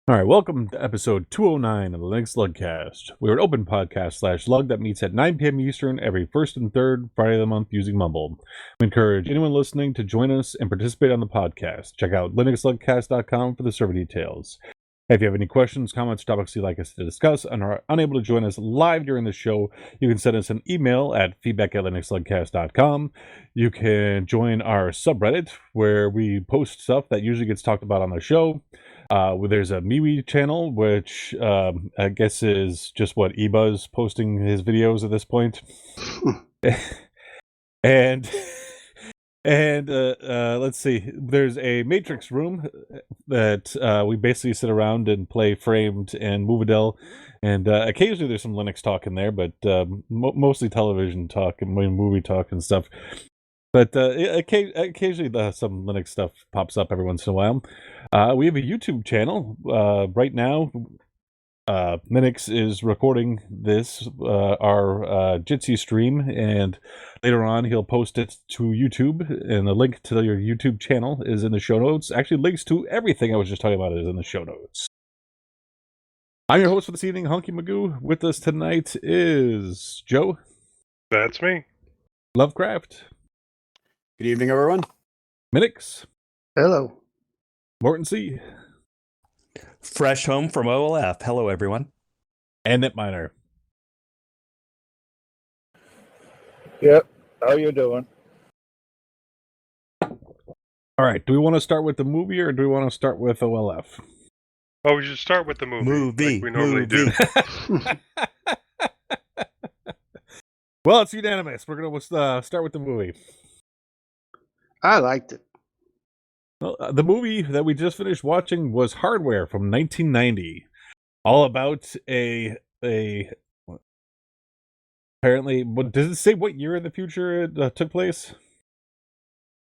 All right, welcome to episode 209 of the Linux Lugcast. We're an open podcast / lug that meets at 9 p.m. Eastern every first and third Friday of the month using Mumble. We encourage anyone listening to join us and participate on the podcast. Check out linuxlugcast.com for the server details. If you have any questions, comments, or topics you'd like us to discuss and are unable to join us live during the show, you can send us an email at feedback@linuxlugcast.com. You can join our subreddit where we post stuff that usually gets talked about on the show. There's a MeWe channel, which I guess is just what eBuzz posting his videos at this point. and let's see. There's a Matrix room that we basically sit around and play Framed and Movidel, and occasionally there's some Linux talk in there, but mostly television talk and movie talk and stuff. But occasionally some Linux stuff pops up every once in a while. We have a YouTube channel. Right now, Minnix is recording this, our Jitsi stream, and later on he'll post it to YouTube, and the link to your YouTube channel is in the show notes. Actually, links to everything I was just talking about is in the show notes. I'm your host for this evening, Hunky Magoo. With us tonight is Joe. That's me. Lovecraft. Good evening, everyone. Minnix. Hello. Morton C. Fresh home from OLF. Hello, everyone. And Netminer. Yep. How you doing? All right. Do we want to start with the movie or do we want to start with OLF? Oh, we should start with the movie. Like we normally do. Well, it's unanimous. We're going to start with the movie. I liked it. Well, the movie that we just finished watching was Hardware from 1990. All about apparently, what does it say what year in the future it took place?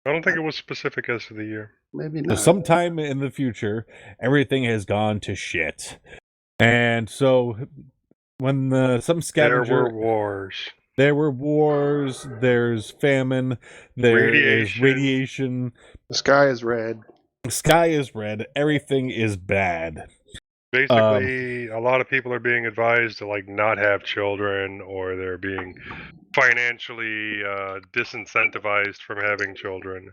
I don't think it was specific as to the year. Maybe not. Sometime in the future, everything has gone to shit. And so when some scavenger... There were wars, there's famine, there is radiation. The sky is red. The sky is red. Everything is bad. Basically, a lot of people are being advised to not have children, or they're being financially disincentivized from having children.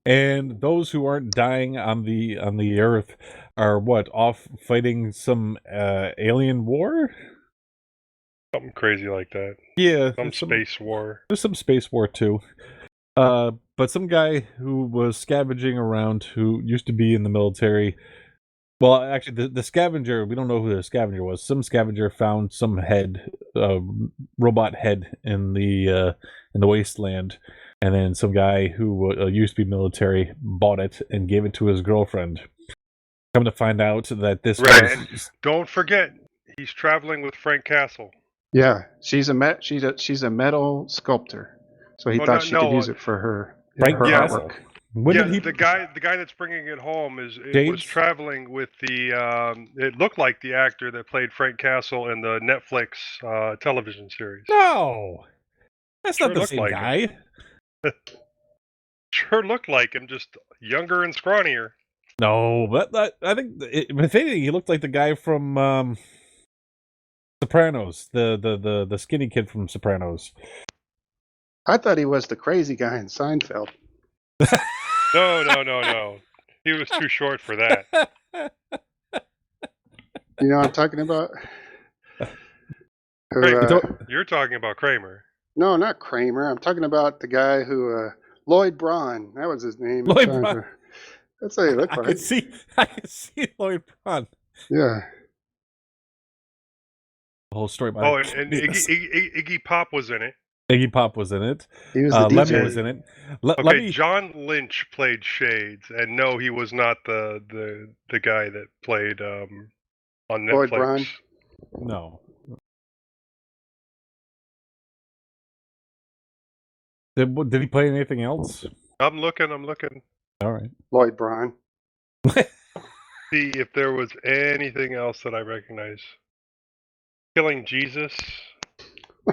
And those who aren't dying on the Earth are off fighting some alien war? Something crazy like that. Yeah. Some space war. There's some space war too. But some guy who was scavenging around, who used to be in the military. Well, actually, the scavenger, we don't know who the scavenger was. Some scavenger found some head, robot head in the wasteland. And then some guy who used to be military bought it and gave it to his girlfriend. Come to find out that this was... Don't forget, he's traveling with Frank Castle. Yeah, she's a metal sculptor, so he thought she could use it for her artwork. The guy that's bringing it home was traveling with the. It looked like the actor that played Frank Castle in the Netflix television series. No, that's not the same guy. Sure looked like him, just younger and scrawnier. No, but I think if anything, he looked like the guy from. Sopranos, the skinny kid from Sopranos. I thought he was the crazy guy in Seinfeld. No. He was too short for that. You know what I'm talking about? You're talking about Kramer. No, not Kramer. I'm talking about the guy who... Lloyd Braun. That was his name. Lloyd Braun. That's what he looked like. I can see Lloyd Braun. Yeah. The whole story about and Iggy Pop was in it. Iggy Pop was in it. He was the DJ. Lemmy was in it. John Lynch played Shades, and no, he was not the guy that played on Netflix. Lloyd Braun? No. Did he play anything else? I'm looking. All right. Lloyd Braun. See if there was anything else that I recognize. Killing Jesus.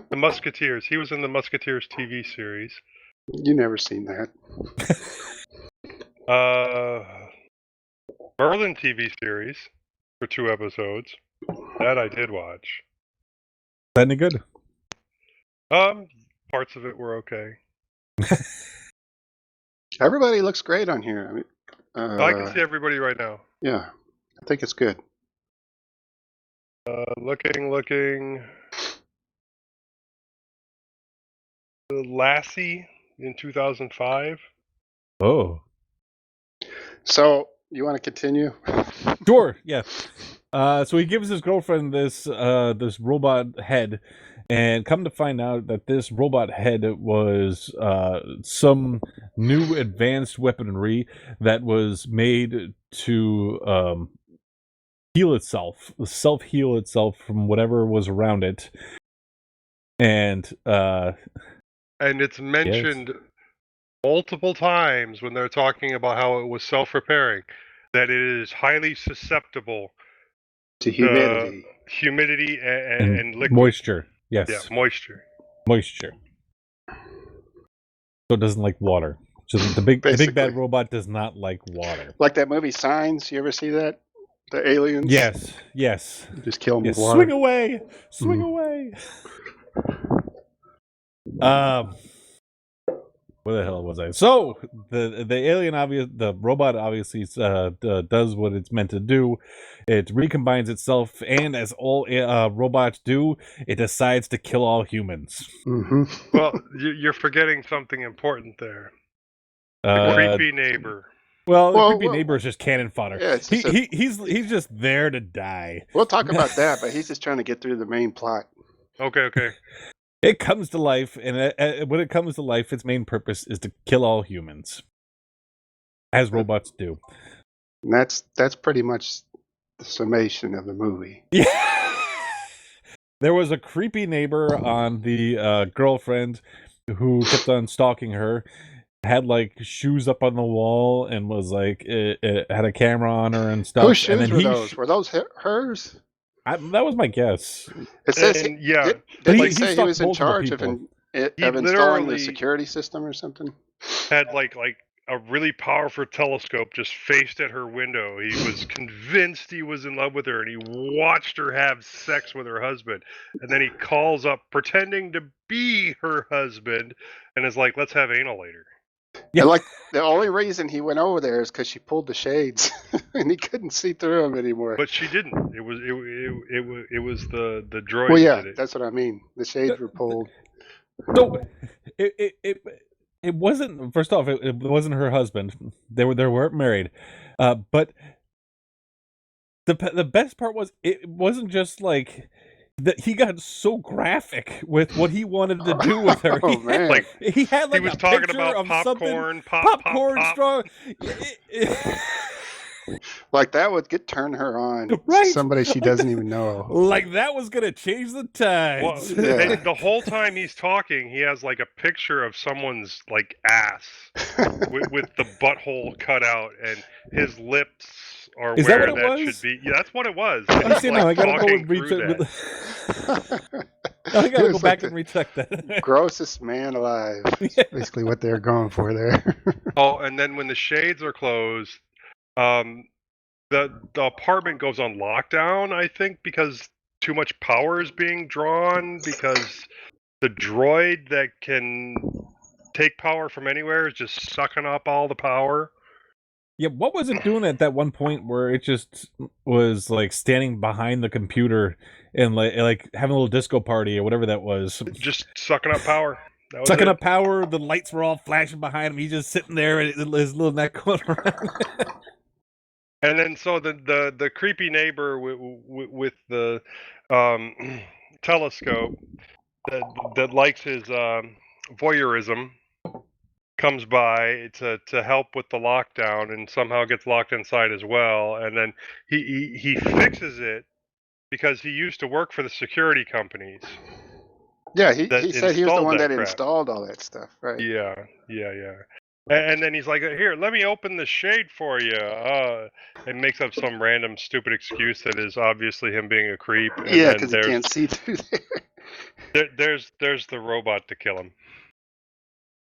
The Musketeers. He was in the Musketeers TV series. You never seen that. Merlin TV series. for 2 episodes. That I did watch. Is that any good? Parts of it were okay. Everybody looks great on here. I mean, I can see everybody right now. Yeah, I think it's good. Looking. Lassie in 2005. Oh. So, you want to continue? Sure, yeah. So he gives his girlfriend this robot head, and come to find out that this robot head was some new advanced weaponry that was made to self-heal itself from whatever was around it. And it's mentioned multiple times when they're talking about how it was self-repairing, that it is highly susceptible to humidity and liquid. Moisture. Yes. Yeah, moisture. So it doesn't like water. So the big bad robot does not like water. Like that movie Signs. You ever see that? The aliens. Yes. You just kill them with water. Swing away. Where the hell was I? So the robot obviously does what it's meant to do. It recombines itself, and as all robots do, it decides to kill all humans. Mm-hmm. Well, you're forgetting something important there. The creepy neighbor. Well, the creepy neighbor is just cannon fodder. Yeah, he's just there to die. We'll talk about that, but he's just trying to get through the main plot. Okay. It comes to life, and when it comes to life, its main purpose is to kill all humans, as robots do. And that's pretty much the summation of the movie. Yeah. There was a creepy neighbor on the girlfriend who kept on stalking her. Had like shoes up on the wall and was like it had a camera on her and stuff. Whose shoes and then were those? Were those hers? That was my guess. It says Did he say he was in charge of installing the security system or something? Had like a really powerful telescope just faced at her window. He was convinced he was in love with her, and he watched her have sex with her husband. And then he calls up pretending to be her husband and is like, "Let's have anal later." Yeah. And like the only reason he went over there is because she pulled the shades and he couldn't see through them anymore. But she didn't. It was the droid. Well, yeah, that did it. that's what I mean. The shades were pulled. No, it wasn't. First off, it wasn't her husband. They weren't married. But the best part was it wasn't just like. That he got so graphic with what he wanted to do with her. Oh, man. He had like he was a talking picture about of popcorn, popcorn straw. Like that would turn her on. Right. Somebody she doesn't even know. Like that was gonna change the tides. Well, and the whole time he's talking, he has like a picture of someone's like ass with the butthole cut out, and his lips are Is where that what it was? should be. Yeah, that's what it was. I see now. I gotta go talking and through I gotta go back like and recheck that. Grossest man alive. That's basically what they're going for there. Oh, and then when the shades are closed, the apartment goes on lockdown, I think, because too much power is being drawn, because the droid that can take power from anywhere is just sucking up all the power. Yeah, what was it doing at that one point where it just was like standing behind the computer and like having a little disco party or whatever that was? Just sucking up power. That was Sucking it. up power, the lights were all flashing behind him. He's just sitting there, and his little neck going around. And then so the creepy neighbor with the telescope that likes his voyeurism comes by to help with the lockdown, and somehow gets locked inside as well. And then he fixes it because he used to work for the security companies. Yeah, he said he was the one that crap. installed all that stuff, right? Yeah. And then he's like, "Here, let me open the shade for you." And makes up some random stupid excuse that is obviously him being a creep. And yeah, because he can't see through there. There's the robot to kill him.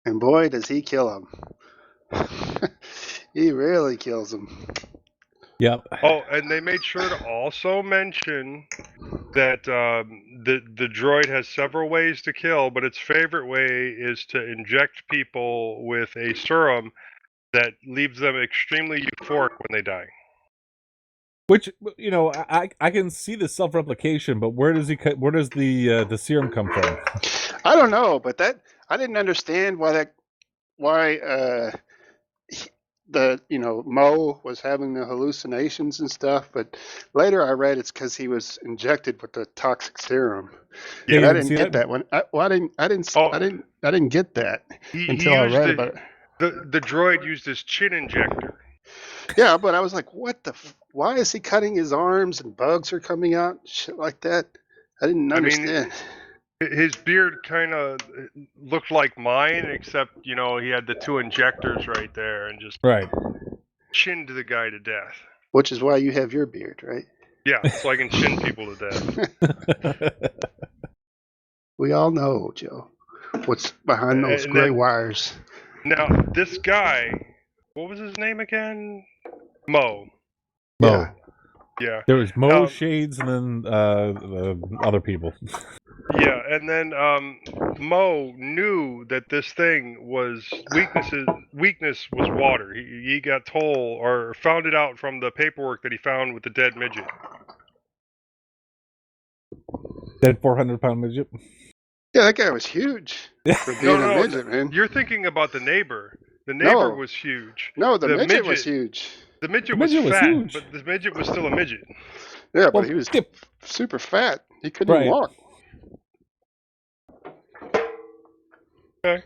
And boy, does he kill him. He really kills him. Yep. Oh, and they made sure to also mention that the droid has several ways to kill, but its favorite way is to inject people with a serum that leaves them extremely euphoric when they die. Which, you know, I can see the self-replication, but where does the serum come from? I don't know, but that I didn't understand why Mo was having the hallucinations and stuff, but later I read it's because he was injected with the toxic serum. Yeah, I didn't get that one. I didn't get that until I read about it. The droid used his chin injector. Yeah, but I was like, why is he cutting his arms and bugs are coming out? Shit like that. I didn't understand. His beard kind of looked like mine, except, he had the two injectors right there and just chinned the guy to death. Which is why you have your beard, right? Yeah, so I can chin people to death. We all know, Joe, what's behind those gray wires. Now, this guy, what was his name again? Mo. Mo. Yeah. There was Mo, Shades, and then other people. Yeah, and then Mo knew that this thing was weakness was water. He got told or found it out from the paperwork that he found with the dead midget. Dead 400-pound midget? Yeah, that guy was huge for being a midget, man. You're thinking about the neighbor. The neighbor was huge. No, the midget was huge. The midget was fat, but the midget was still a midget. Yeah, but he was super fat. He couldn't even walk. Okay.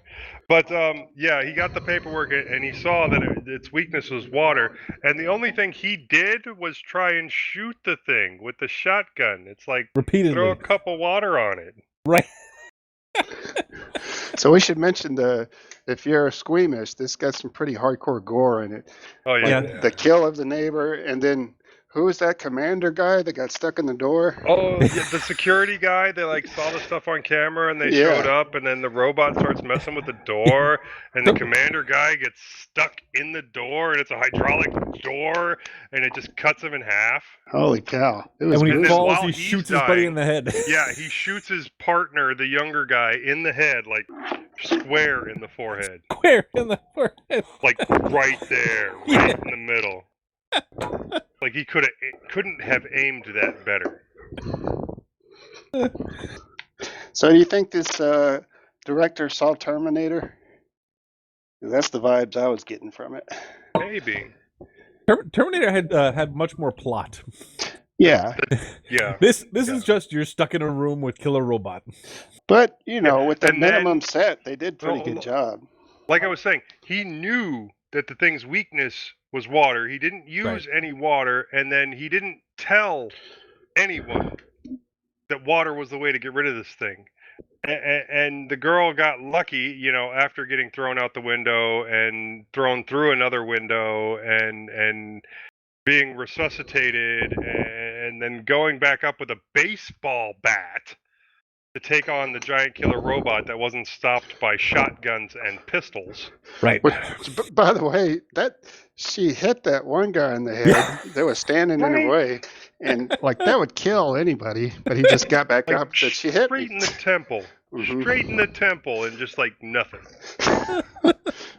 But, he got the paperwork and he saw that its weakness was water. And the only thing he did was try and shoot the thing with the shotgun. It's like, repeatedly, throw a cup of water on it. Right. So we should mention if you're squeamish, this got some pretty hardcore gore in it. Oh, yeah. The kill of the neighbor, and then who was that commander guy that got stuck in the door? Oh, yeah, the security guy. They saw the stuff on camera and they showed up, and then the robot starts messing with the door, and the commander guy gets stuck in the door, and it's a hydraulic door, and it just cuts him in half. Holy cow! And when he falls, he shoots his buddy in the head. Yeah, he shoots his partner, the younger guy, in the head, like square in the forehead. Square in the forehead. Like right there, right in the middle. Like he couldn't have aimed that better. So do you think this director saw Terminator? That's the vibes I was getting from it. Maybe. Terminator had much more plot. Yeah. Yeah. This is just you're stuck in a room with killer robot. But with the minimum set, they did pretty good job. Like I was saying, he knew that the thing's weakness was water. He didn't use any water, and then he didn't tell anyone that water was the way to get rid of this thing. And the girl got lucky, after getting thrown out the window and thrown through another window and being resuscitated and then going back up with a baseball bat to take on the giant killer robot that wasn't stopped by shotguns and pistols. Right. By the way, she hit that one guy in the head that was standing in the way, and that would kill anybody. But he just got back up. But she hit straight in the temple, straight in the temple, and just nothing.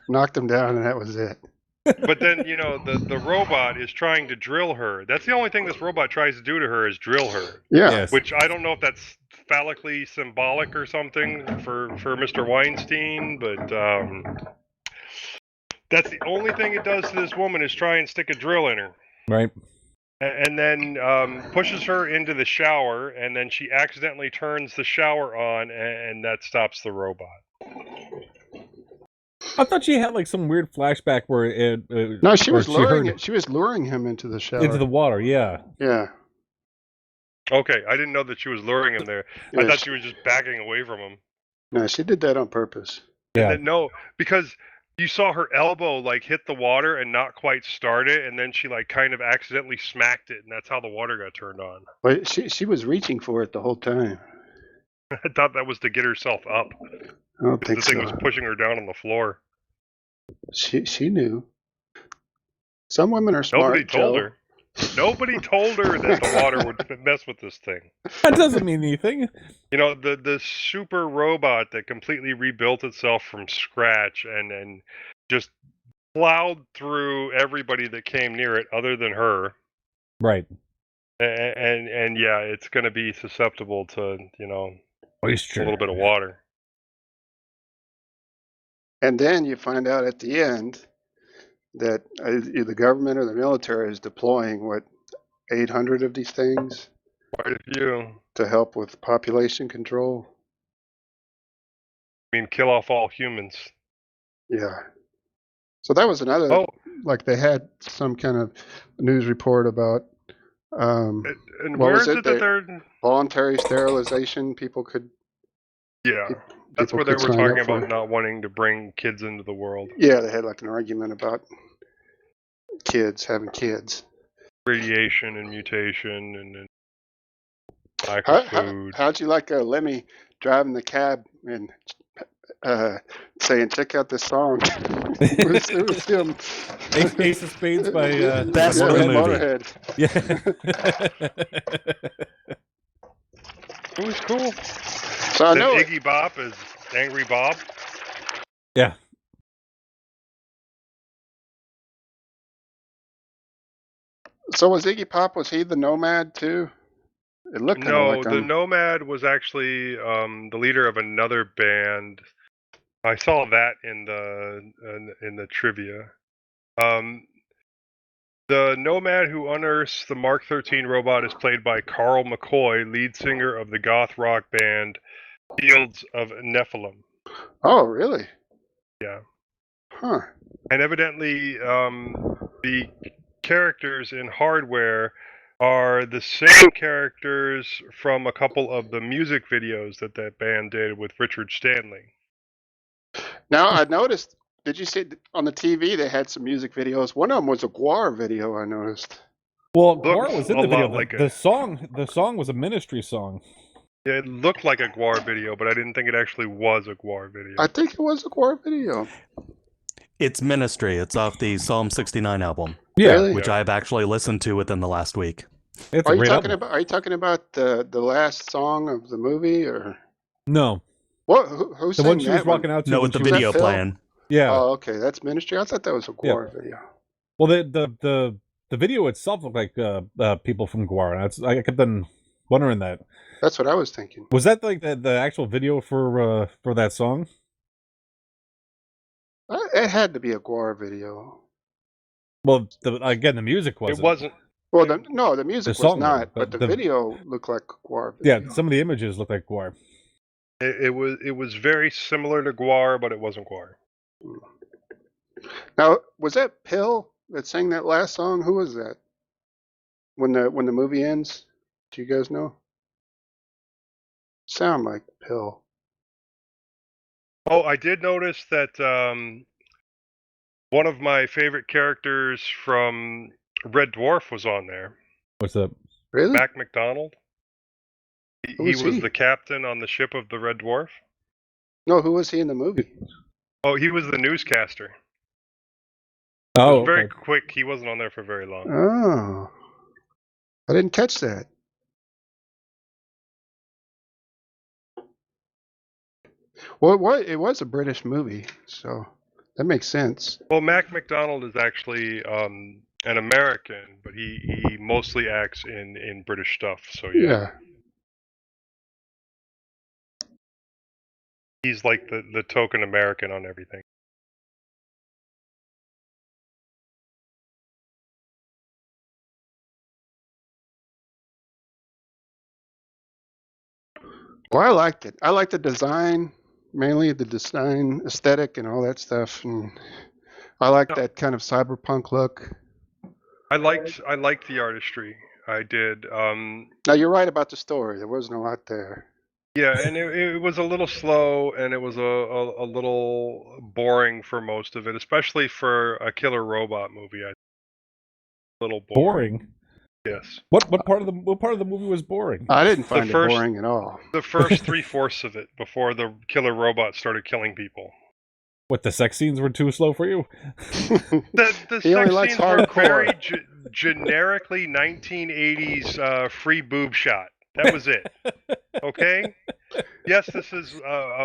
Knocked him down, and that was it. But then the robot is trying to drill her. That's the only thing this robot tries to do to her is drill her. Yeah. Yes. Which I don't know if that's phallically symbolic or something for Mr. Weinstein, but that's the only thing it does to this woman is try and stick a drill in her. Right. And then pushes her into the shower, and then she accidentally turns the shower on, and that stops the robot. I thought she had some weird flashback where no, she was luring him into the shower. Into the water, yeah. Yeah. Okay, I didn't know that she was luring him there. Yeah, I thought she was just backing away from him. No, she did that on purpose. Yeah. No, because you saw her elbow hit the water and not quite start it, and then she kind of accidentally smacked it, and that's how the water got turned on. But she was reaching for it the whole time. I thought that was to get herself up. I don't think so. The thing was pushing her down on the floor. She knew. Some women are smart. Nobody told her. Nobody told her that the water would mess with this thing. That doesn't mean anything. You know, the super robot that completely rebuilt itself from scratch and just plowed through everybody that came near it other than her. Right. And yeah, it's going to be susceptible to, Moisture. a little bit of water. And then you find out at the end that the government or the military is deploying, 800 of these things Quite a few. to help with population control. I mean, kill off all humans. Yeah. So that was another, Oh, like they had some kind of news report about and what where was is it? it that they're... voluntary sterilization. People could. Yeah, that's people where they could were sign talking up for about it. not wanting to bring kids into the world. Yeah, they had like an argument about having kids. Radiation and mutation and lack of food. How'd you like Lemmy driving the cab and saying, "Check out this song"? it was him. Ace of Spades by Best by of the Motorhead. movie. Yeah. It was cool. So I Then know Iggy Bop is Angry Bob. Yeah. So was Iggy Pop? Was he the Nomad too? It looked kind of No, like the him. Nomad was actually the leader of another band. I saw that in the trivia. The Nomad who unearths the Mark 13 robot is played by Carl McCoy, lead singer of the goth rock band Fields of Nephilim. Oh, really? Yeah. Huh. And evidently, the characters in Hardware are the same characters from a couple of the music videos that band did with Richard Stanley. Now I noticed. Did you see on the TV they had some music videos? One of them was a Gwar video. I noticed. Well, Looks Gwar was in a the video. lot like The song was a Ministry song. Yeah, it looked like a Gwar video, but I didn't think it actually was a Gwar video. I think it was a Gwar video. It's Ministry. It's off the Psalm 69 album, Yeah, Really? which I've actually listened to within the last week. it's Are a you great talking album. about? Are you talking about the last song of the movie, or No, what? Who the sang one she was that one? rocking out to. No, when with the she was- video Phil? playing. Yeah. Oh, okay, that's Ministry. I thought that was a Gwar video. Well, the video itself looked like people from Gwar. I kept on wondering that. That's what I was thinking. Was that like the actual video for that song? It had to be a Gwar video. Well, the music wasn't. It wasn't. Well, the music was song, not, though, but but the the- video looked like a Gwar Yeah, video. some of the images look like Gwar. It was very similar to Gwar, but it wasn't Gwar. Now, was that Pill that sang that last song? Who was that? When the movie ends, do you guys know? Sound like Pill. Oh, I did notice that one of my favorite characters from Red Dwarf was on there. What's up? Really? Mac McDonald. He Who was is he? the captain on the ship of the Red Dwarf. No, who was he in the movie? Oh, he was the newscaster. It Oh, was very okay. quick. He wasn't on there for very long. Oh, I didn't catch that. Well, it was a British movie, so that makes sense. Well, Mac McDonald is actually an American, but he mostly acts in British stuff. So yeah. He's like the token American on everything. Well, I liked it. I liked the design, mainly the design aesthetic and all that stuff, and I liked that kind of cyberpunk look. I liked the artistry. I did. Now you're right about the story. There wasn't a lot there. Yeah, and it was a little slow, and it was a little boring for most of it, especially for a killer robot movie. A little boring. Boring. Yes. What part of the movie was boring? I didn't find first- it boring at all. The first 3/4 of it before the killer robot started killing people. What, the sex scenes were too slow for you? The He only sex likes scenes were very hardcore. generically 1980s free boob shot. That was it. Okay. Yes, this is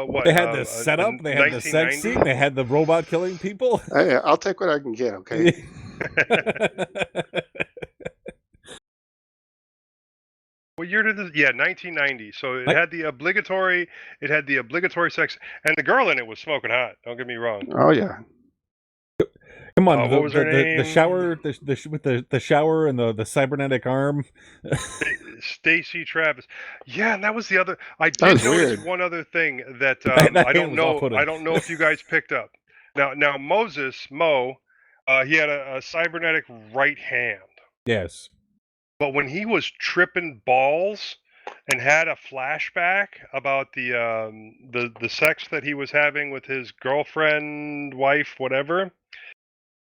what They had the setup, they had the sex 1990. scene, they had the robot killing people. I'll take what I can get, okay? What year did this? Yeah, 1990. So it had the obligatory. It had the obligatory sex, and the girl in it was smoking hot. Don't get me wrong. Oh, yeah. Come on, What was her the name? shower, with the shower and the cybernetic arm. Stacy Travis. Yeah, and that was the other. I That did was notice weird. one other thing that That I hand don't was know. off-putting. I don't know if you guys picked up. Now Mo, he had a cybernetic right hand. Yes. But when he was tripping balls and had a flashback about the sex that he was having with his girlfriend, wife, whatever,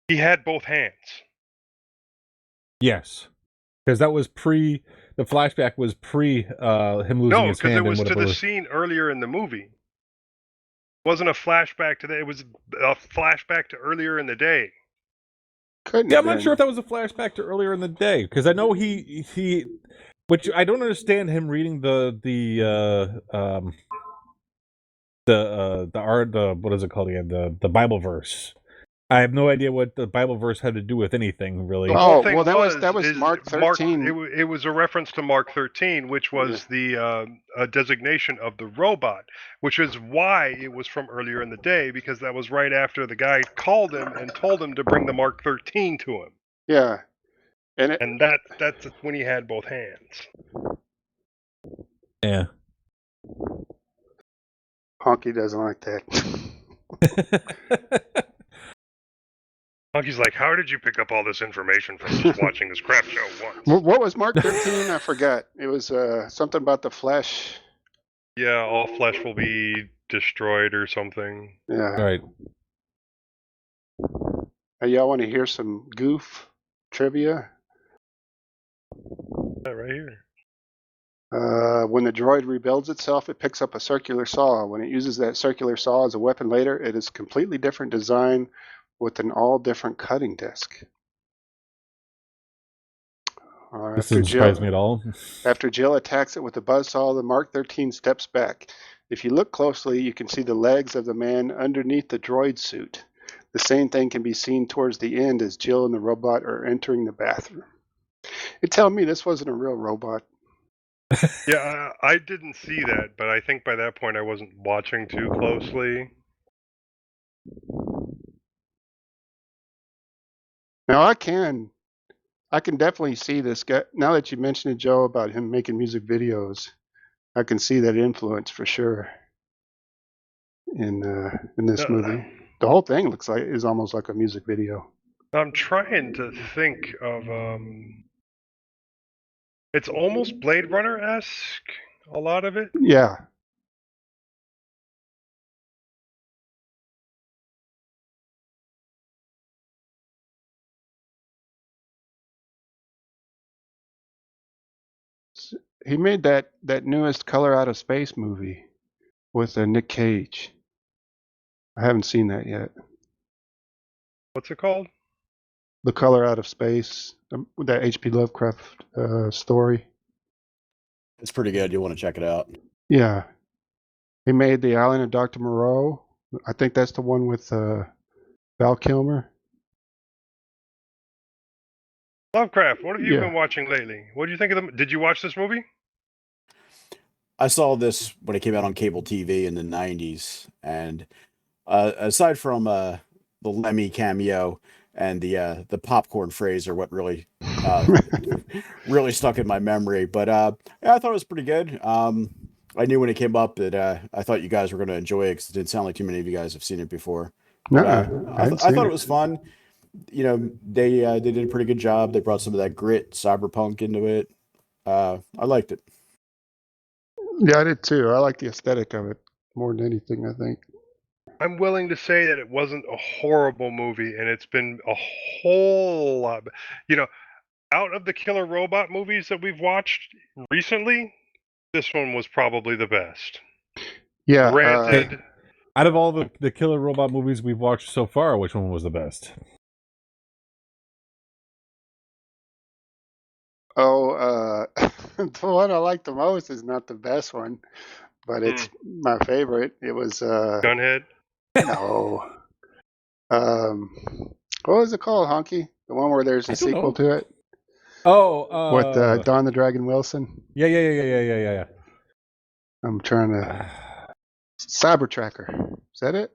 he had both hands. Yes. Because that was the flashback was pre him losing No, his because hand it was and to whatever. the scene earlier in the movie. It wasn't a flashback to that. It was a flashback to earlier in the day. Couldn't Yeah, have I'm not been. sure if that was a flashback to earlier in the day, because I know he, which I don't understand him reading the what is it called again, the Bible verse. I have no idea what the Bible verse had to do with anything really. The whole Oh, thing well, that was is Mark 13. It was a reference to Mark 13, which was the designation of the robot, which is why it was from earlier in the day, because that was right after the guy called him and told him to bring the Mark 13 to him, Yeah. and that's when he had both hands. Yeah. Honky doesn't like that. Monkey's like, how did you pick up all this information from just watching this crap show once? What was Mark 13? I forgot. It was something about the flesh. Yeah, all flesh will be destroyed or something. Yeah. Right. Hey, y'all want to hear some goof trivia? Yeah, right here. When the droid rebuilds itself, it picks up a circular saw. When it uses that circular saw as a weapon later, it is a completely different design with an all different cutting disc. This doesn't surprise me at all. After Jill attacks it with a buzzsaw, the Mark 13 steps back. If you look closely, you can see the legs of the man underneath the droid suit. The same thing can be seen towards the end as Jill and the robot are entering the bathroom. You tell me this wasn't a real robot. Yeah, I didn't see that, but I think by that point I wasn't watching too closely. Now I can definitely see this guy. Now that you mentioned it, Joe, about him making music videos, I can see that influence for sure in this movie. The whole thing is almost like a music video. I'm trying to think of it's almost Blade Runner-esque, a lot of it. Yeah. He made that newest Color Out of Space movie with Nick Cage. I haven't seen that yet. What's it called? The Color Out of Space, that H.P. Lovecraft story. It's pretty good. You'll want to check it out. Yeah. He made The Island of Dr. Moreau. I think that's the one with Val Kilmer. Lovecraft, what have you Yeah. been watching lately? What do you think of them? Did you watch this movie? I saw this when it came out on cable TV in the 90s. And aside from the Lemmy cameo and the popcorn phrase are what really really stuck in my memory. But yeah, I thought it was pretty good. I knew when it came up that I thought you guys were going to enjoy it because it didn't sound like too many of you guys have seen it before. But, I thought it was fun. You know, they did a pretty good job. They brought some of that grit, cyberpunk into it. I liked it. Yeah, I did too. I like the aesthetic of it more than anything, I think. I'm willing to say that it wasn't a horrible movie, and it's been a whole lot. You know, out of the killer robot movies that we've watched recently, this one was probably the best. Yeah. Granted, Out of all the killer robot movies we've watched so far, which one was the best? Oh, the one I like the most is not the best one, but it's my favorite. It was Gunhead. no. What was it called, Honky? The one where there's a sequel to it Oh, with Don the Dragon Wilson. Yeah. I'm trying to Cyber Tracker. Is that it?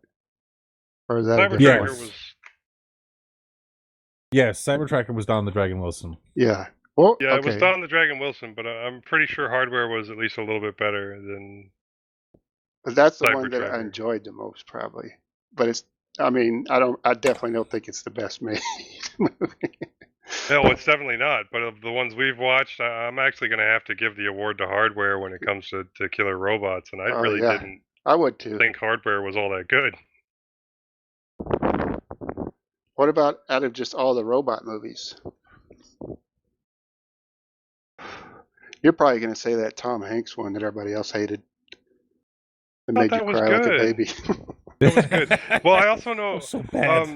Or is that a Cyber different Tracker one? was. Yes, Cyber Tracker was Don the Dragon Wilson. Yeah. Well, Yeah, okay. it was Don the Dragon Wilson, but I'm pretty sure Hardware was at least a little bit better than. But that's the Cyber one that I Tracker. enjoyed the most, probably. But it's. I mean, I definitely don't think it's the best made movie. No, it's definitely not. But of the ones we've watched, I'm actually going to have to give the award to Hardware when it comes to killer robots, and I Oh, really yeah. didn't I would too. think Hardware was all that good. What about out of just all the robot movies? You're probably going to say that Tom Hanks one that everybody else hated. That made you that was cry like a good. baby. That was good. Well, I also know So bad.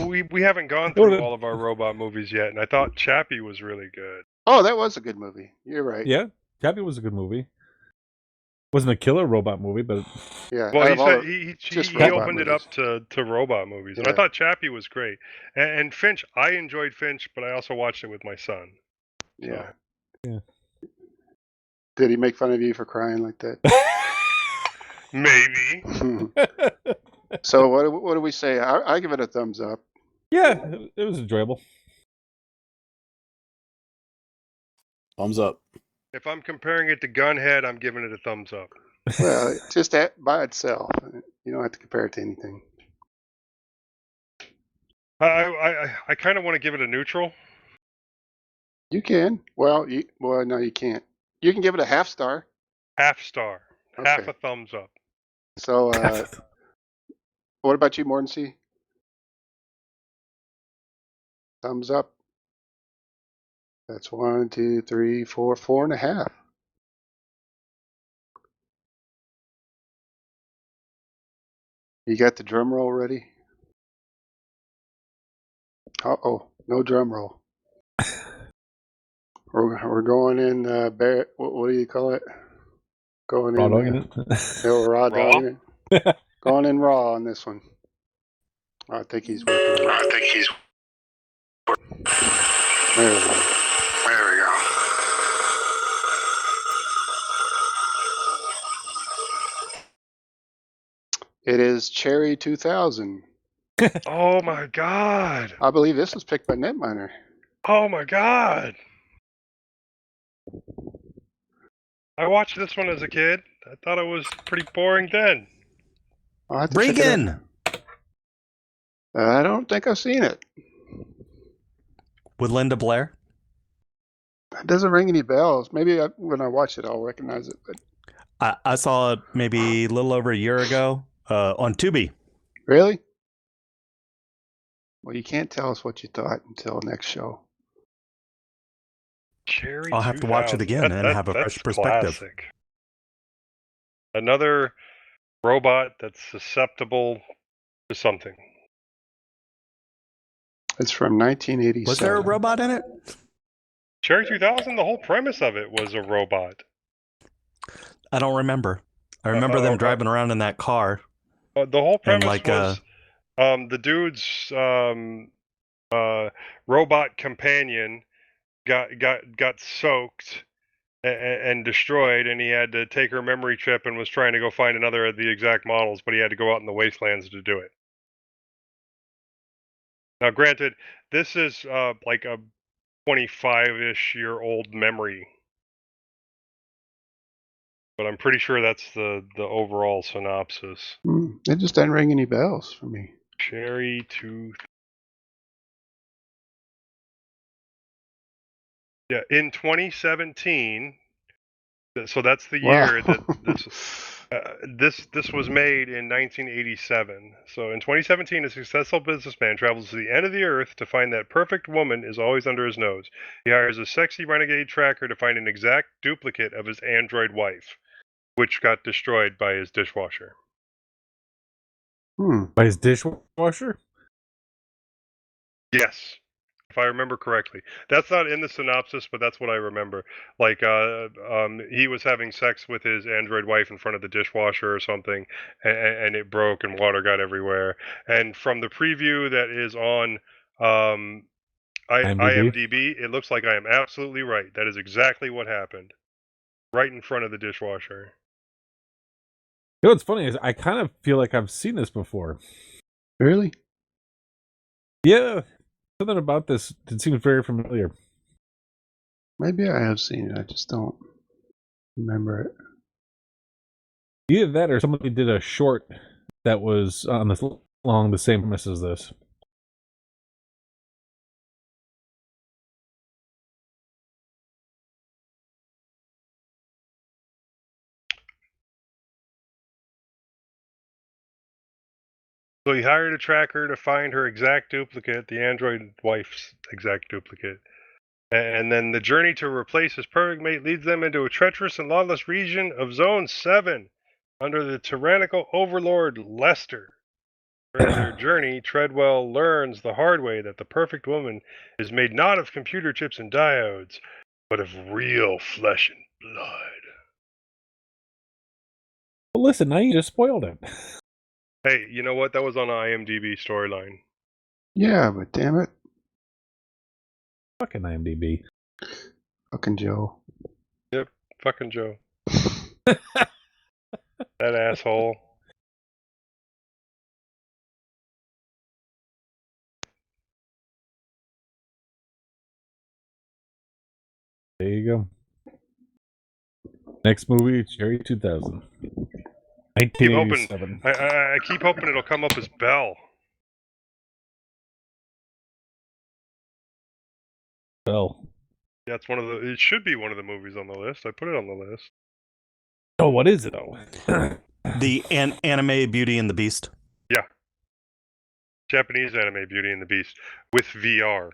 we haven't gone through all of our robot movies yet, and I thought Chappie was really good. Oh, that was a good movie. You're right. Yeah, Chappie was a good movie. Wasn't a killer robot movie, but Yeah. Well, out he of all said the- he just opened robot it movies. up to robot movies, and I Yeah. thought Chappie was great. And Finch, I enjoyed Finch, but I also watched it with my son. Yeah. Yeah. Did he make fun of you for crying like that? Maybe. So what do we say? I give it a thumbs up. yeah, it was enjoyable. Thumbs up. If I'm comparing it to Gunhead, I'm giving it a thumbs up. Well, just that by itself. You don't have to compare it to anything. I kind of want to give it a neutral. You can. Well, no, you can't. You can give it a half star. Half star. Half Okay. a thumbs up. So, what about you, Mordency? Thumbs up. That's 1, 2, 3, 4, 4.5. You got the drum roll ready? Uh-oh, no drum roll. We're going in, what do you call it? Going Raw in, dogging it. raw Raw? dogging it. Going in raw on this one. I think he's working on it. There we go. It is Cherry 2000. Oh my god. I believe this was picked by Netminer. Oh my god. I watched this one as a kid. I thought it was pretty boring then. I'll have to check it out. Regan I don't think I've seen it. with Linda Blair. It doesn't ring any bells. Maybe when I watch it, I'll recognize it. But I saw it maybe a little over a year ago on Tubi. really? Well, you can't tell us what you thought until next show. Cherry I'll have to watch it 2000. again and have a fresh that's perspective. Classic. Another robot that's susceptible to something. It's from 1987. Was there a robot in it? Cherry 2000, the whole premise of it was a robot. I don't remember. I remember them driving around in that car. The whole premise like, was the dude's robot companion got soaked and destroyed, and he had to take her memory chip and was trying to go find another of the exact models, but he had to go out in the wastelands to do it. Now, granted, this is like a 25-ish year old memory, but I'm pretty sure that's the overall synopsis. It just doesn't ring any bells for me. Cherry 2000. Yeah, in 2017. So that's the year that this was made in 1987. So in 2017, a successful businessman travels to the end of the earth to find that perfect woman is always under his nose. He hires a sexy renegade tracker to find an exact duplicate of his android wife, which got destroyed by his dishwasher. By his dishwasher? Yes, if I remember correctly. That's not in the synopsis, but that's what I remember. Like, he was having sex with his android wife in front of the dishwasher or something, and it broke and water got everywhere. And from the preview that is on IMDb, it looks like I am absolutely right. That is exactly what happened. Right in front of the dishwasher. You know what's funny is I kind of feel like I've seen this before. Really? Yeah, something about this it seems very familiar. Maybe I have seen it. I just don't remember it. Either that or somebody did a short that was on this along the same premise as this. So he hired a tracker to find her exact duplicate, the android wife's exact duplicate. And then the journey to replace his perfect mate leads them into a treacherous and lawless region of Zone 7 under the tyrannical overlord Lester. During their journey, Treadwell learns the hard way that the perfect woman is made not of computer chips and diodes, but of real flesh and blood. Well, listen, now you just spoiled it. Hey, you know what? That was on an IMDb storyline. Yeah, but damn it. Fucking IMDb. Fucking Joe. Yep, fucking Joe. That asshole. There you go. Next movie, Cherry 2000. Keep hoping. 1987. I keep hoping it'll come up as Belle. Well, Yeah, it's one of the. It should be one of the movies on the list. I put it on the list. oh, what is it though? The anime Beauty and the Beast. Japanese anime Beauty and the Beast with VR.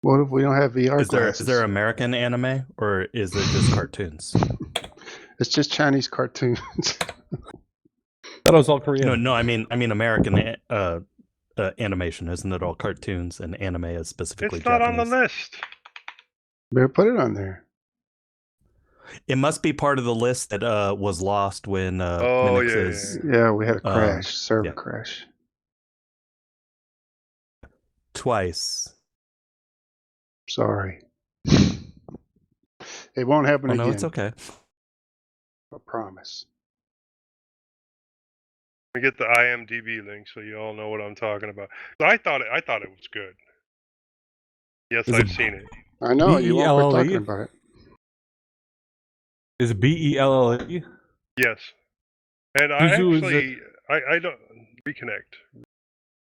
What if we don't have VR Is glasses? there American anime or is it just cartoons? It's just Chinese cartoons. That was all Korean. No, I mean American animation. Isn't it all cartoons and anime is specifically It's not Japanese? on the list. Better put it on there. It must be part of the list that was lost when Oh, Minnix yeah, is Yeah, we had a crash, server crash. twice. Sorry. It won't happen Oh, again. no, it's okay. I promise. Let me get the IMDb link so you all know what I'm talking about. So I thought it was good. Yes, Is I've it seen it. I know, you won't quit B-E-L-L-E? talking about it. Is it BELLE? Yes, and I Suzu is actually I don't reconnect.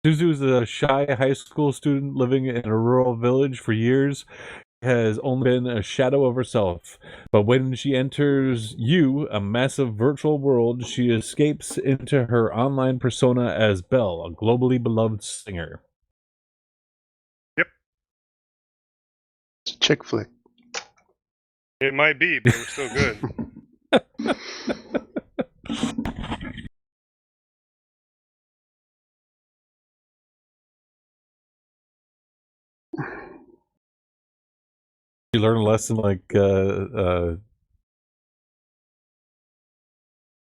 Suzu is a shy high school student living in a rural village for years. Has only been a shadow of herself. But when she enters You, a massive virtual world, she escapes into her online persona as Belle, a globally beloved singer. It's a chick flick. It might be, but it was still good. You learn a lesson like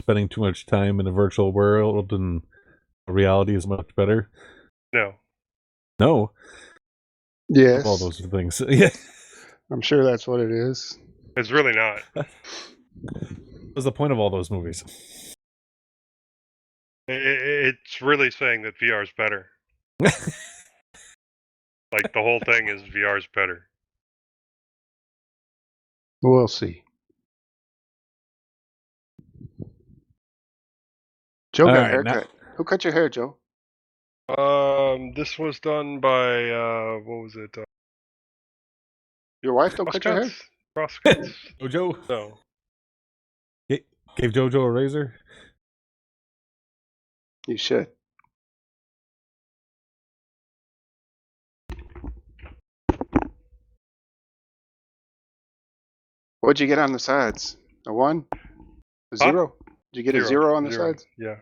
spending too much time in a virtual world and reality is much better. No. No, Yes. all those things. Yeah, I'm sure that's what it is. It's really not. what's the point of all those movies? It's really saying that VR is better. Like, the whole thing is VR is better. We'll see. Joe All got right, a haircut. Who cut your hair, Joe? This was done by what was it? Your wife don't cut your hair? Crosscuts. Jojo No. gave Jojo a razor. You should. What'd you get on the sides? A 1? A 0? Did you get a 0 on the sides? Yeah.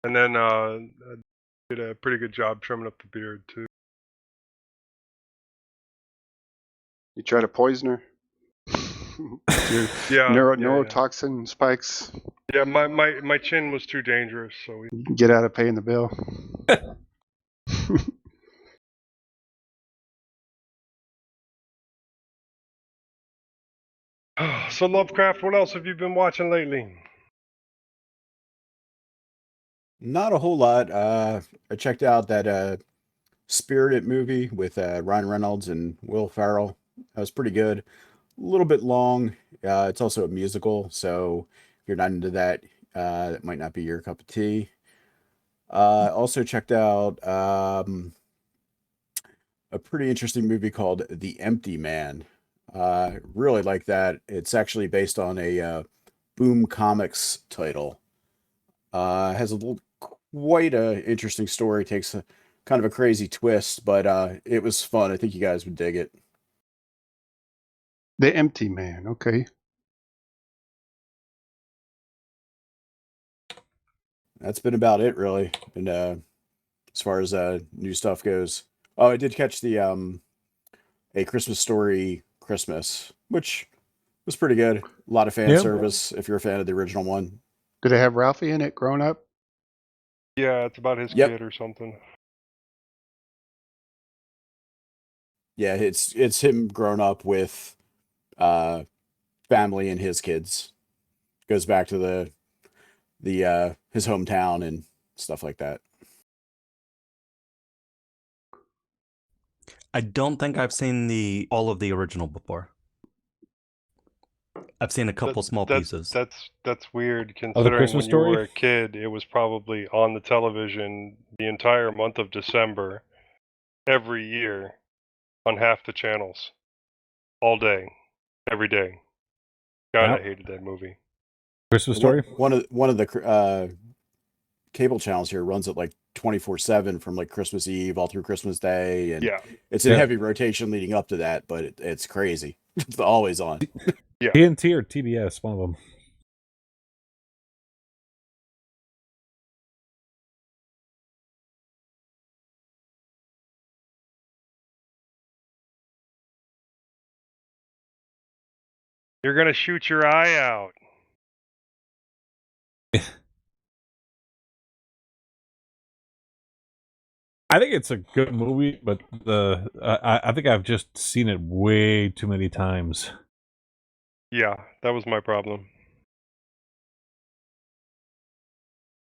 And then did a pretty good job trimming up the beard too. You try to poison her? Your neurotoxin spikes. Yeah, my chin was too dangerous, so we Get out of paying the bill. So Lovecraft, what else have you been watching lately? Not a whole lot. I checked out that Spirited movie with Ryan Reynolds and Will Ferrell. That was pretty good. A little bit long. It's also a musical, so if you're not into that, that might not be your cup of tea. Also checked out a pretty interesting movie called The Empty Man. Really like that. It's actually based on a Boom Comics title. Has quite a interesting story. Takes a kind of a crazy twist, but it was fun. I think you guys would dig it. The Empty Man. Okay. That's been about it, really. And as far as new stuff goes, oh, I did catch the A Christmas Story Christmas, which was pretty good. A lot of fan service if you're a fan of the original one. Did it have Ralphie in it, grown up? Yeah, it's about his kid or something. Yeah, it's him grown up with family and his kids. Goes back to the his hometown and stuff like that. I don't think I've seen all of the original before. I've seen a couple small pieces. That's weird considering when you were a kid, it was probably on the television the entire month of December, every year, on half the channels, all day, every day. God, I hated that movie. Christmas Story. One of the cable channels here runs it like 24/7 from like Christmas Eve all through Christmas Day, and it's in heavy rotation leading up to that. But it's crazy. It's always on. Yeah. TNT or TBS, one of them. You're gonna shoot your eye out. I think it's a good movie, but I think I've just seen it way too many times. Yeah, that was my problem.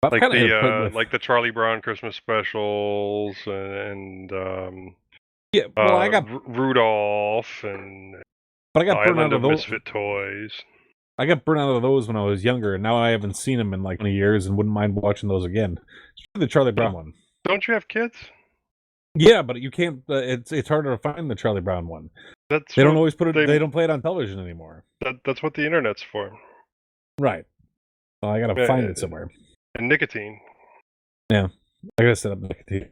Like the Charlie Brown Christmas specials and I got Rudolph and but I got burned Island out of of those Misfit Toys. I got burned out of those when I was younger, and now I haven't seen them in like 20 years and wouldn't mind watching those again. Especially the Charlie Brown one. Don't you have kids? Yeah, but you can't. It's harder to find the Charlie Brown one. They don't always put it. They don't play it on television anymore. That's what the internet's for. Right. Well, I gotta find it somewhere. And nicotine. Yeah, I gotta set up nicotine.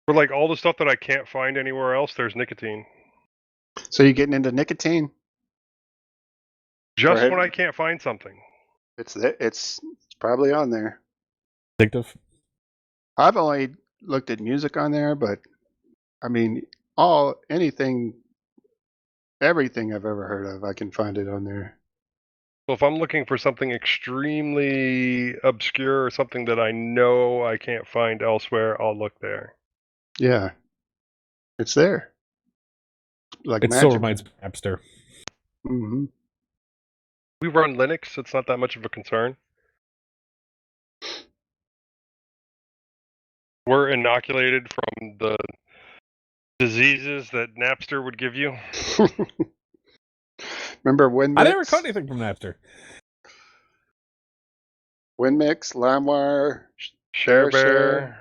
For like all the stuff that I can't find anywhere else, there's nicotine. So you're getting into nicotine? Just when I can't find something. It's probably on there. Addictive. I've only looked at music on there, but I mean, everything I've ever heard of, I can find it on there. So if I'm looking for something extremely obscure or something that I know I can't find elsewhere, I'll look there. Yeah, it's there. Like it still reminds me of Napster. Mm-hmm. We run Linux. It's not that much of a concern. We're inoculated from the diseases that Napster would give you. Remember WinMix? I never caught anything from Napster. WinMix, LimeWire, ShareBear.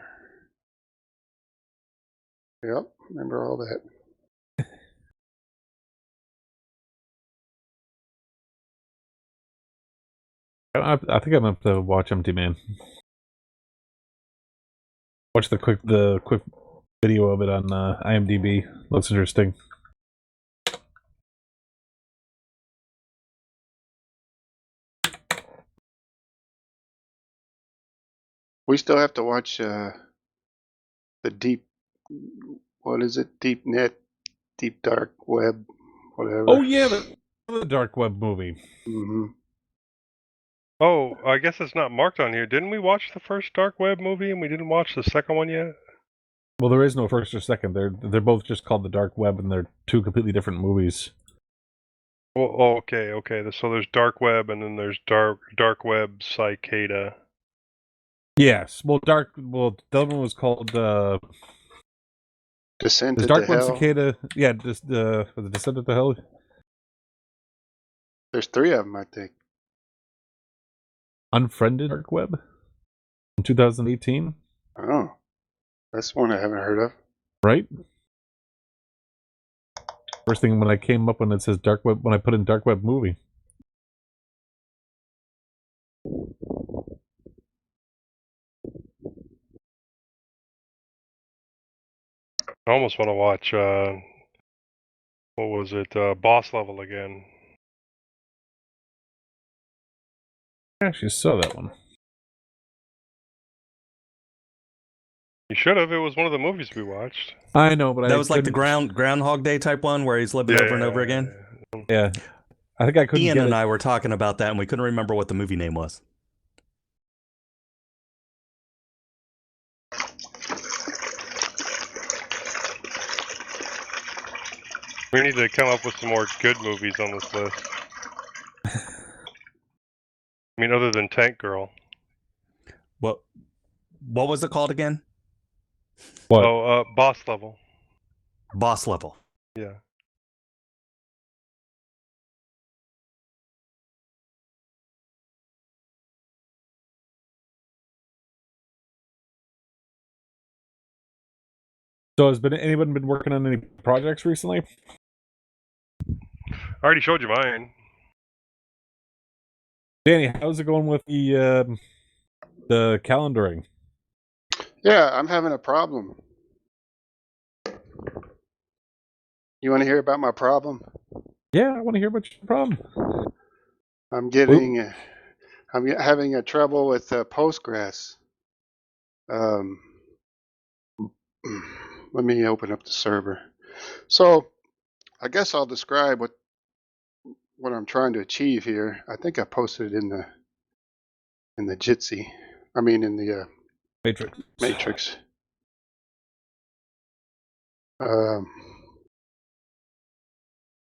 Yep, remember all that. I think I'm gonna have to watch Empty Man. Watch the quick video of it on IMDb. Looks interesting. We still have to watch the deep. What is it? Deep net, deep dark web, whatever. Oh yeah, the dark web movie. Hmm. Oh, I guess it's not marked on here. Didn't we watch the first Dark Web movie and we didn't watch the second one yet? Well, there is no first or second. They're both just called the dark web, and they're two completely different movies. Well, okay. So there's Dark Web and then there's Dark Web Cicada. Yes. Well, Delwin was called Descent is into Dark Web Hell. Cicada. Yeah, just was it Descent into Hell? There's 3 of them, I think. Unfriended Dark Web in 2018, Oh, that's one I haven't heard of. right? First thing when I came up when it says dark web, when I put in dark web movie. I almost want to watch, what was it, Boss Level again. I actually saw that one. You should have. It was one of the movies we watched. I know, but That I was like the couldn't- Groundhog Day type one where he's living over and over again. Yeah, I think I couldn't Ian get and it. I were talking about that, and we couldn't remember what the movie name was. We need to come up with some more good movies on this list. I mean, other than Tank Girl. What was it called again? What? Oh, Boss Level. Boss Level. Yeah. So has anyone been working on any projects recently? I already showed you mine. Danny, how's it going with the calendaring? Yeah, I'm having a problem. You want to hear about my problem? Yeah, I want to hear about your problem. I'm having a trouble with Postgres. Let me open up the server. So I guess I'll describe what I'm trying to achieve here. I think I posted it in the Jitsi. I mean in the Matrix.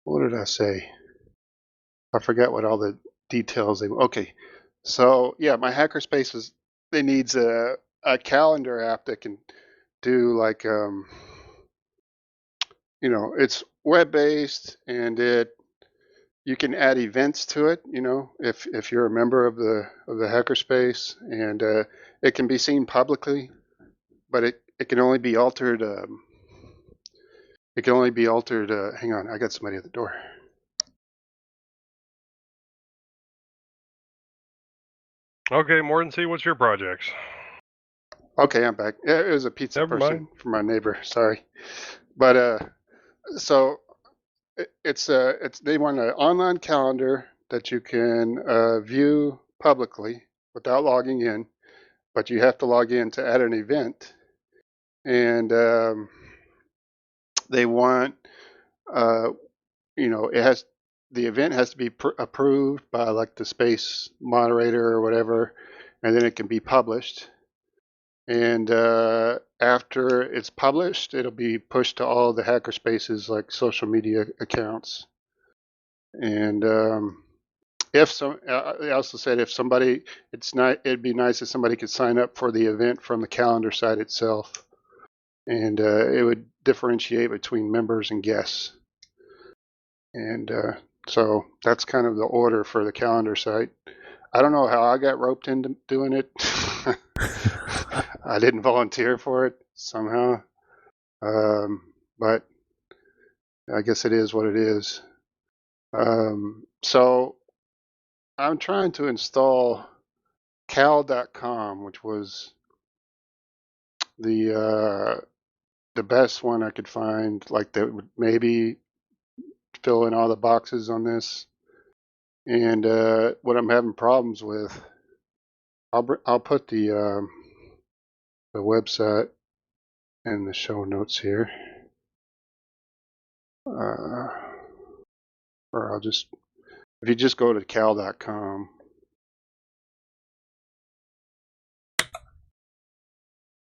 What did I say? I forgot what all the details okay. So yeah, my hackerspace needs a calendar app that can do like it's web based and you can add events to it, if you're a member of the hackerspace, and it can be seen publicly, but it can only be altered. Hang on, I got somebody at the door. Okay, Morton C., what's your projects? Okay, I'm back. It was a pizza Never person mind. from my neighbor. Sorry, but so it's they want an online calendar that you can view publicly without logging in, but you have to log in to add an event, and they want the event has to be approved by like the space moderator or whatever, and then it can be published. And after it's published, it'll be pushed to all the hackerspaces like social media accounts. And they also said if somebody, it'd be nice if somebody could sign up for the event from the calendar site itself, and it would differentiate between members and guests. And so that's kind of the order for the calendar site. I don't know how I got roped into doing it. I didn't volunteer for it somehow. But I guess it is what it is. So I'm trying to install cal.com, which was the best one I could find, like that would maybe fill in all the boxes on this. And what I'm having problems with, I'll put the the website and the show notes here. Or I'll just, if you just go to cal.com,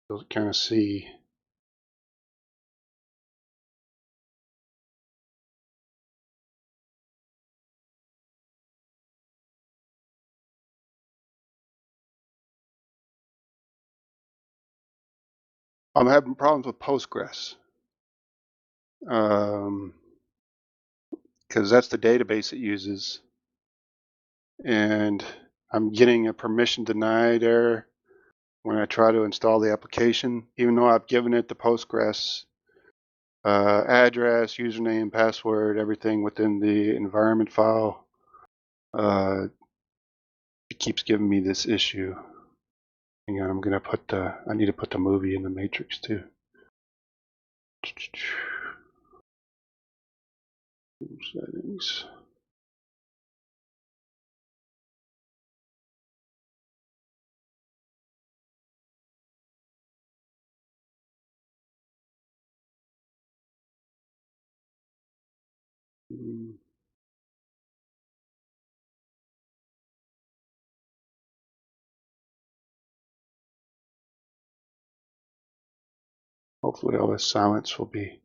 you'll kind of see. I'm having problems with Postgres. Because that's the database it uses. And I'm getting a permission denied error when I try to install the application, even though I've given it the Postgres address, username, password, everything within the environment file. It keeps giving me this issue. Hang on, I'm gonna put I need to put the movie in the matrix too. Settings. Hopefully all this silence will be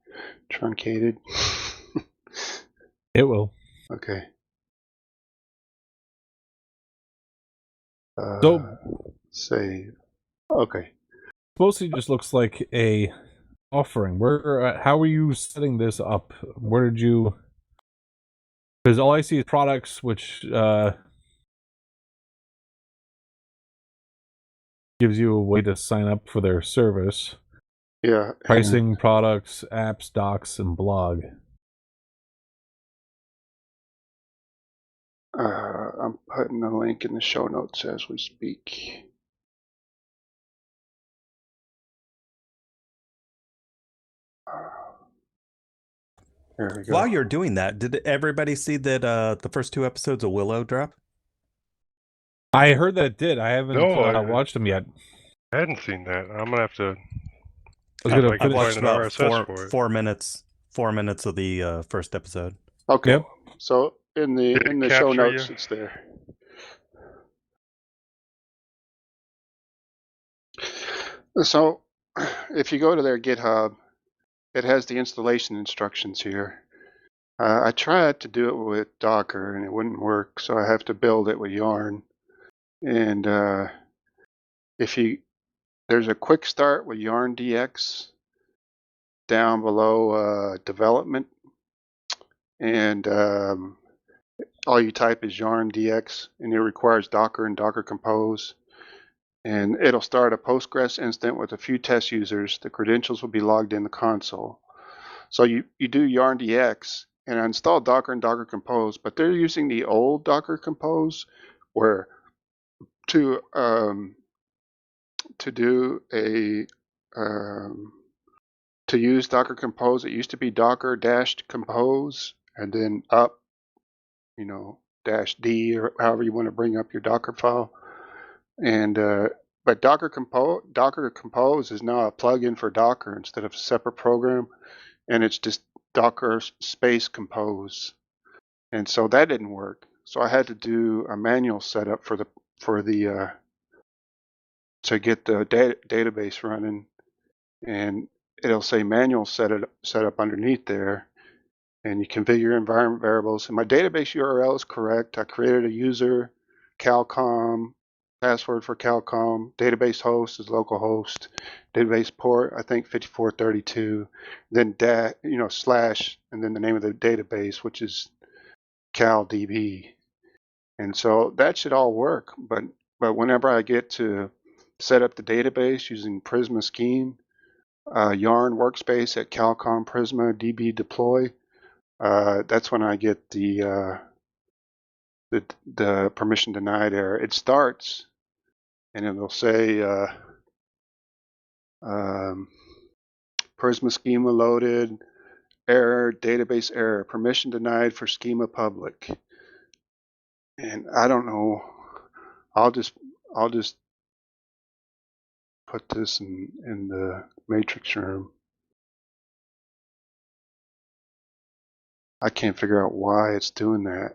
truncated. It will. Okay. So Save. Okay. mostly just looks like a offering. Where? How are you setting this up? Where did you? Because all I see is products, which gives you a way to sign up for their service. Yeah. Pricing, products, apps, docs, and blog. I'm putting a link in the show notes as we speak. There we go. While you're doing that, did everybody see that the first 2 episodes of Willow drop? I heard that it did. I haven't No, watched them yet. I hadn't seen that. I'm gonna have to. I was gonna I I can finish. watched find an about RSS for it. 4 minutes of the first episode. Okay. Yep. So in the Did it show capture notes, you? it's there. So if you go to their GitHub, it has the installation instructions here. I tried to do it with Docker and it wouldn't work, so I have to build it with Yarn. And there's a quick start with Yarn DX down below development, and all you type is Yarn DX, and it requires Docker and Docker Compose. And it'll start a Postgres instance with a few test users. The credentials will be logged in the console. So you do Yarn DX and I installed Docker and Docker Compose, but they're using the old Docker Compose where to do a to use Docker Compose, it used to be Docker -compose and then up, -D or however you want to bring up your Docker file. And but Docker Compose is now a plugin for Docker instead of a separate program, and it's just Docker space compose, and so that didn't work. So I had to do a manual setup to get the database running, and it'll say manual setup underneath there, and you configure your environment variables. And my database URL is correct. I created a user, calcom, password for calcom, database host is localhost, database port I think 5432, then slash, and then the name of the database, which is CalDB. And so that should all work, but whenever I get to set up the database using Prisma Scheme, Yarn workspace at calcom Prisma DB deploy, that's when I get the permission denied error. It starts and it'll say Prisma schema loaded, error, database error, permission denied for schema public. And I don't know. I'll just put this in the matrix room. I can't figure out why it's doing that.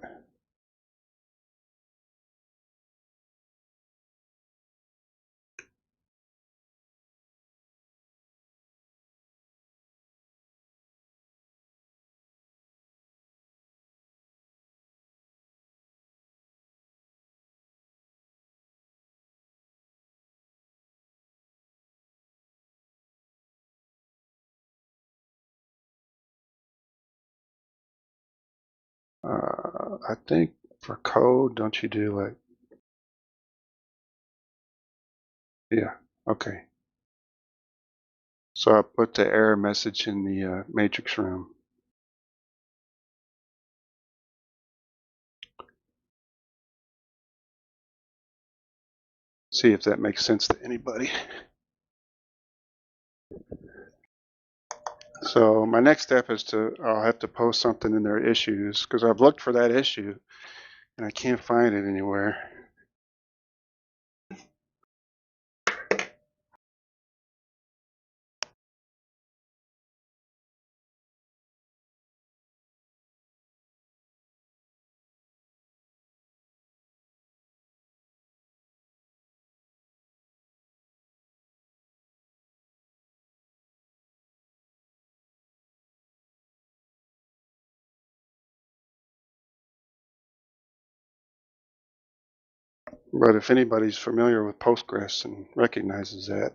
I think for code, don't you do like, yeah, okay. So I put the error message in the matrix room. See if that makes sense to anybody. So my next step is I'll have to post something in their issues because I've looked for that issue and I can't find it anywhere. But if anybody's familiar with Postgres and recognizes that,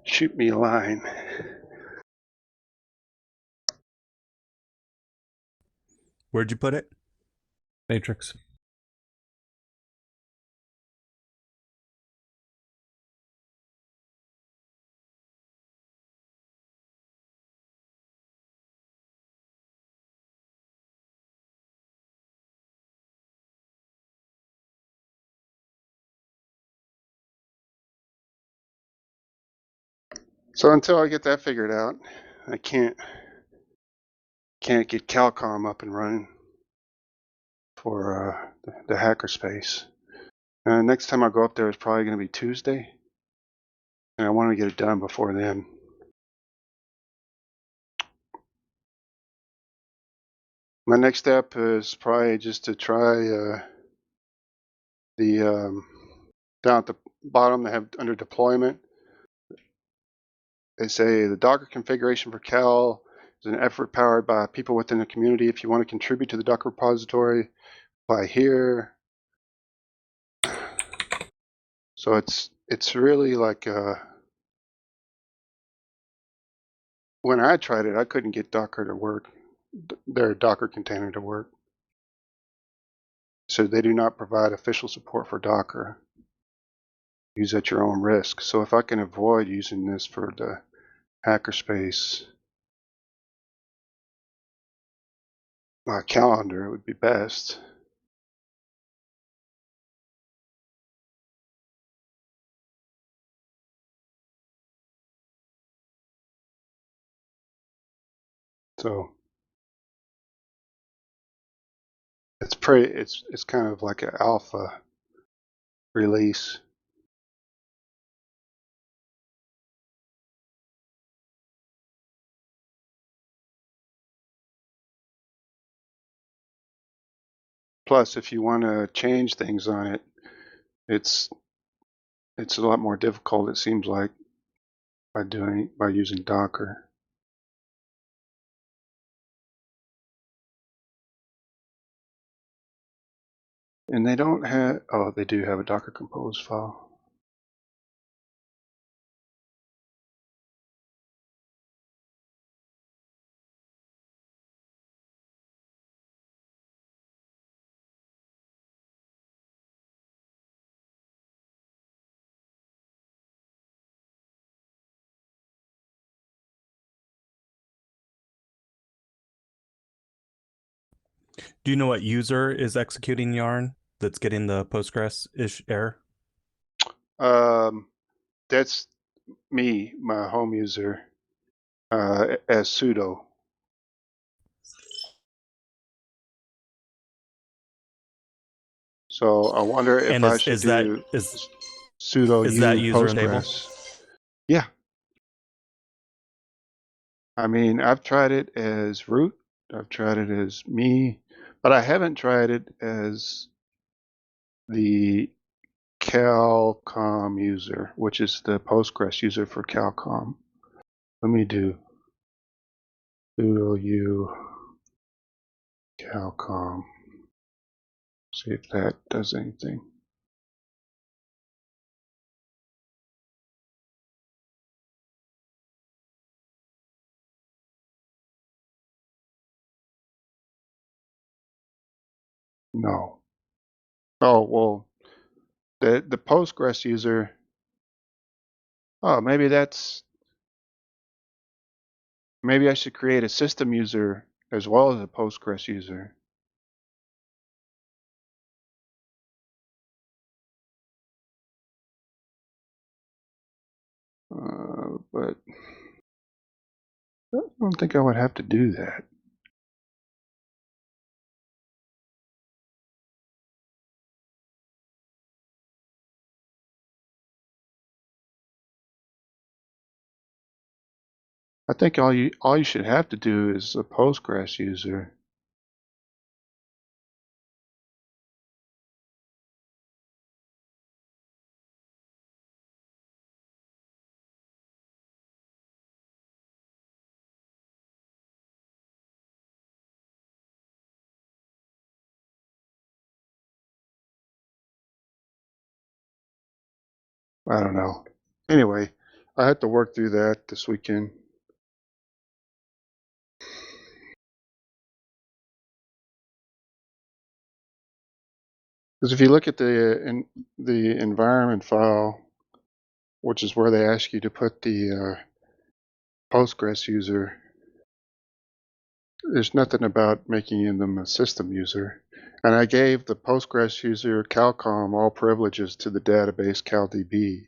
shoot me a line. Where'd you put it? Matrix. So until I get that figured out, I can't get Calcom up and running for the hackerspace. Next time I go up there is probably going to be Tuesday, and I want to get it done before then. My next step is probably just to try the down at the bottom they have under deployment. They say the Docker configuration for Cal is an effort powered by people within the community. If you want to contribute to the Docker repository, apply here. So it's really like when I tried it, I couldn't get Docker to work, their Docker container to work. So they do not provide official support for Docker. Use at your own risk. So if I can avoid using this for the hackerspace calendar, it would be best. So it's kind of like an alpha release. Plus, if you want to change things on it, it's a lot more difficult, it seems like, by using Docker. And they don't have, oh, they do have a Docker Compose file. Do you know what user is executing yarn that's getting the Postgres-ish error? That's me, my home user, as sudo. So I wonder if And I should do sudo is that use user enabled? Postgres. Yeah. I mean, I've tried it as root. I've tried it as me, but I haven't tried it as the Calcom user, which is the Postgres user for Calcom. Let me do sudo u Calcom. See if that does anything. No. Oh, well, the Postgres user. Oh, maybe I should create a system user as well as a Postgres user. But I don't think I would have to do that. I think all you should have to do is a Postgres user. I don't know. Anyway, I had to work through that this weekend. Because if you look at the environment file, which is where they ask you to put the Postgres user, there's nothing about making them a system user. And I gave the Postgres user Calcom all privileges to the database CalDB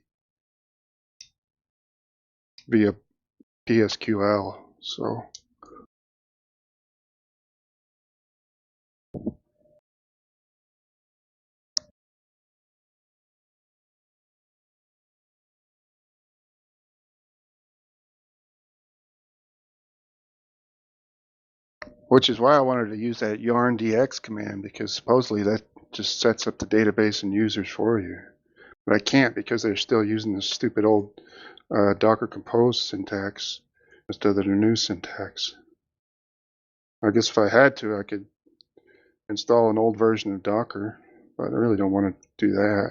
via PSQL. So which is why I wanted to use that yarn-dx command, because supposedly that just sets up the database and users for you. But I can't because they're still using the stupid old Docker Compose syntax instead of the new syntax. I guess if I had to, I could install an old version of Docker, but I really don't want to do that.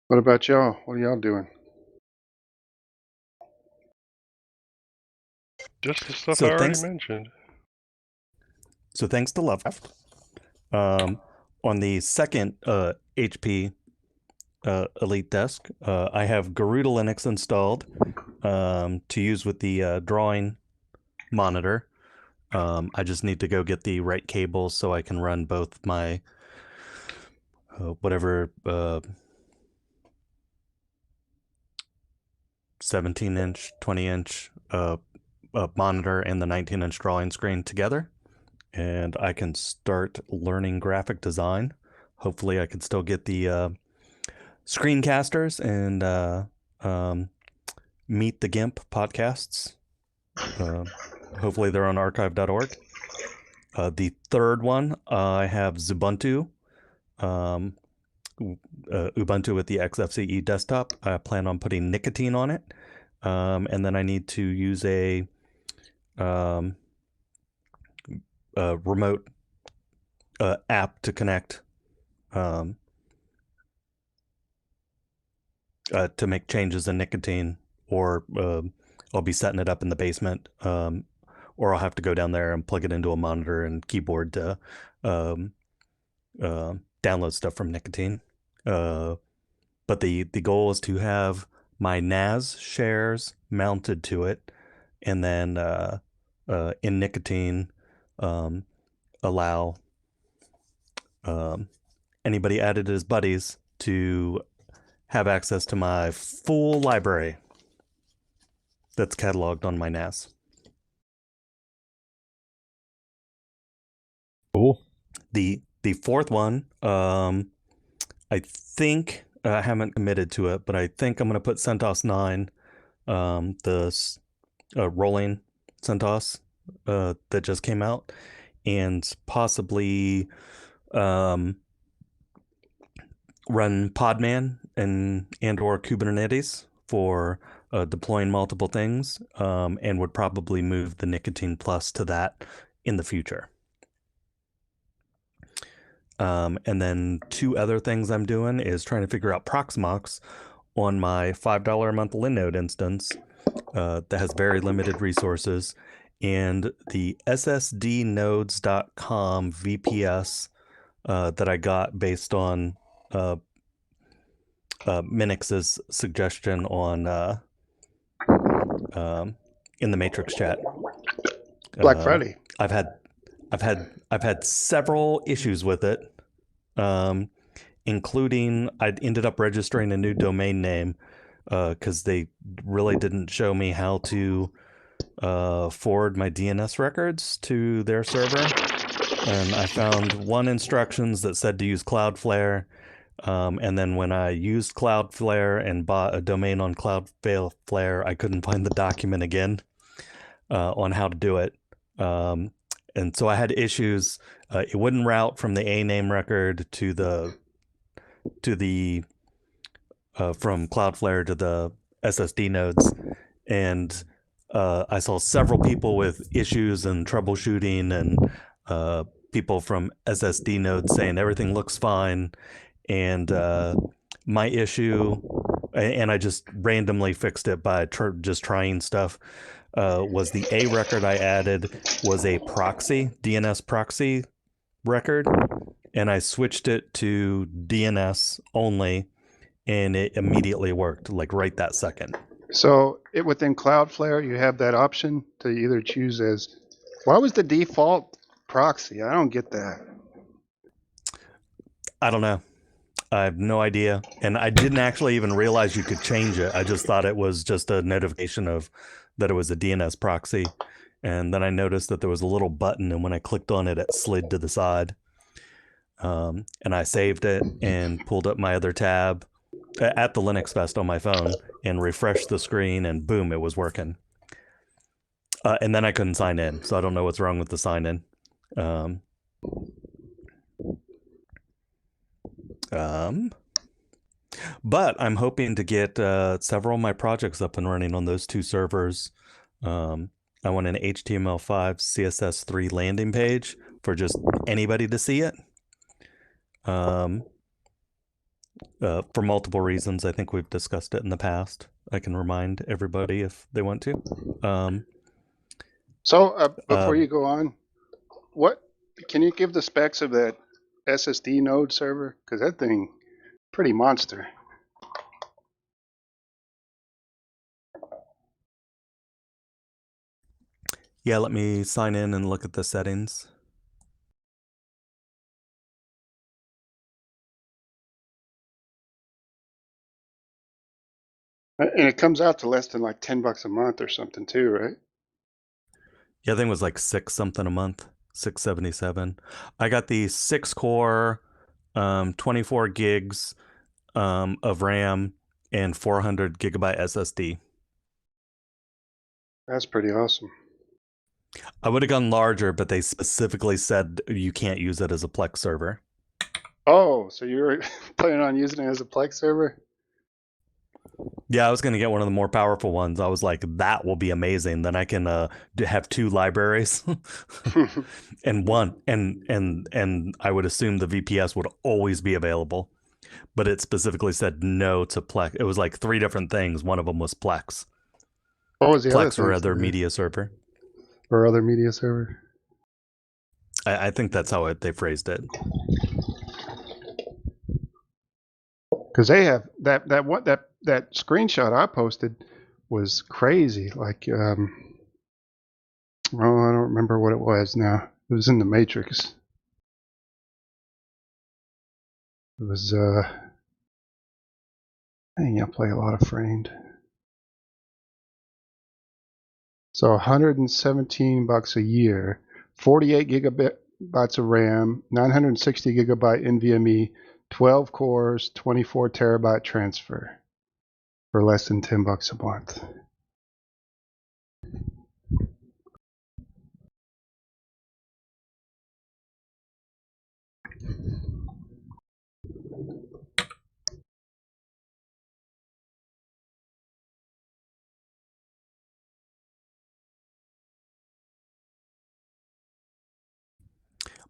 What about y'all? What are y'all doing? Just the stuff So I already thanks- mentioned. So thanks to Lovecraft, on the second HP Elite Desk, I have Garuda Linux installed to use with the drawing monitor. I just need to go get the right cables so I can run both my whatever 17-inch, 20-inch monitor and the 19-inch drawing screen together. And I can start learning graphic design. Hopefully I can still get the screencasters and Meet the GIMP podcasts. Hopefully they're on archive.org. The third one, I have Ubuntu. Ubuntu with the XFCE desktop. I plan on putting nicotine on it. And then I need to use a remote app to connect to make changes in nicotine, or I'll be setting it up in the basement, or I'll have to go down there and plug it into a monitor and keyboard to download stuff from nicotine. But the goal is to have my NAS shares mounted to it, and then in nicotine allow anybody added as buddies to have access to my full library that's cataloged on my NAS. Cool. The fourth one, I think I haven't committed to it, but I think I'm going to put CentOS 9, the rolling CentOS that just came out, and possibly run Podman and or Kubernetes for deploying multiple things, and would probably move the Nicotine Plus to that in the future. And then two other things I'm doing is trying to figure out Proxmox on my $5 a month Linode instance that has very limited resources, and the ssdnodes.com VPS that I got based on Minnix's suggestion on in the Matrix chat. Black Friday. I've had several issues with it, including I ended up registering a new domain name because they really didn't show me how to forward my DNS records to their server. And I found one instructions that said to use Cloudflare. And then when I used Cloudflare and bought a domain on Cloudflare, I couldn't find the document again on how to do it. And so I had issues. It wouldn't route from the A name record to the from Cloudflare to the SSD nodes. And I saw several people with issues and troubleshooting, and people from SSD nodes saying everything looks fine. And my issue, and I just randomly fixed it by just trying stuff, was the A record I added was a proxy, DNS proxy record, and I switched it to DNS only, and it immediately worked, like right that second. So within Cloudflare, you have that option to either choose as. Why was the default proxy? I don't get that. I don't know. I have no idea. And I didn't actually even realize you could change it. I just thought it was just a notification of that it was a DNS proxy. And then I noticed that there was a little button, and when I clicked on it, it slid to the side. And I saved it and pulled up my other tab at the Linux Fest on my phone and refreshed the screen, and boom, it was working. And then I couldn't sign in, so I don't know what's wrong with the sign in. But I'm hoping to get several of my projects up and running on those two servers. I want an HTML5 CSS3 landing page for just anybody to see it. For multiple reasons. I think we've discussed it in the past. I can remind everybody if they want to. Before you go on, what can you give the specs of that SSD node server? Because that thing, pretty monster. Yeah, let me sign in and look at the settings. And it comes out to less than like $10 a month or something too, right? Yeah, I think it was like $6 something a month, $677. I got the 6-core, 24 gigs of RAM and 400 gigabyte SSD. That's pretty awesome. I would have gone larger, but they specifically said you can't use it as a Plex server. Oh, so you're planning on using it as a Plex server? Yeah, I was going to get one of the more powerful ones. I was like, that will be amazing. Then I can have two libraries and one, and I would assume the VPS would always be available. But it specifically said no to Plex. It was like 3 different things. One of them was Plex. What was the Plex other or other media server. Or other media server? I think that's how they phrased it. Because they have that screenshot I posted was crazy. Like, I don't remember what it was now. It was in the Matrix. It was dang, I play a lot of framed. So $117 a year, 48 gigabytes of RAM, 960 gigabyte NVMe, 12 cores, 24 terabyte transfer for less than $10 a month.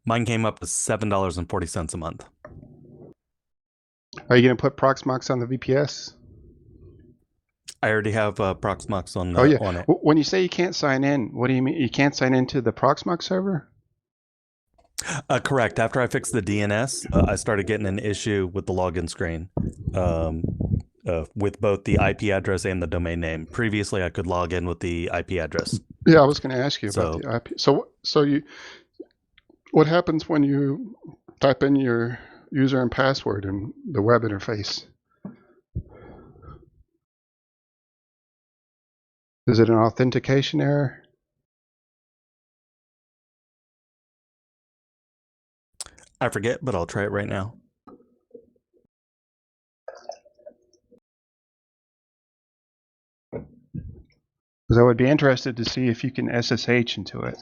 Mine came up to $7.40 a month. Are you going to put Proxmox on the VPS? I already have Proxmox on Oh yeah. on it. When you say you can't sign in, what do you mean? You can't sign into the Proxmox server? Correct. After I fixed the DNS, I started getting an issue with the login screen with both the IP address and the domain name. Previously, I could log in with the IP address. Yeah, I was going to ask you about So- the IP. So you, what happens when you type in your user and password in the web interface? Is it an authentication error? I forget, but I'll try it right now. Because I would be interested to see if you can SSH into it.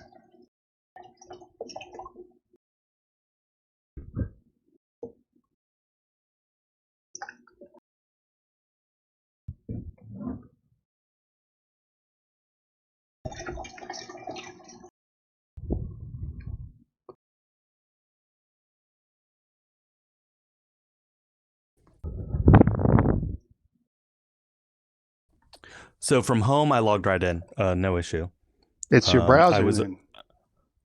So from home, I logged right in. No issue. It's your browser.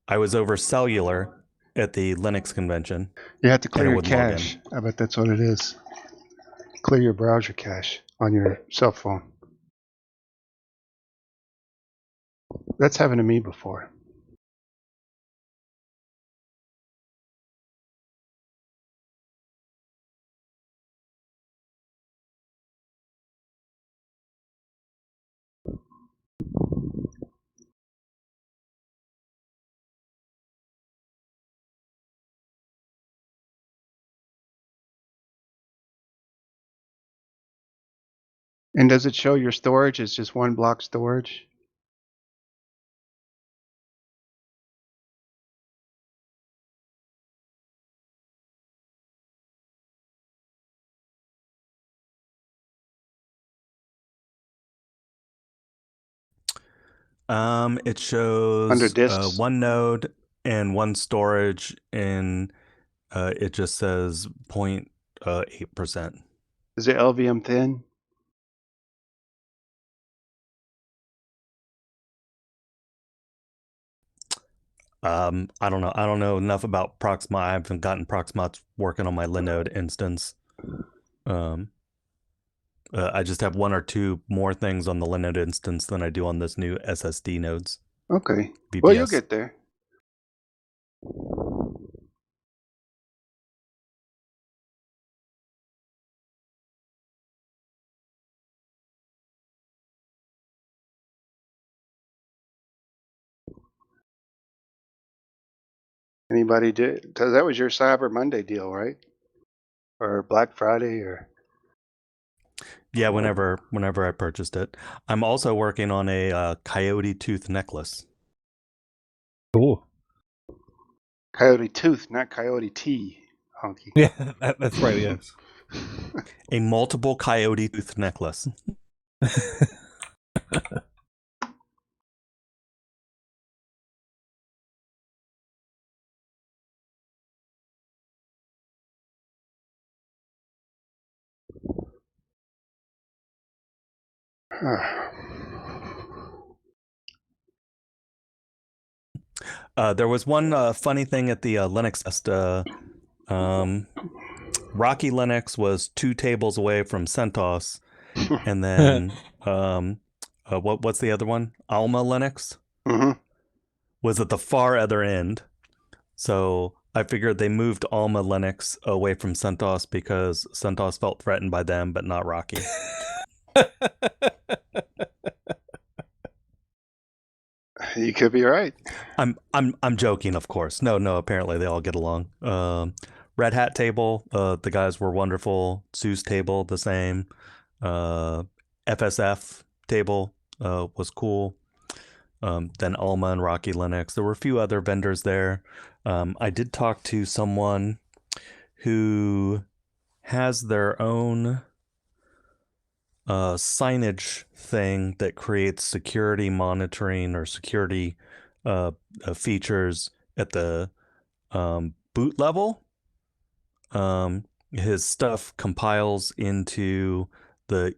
I was over cellular at the Linux convention. You have to clear and it your wouldn't log in. cache. I bet that's what it is. Clear your browser cache on your cell phone. That's happened to me before. And does it show your storage is just one block storage? It shows Under disks. one node and one storage, and it just says 0.8%. Is it LVM thin? I don't know. I don't know enough about Proxmox. I haven't gotten Proxmox working on my Linode instance. I just have one or two more things on the Linode instance than I do on this new SSD nodes. Okay. VPS. Well, you'll get there. Anybody did? Because that was your Cyber Monday deal, right? Or Black Friday, or Yeah, whenever I purchased it. I'm also working on a coyote tooth necklace. Cool. Coyote Tooth, not Coyote Tea. Honky. Yeah, that's right. Yes. A multiple coyote tooth necklace. There was one funny thing at the Linux Fest. Rocky Linux was 2 tables away from CentOS, and then what's the other one? Alma Linux Mm-hmm. was at the far other end. So I figured they moved Alma Linux away from CentOS because CentOS felt threatened by them, but not Rocky. You could be right. I'm joking, of course. No. Apparently, they all get along. Red Hat table, the guys were wonderful. SUSE table, the same. FSF table was cool. Then Alma and Rocky Linux. There were a few other vendors there. I did talk to someone who has their own signage thing that creates security monitoring or security features at the boot level. His stuff compiles into the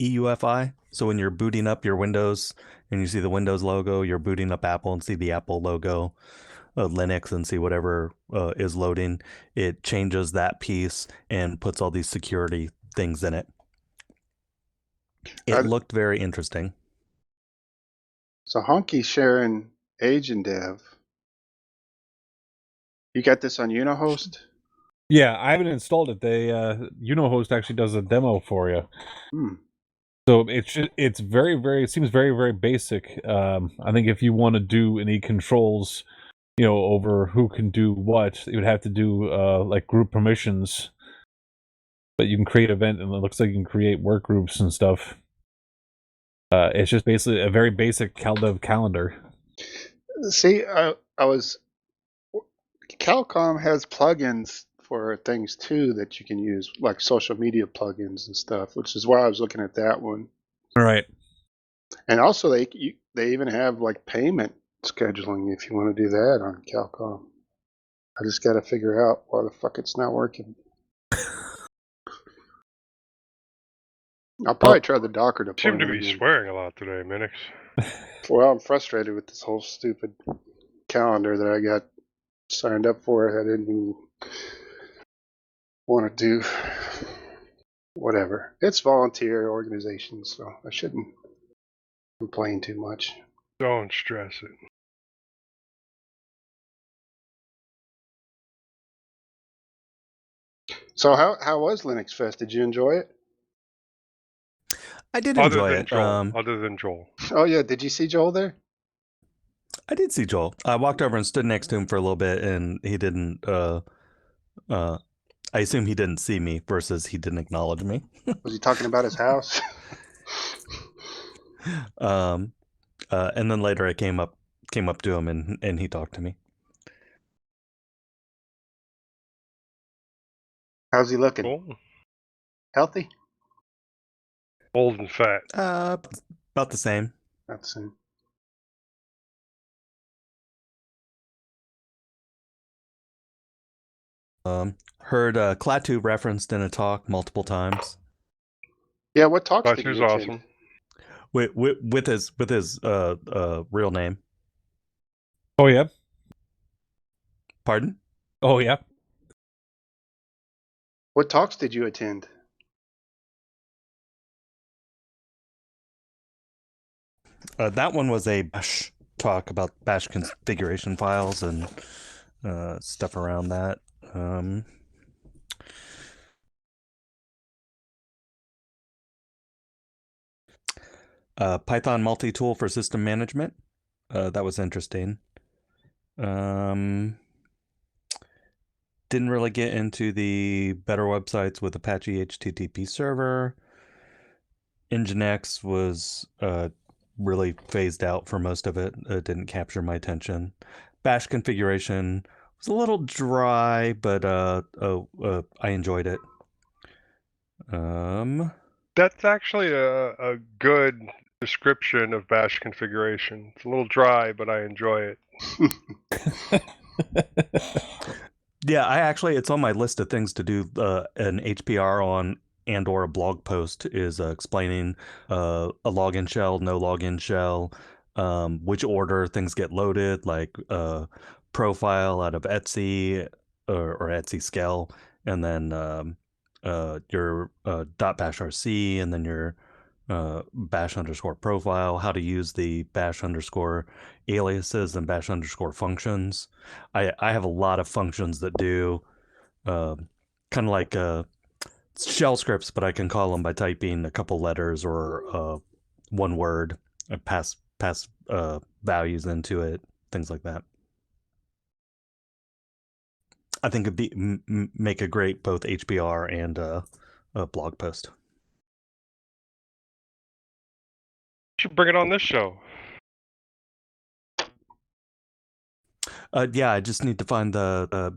EUFI. So when you're booting up your Windows and you see the Windows logo, you're booting up Apple and see the Apple logo, Linux and see whatever is loading. It changes that piece and puts all these security things in it. It looked very interesting. So Honky's sharing Agent Dev. You got this on Unohost? Yeah, I haven't installed it. They Unohost actually does a demo for you. So it's very seems very basic. I think if you want to do any controls, over who can do what, you would have to do like group permissions. But you can create event, and it looks like you can create work groups and stuff. It's just basically a very basic CalDev calendar. See, Calcom has plugins for things too that you can use, like social media plugins and stuff, which is why I was looking at that one. All right. And also, they even have like payment scheduling if you want to do that on Calcom. I just got to figure out why the fuck it's not working. I'll probably try the Docker Seem deployment. to be again. swearing a lot today, Minnix. Well, I'm frustrated with this whole stupid calendar that I got signed up for. I didn't even want to do. Whatever. It's volunteer organization, so I shouldn't complain too much. Don't stress it. So how was Linux Fest? Did you enjoy it? I did enjoy it. Other than Joel. Oh yeah, did you see Joel there? I did see Joel. I walked over and stood next to him for a little bit, and he didn't. I assume he didn't see me versus he didn't acknowledge me. Was he talking about his house? And then later I came up to him and he talked to me. How's he looking? Cool. Healthy? Old and fat. About the same. Not the same. Heard Klaatu referenced in a talk multiple times. Yeah, what talks did Klaatu's you attend? awesome. With his real name. Oh yeah. Pardon? Oh yeah. What talks did you attend? That one was a Bash talk about Bash configuration files and stuff around that. Python multi-tool for system management. That was interesting. Didn't really get into the better websites with Apache HTTP server. Nginx was really phased out for most of it. It didn't capture my attention. Bash configuration was a little dry, but I enjoyed it. That's actually a good description of Bash configuration. It's a little dry, but I enjoy it. Yeah, it's on my list of things to do. An HPR on and or a blog post is explaining a login shell, no login shell, which order things get loaded, like profile out of Etsy or Etsy Scale, and then your .bashrc, and then your bash underscore profile, how to use the bash underscore aliases and bash underscore functions. I have a lot of functions that do kind of like shell scripts, but I can call them by typing a couple letters or one word, pass values into it, things like that. I think it'd be make a great both HBR and a blog post. You should bring it on this show. Yeah, I just need to find the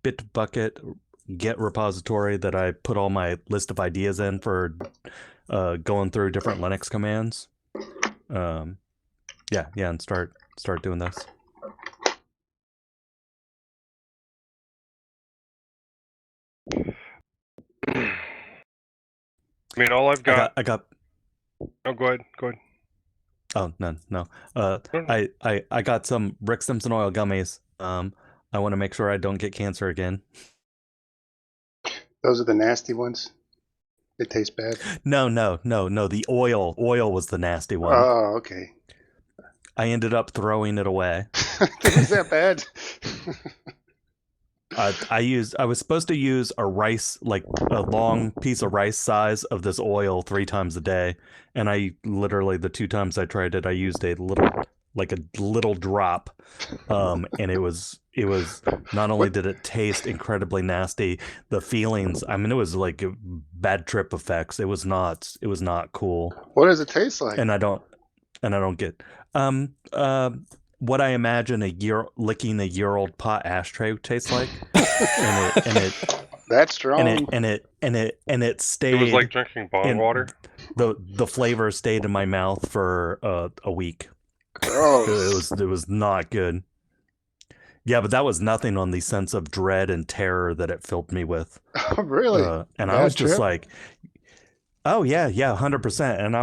Bitbucket Git repository that I put all my list of ideas in for going through different Linux commands. Yeah, and start doing this. I mean, all I've got. I got. Oh, go ahead. Go ahead. Oh, no. I got some Rick Simpson oil gummies. I want to make sure I don't get cancer again. Those are the nasty ones. They taste bad. No. The oil was the nasty one. Oh, okay. I ended up throwing it away. Is that bad? I was supposed to use a long piece of rice size of this oil 3 times a day, and I literally, the 2 times I tried it, I used a little drop, and it was not only did it taste incredibly nasty, the feelings, I mean, it was like bad trip effects. It was not cool. What does it taste like? And I don't get what I imagine licking a year-old pot ashtray tastes like. and it That's strong. And it stayed. It was like drinking bong water. The flavor stayed in my mouth for a week. Gross. It was not good. Yeah, but that was nothing on the sense of dread and terror that it filled me with. Oh, really? And I was just like, oh yeah, 100%. And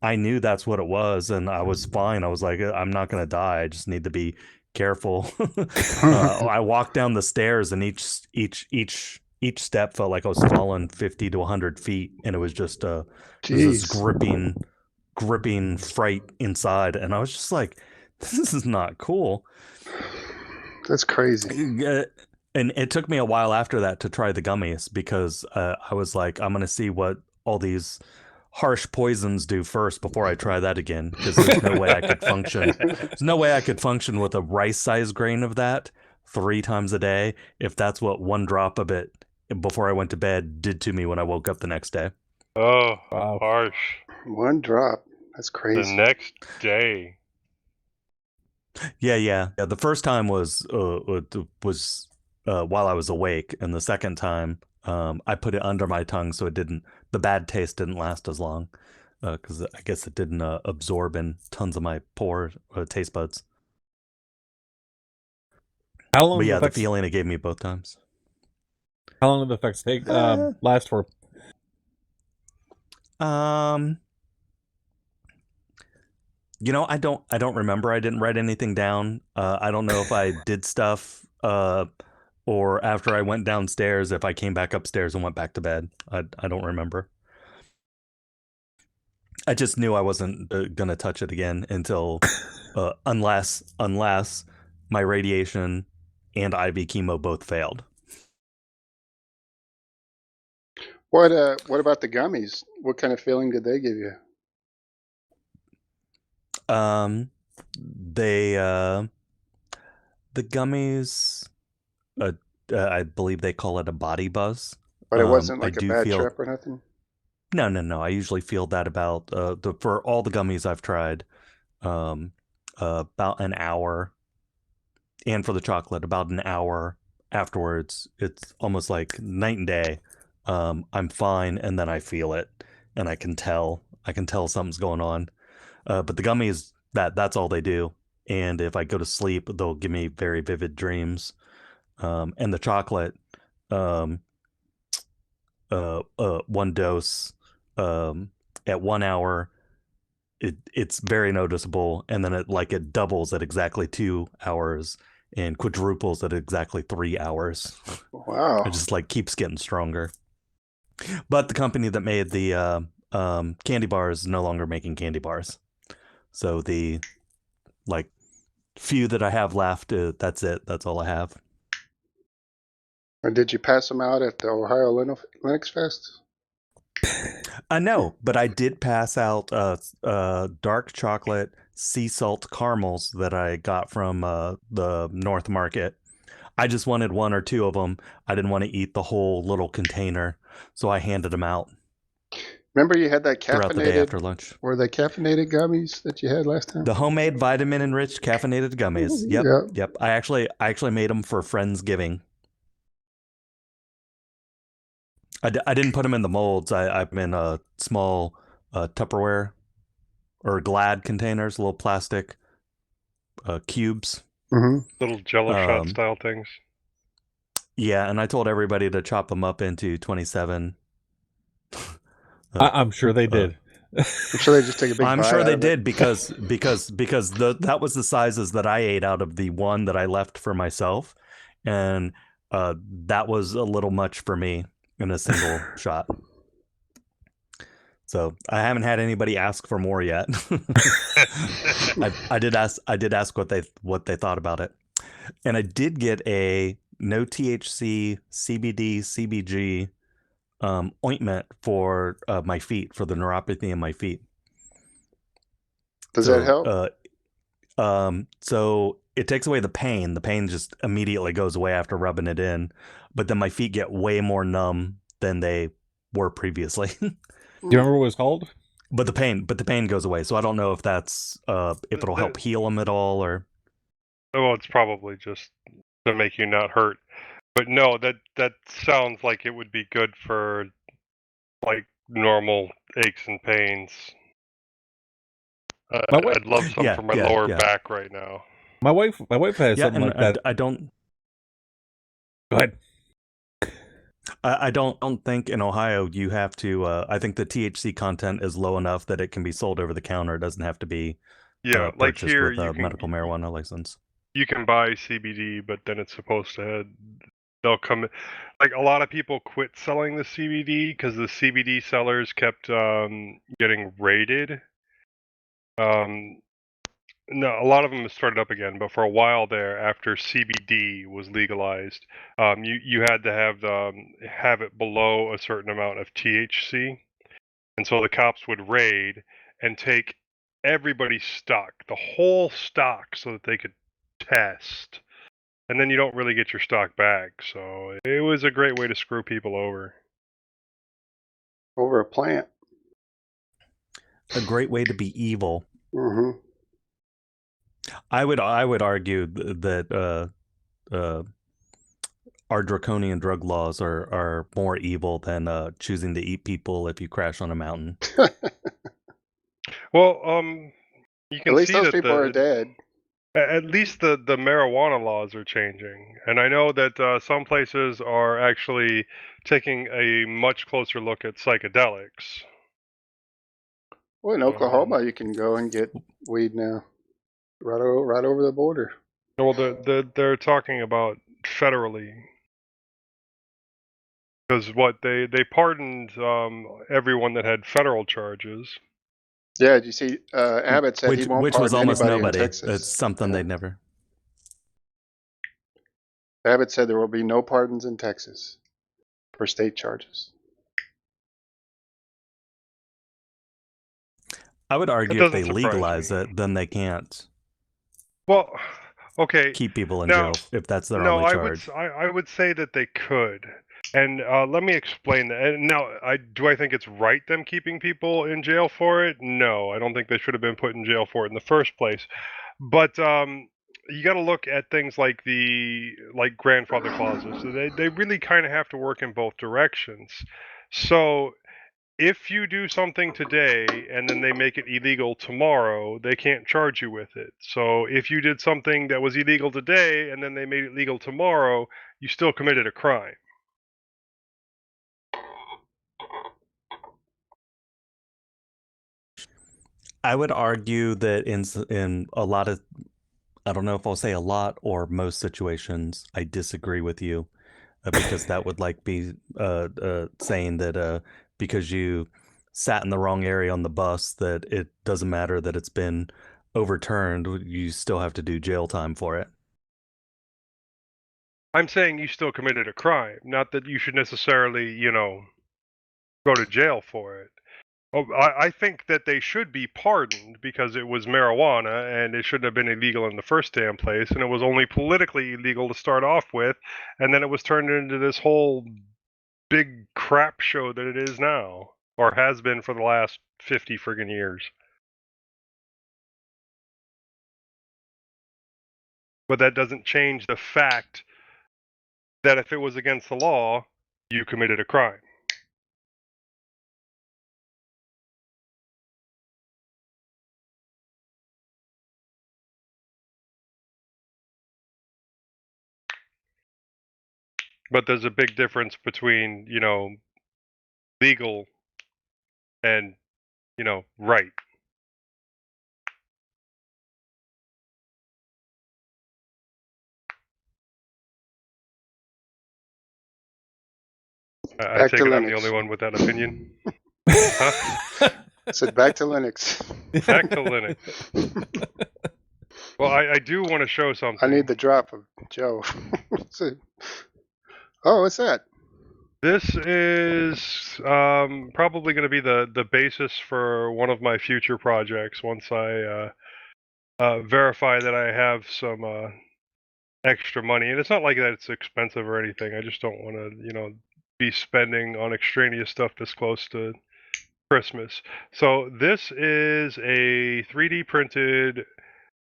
I knew that's what it was, and I was fine. I was like, I'm not gonna die. I just need to be careful. I walked down the stairs, and each step felt like I was falling 50 to 100 feet, and it was just this gripping fright inside, and I was just like, this is not cool. That's crazy. And it took me a while after that to try the gummies, because I was like, I'm gonna see what all these harsh poisons do first before I try that again, because there's no way I could function. There's no way I could function with a rice-sized grain of that 3 times a day if that's what 1 drop of it before I went to bed did to me when I woke up the next day. Oh, Wow. harsh. 1 drop. That's crazy. The next day. Yeah. The first time was while I was awake, and the second time I put it under my tongue so the bad taste didn't last as long, because I guess it didn't absorb in tons of my poor taste buds. How long? But yeah, the feeling it gave me both times. How long did the effects take? Last for? I don't remember. I didn't write anything down. I don't know if I did stuff or after I went downstairs, if I came back upstairs and went back to bed. I don't remember. I just knew I wasn't gonna touch it again until unless my radiation and IV chemo both failed. What about the gummies? What kind of feeling did they give you? The gummies, I believe they call it a body buzz. But it wasn't like a bad trip or nothing? No. I usually feel that about for all the gummies I've tried, about an hour, and for the chocolate, about an hour afterwards. It's almost like night and day. I'm fine, and then I feel it, and I can tell something's going on. But the gummies, that's all they do. And if I go to sleep, they'll give me very vivid dreams. And the chocolate, 1 dose at 1 hour, it's very noticeable, and then it doubles at exactly 2 hours and quadruples at exactly 3 hours. Wow. It just keeps getting stronger. But the company that made the candy bars is no longer making candy bars. So the like few that I have left, that's it. That's all I have. And did you pass them out at the Ohio Linux Fest? No, but I did pass out dark chocolate sea salt caramels that I got from the North Market. I just wanted one or two of them. I didn't want to eat the whole little container, so I handed them out Remember you had that throughout the day after caffeinated, lunch. or the caffeinated gummies that you had last time? The homemade vitamin enriched caffeinated gummies. Yep, Yep. yep. I actually made them for Friendsgiving. I didn't put them in the molds. I'm in a small Tupperware or Glad containers, little plastic cubes. Mm-hmm. Little Jello shot style things. Yeah, and I told everybody to chop them up into 27. I'm sure they did. I'm sure they just take a big I'm bite sure out they of it. did because that was the sizes that I ate out of the one that I left for myself, and that was a little much for me in a single shot. So I haven't had anybody ask for more yet. I did ask what they thought about it, and I did get a no THC CBD CBG ointment for my feet, for the neuropathy in my feet. Does that help? So it takes away the pain. The pain just immediately goes away after rubbing it in, but then my feet get way more numb than they were previously. Do you remember what it was called? But the pain goes away. So I don't know if that's if it'll help heal them at all, or Well, it's probably just to make you not hurt. But no, that sounds like it would be good for like normal aches and pains. I'd love some for my lower back right now. My wife has something like that. I don't. Go ahead. I don't think in Ohio you have to. I think the THC content is low enough that it can be sold over the counter. It doesn't have to be like here with a medical marijuana license. You can buy CBD, but then it's supposed to. They'll come. Like a lot of people quit selling the CBD because the CBD sellers kept getting raided. No, a lot of them have started up again, but for a while there, after CBD was legalized, you had to have it below a certain amount of THC, and so the cops would raid and take everybody's stock, the whole stock, so that they could test, and then you don't really get your stock back. So it was a great way to screw people over. Over a plant. A great way to be evil. Mm-hmm. I would argue that our draconian drug laws are more evil than choosing to eat people if you crash on a mountain. Well, you can At least see those that people are dead. At least the marijuana laws are changing, and I know that some places are actually taking a much closer look at psychedelics. Well, in Oklahoma, you can go and get weed now, right over the border. Well, they're talking about federally, because they pardoned everyone that had federal charges. Yeah, did you see Abbott said he won't which pardon was almost anybody nobody. in Texas. It's something they'd never. Abbott said there will be no pardons in Texas for state charges. I would argue if they legalize it, then they can't. Well, okay. Keep people in jail if that's their only charge. I would say that they could. And let me explain that. And now, do I think it's right them keeping people in jail for it? No, I don't think they should have been put in jail for it in the first place. But you got to look at things like grandfather clauses. So they really kind of have to work in both directions. So if you do something today and then they make it illegal tomorrow, they can't charge you with it. So if you did something that was illegal today and then they made it legal tomorrow, you still committed a crime. I would argue that in a lot of, I don't know if I'll say a lot or most situations, I disagree with you. because that would like be saying that because you sat in the wrong area on the bus that it doesn't matter that it's been overturned, you still have to do jail time for it. I'm saying you still committed a crime, not that you should necessarily, go to jail for it. Oh, I think that they should be pardoned because it was marijuana and it shouldn't have been illegal in the first damn place, and it was only politically illegal to start off with, and then it was turned into this whole big crap show that it is now, or has been for the last 50 friggin' years. But that doesn't change the fact that if it was against the law, you committed a crime. But there's a big difference between, legal and, right. I take it I'm the only one with that opinion. Huh? I said back to Linux. Back to Linux. Well, I do want to show something. I need the drop of Joe. Oh, what's that? This is probably going to be the basis for one of my future projects once I verify that I have some extra money. And it's not like that it's expensive or anything. I just don't want to, be spending on extraneous stuff this close to Christmas. So this is a 3D printed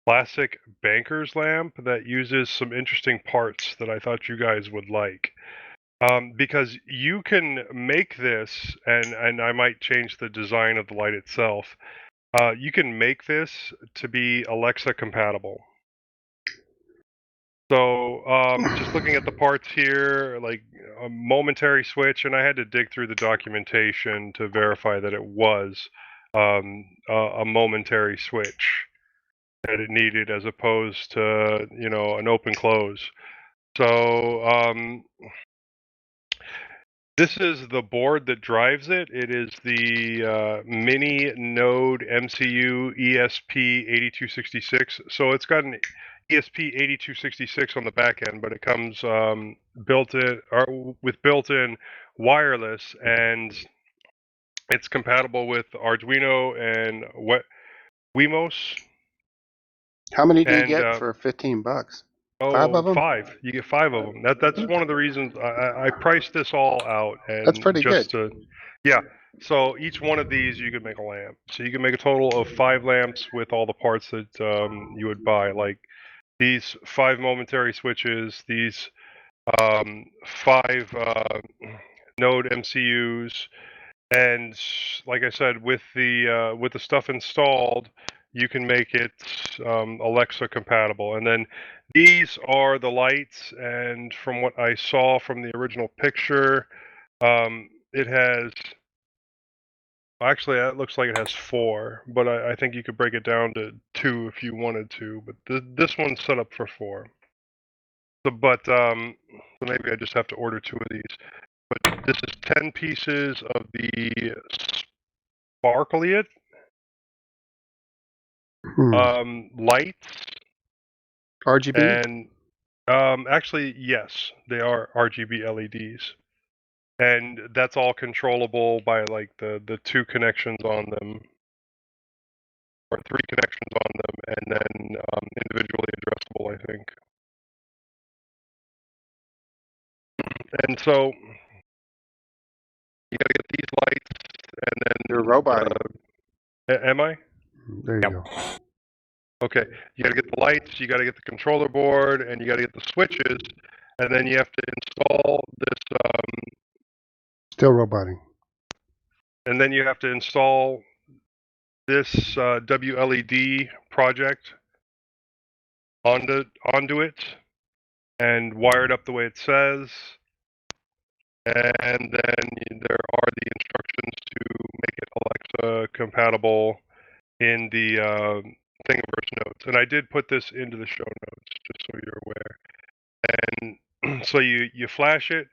classic banker's lamp that uses some interesting parts that I thought you guys would like. Because you can make this, and I might change the design of the light itself. You can make this to be Alexa compatible. So just looking at the parts here, like a momentary switch, and I had to dig through the documentation to verify that it was a momentary switch that it needed as opposed to, an open close. So this is the board that drives it. It is the mini node MCU ESP8266. So it's got an ESP8266 on the back end, but it comes with built-in wireless, and it's compatible with Arduino and Wemos. How many do you get for $15? Oh, 5 of them? 5. You get 5 of them. That's one of the reasons I priced this all out. And that's pretty just good. Yeah. So each one of these you could make a lamp. So you can make a total of 5 lamps with all the parts that you would buy, like these 5 momentary switches, these 5 node MCUs, and like I said, with the stuff installed, you can make it Alexa compatible. And then these are the lights, and from what I saw from the original picture, it has, actually that looks like it has 4, but I think you could break it down to 2 if you wanted to, but this one's set up for 4. So, so maybe I just have to order 2 of these. But this is 10 pieces of the Sparkliet lights. RGB? And actually, yes, they are RGB LEDs. And that's all controllable by like the 2 connections on them, or 3 connections on them, and then individually addressable, I think. And so you gotta get these lights, and then You're roboting. Am I? There you go. Okay, you gotta get the lights, you gotta get the controller board, and you gotta get the switches, and then you have to install this. Still roboting. And then you have to install this WLED project onto it, and wire it up the way it says. And then there are the instructions to make it Alexa compatible in the Thingiverse notes. And I did put this into the show notes, just so you're aware. And So you flash it,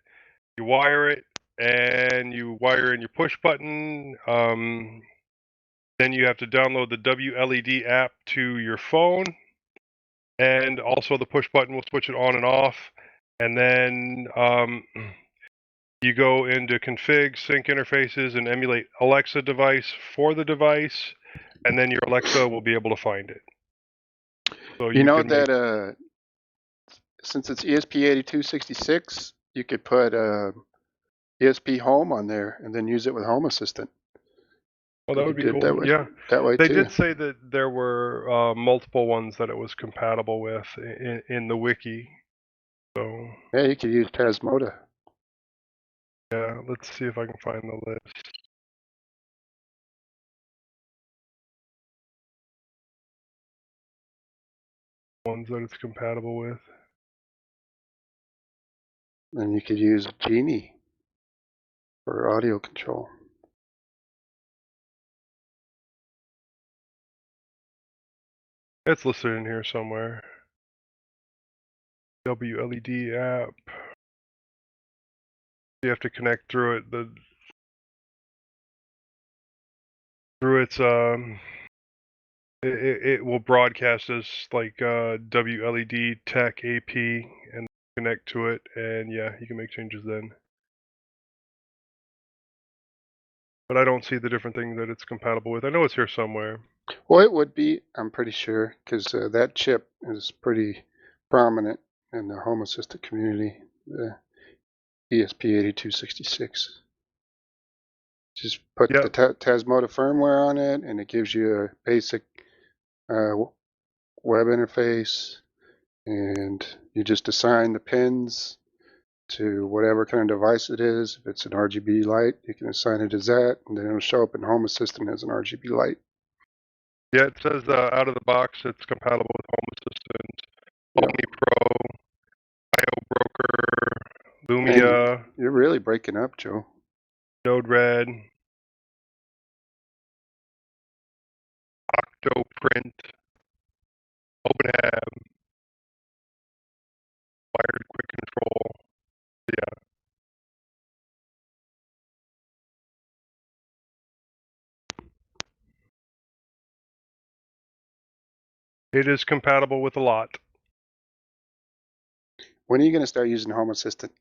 you wire it, and you wire in your push button. Then you have to download the WLED app to your phone, and also the push button will switch it on and off. And then you go into config, sync interfaces, and emulate Alexa device for the device, and then your Alexa will be able to find it. So You know can that since it's ESP8266, you could put ESP Home on there and then use it with Home Assistant. Oh, that would be cool. That way They too. did say that there were multiple ones that it was compatible with in the wiki. So Yeah, you could use Tasmota. yeah, let's see if I can find the list. Ones that it's compatible with. And you could use Genie for audio control. It's listed in here somewhere. WLED app. You have to connect through it. Through its it will broadcast as like WLED Tech AP and connect to it, and yeah, you can make changes then. But I don't see the different thing that it's compatible with. I know it's here somewhere. Well, it would be, I'm pretty sure, because that chip is pretty prominent in the Home Assistant community, the ESP8266. Just put the Tasmota firmware on it, and it gives you a basic web interface, and you just assign the pins to whatever kind of device it is. If it's an RGB light, you can assign it as that, and then it'll show up in Home Assistant as an RGB light. Yeah, it says out of the box it's compatible with Home Assistant, Omni Pro, IO Broker, Lumia. Man, you're really breaking up, Joe. Node-RED, Octoprint, OpenHAB, Wired Quick Control. Yeah. It is compatible with a lot. When are you going to start using Home Assistant?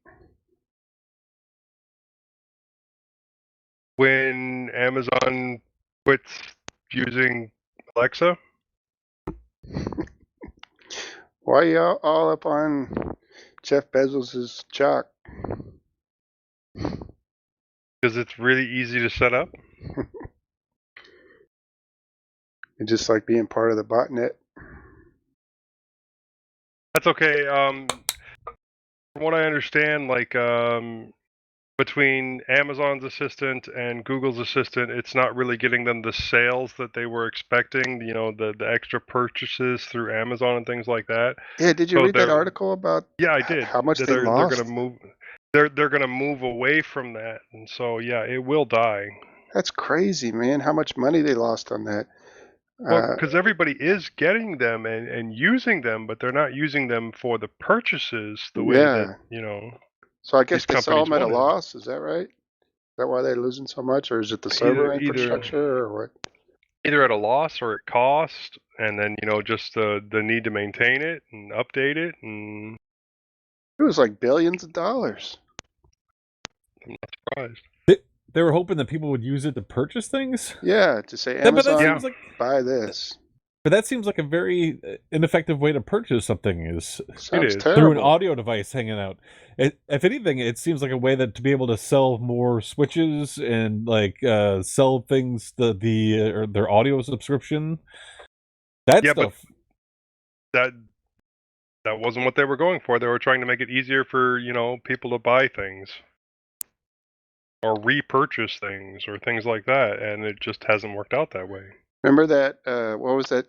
When Amazon quits using Alexa. Why are you all up on Jeff Bezos' jock? Because it's really easy to set up. It's just like being part of the botnet. That's okay. From what I understand, like between Amazon's assistant and Google's assistant, it's not really getting them the sales that they were expecting. You know, the extra purchases through Amazon and things like that. Yeah, did you read that article about? Yeah, I did. How much they they're lost? They're gonna move. They're gonna move away from that, and so yeah, it will die. That's crazy, man. How much money they lost on that? Well, because everybody is getting them and using them, but they're not using them for the purchases the way that, you know. So I guess they sell them at a loss. Is that right? Is that why they're losing so much, or is it the server infrastructure, or what? Either at a loss or at cost, and then, you know, just the need to maintain it and update it, and it was like billions of dollars. I'm not surprised. They were hoping that people would use it to purchase things? Yeah, to say, Amazon, like, buy this. But that seems like a very ineffective way to purchase something. Is terrible. Through an audio device hanging out. If anything, it seems like a way that to be able to sell more switches and like sell things or their audio subscription. That stuff. But that wasn't what they were going for. They were trying to make it easier for, you know, people to buy things or repurchase things or things like that, and it just hasn't worked out that way. Remember that? What was that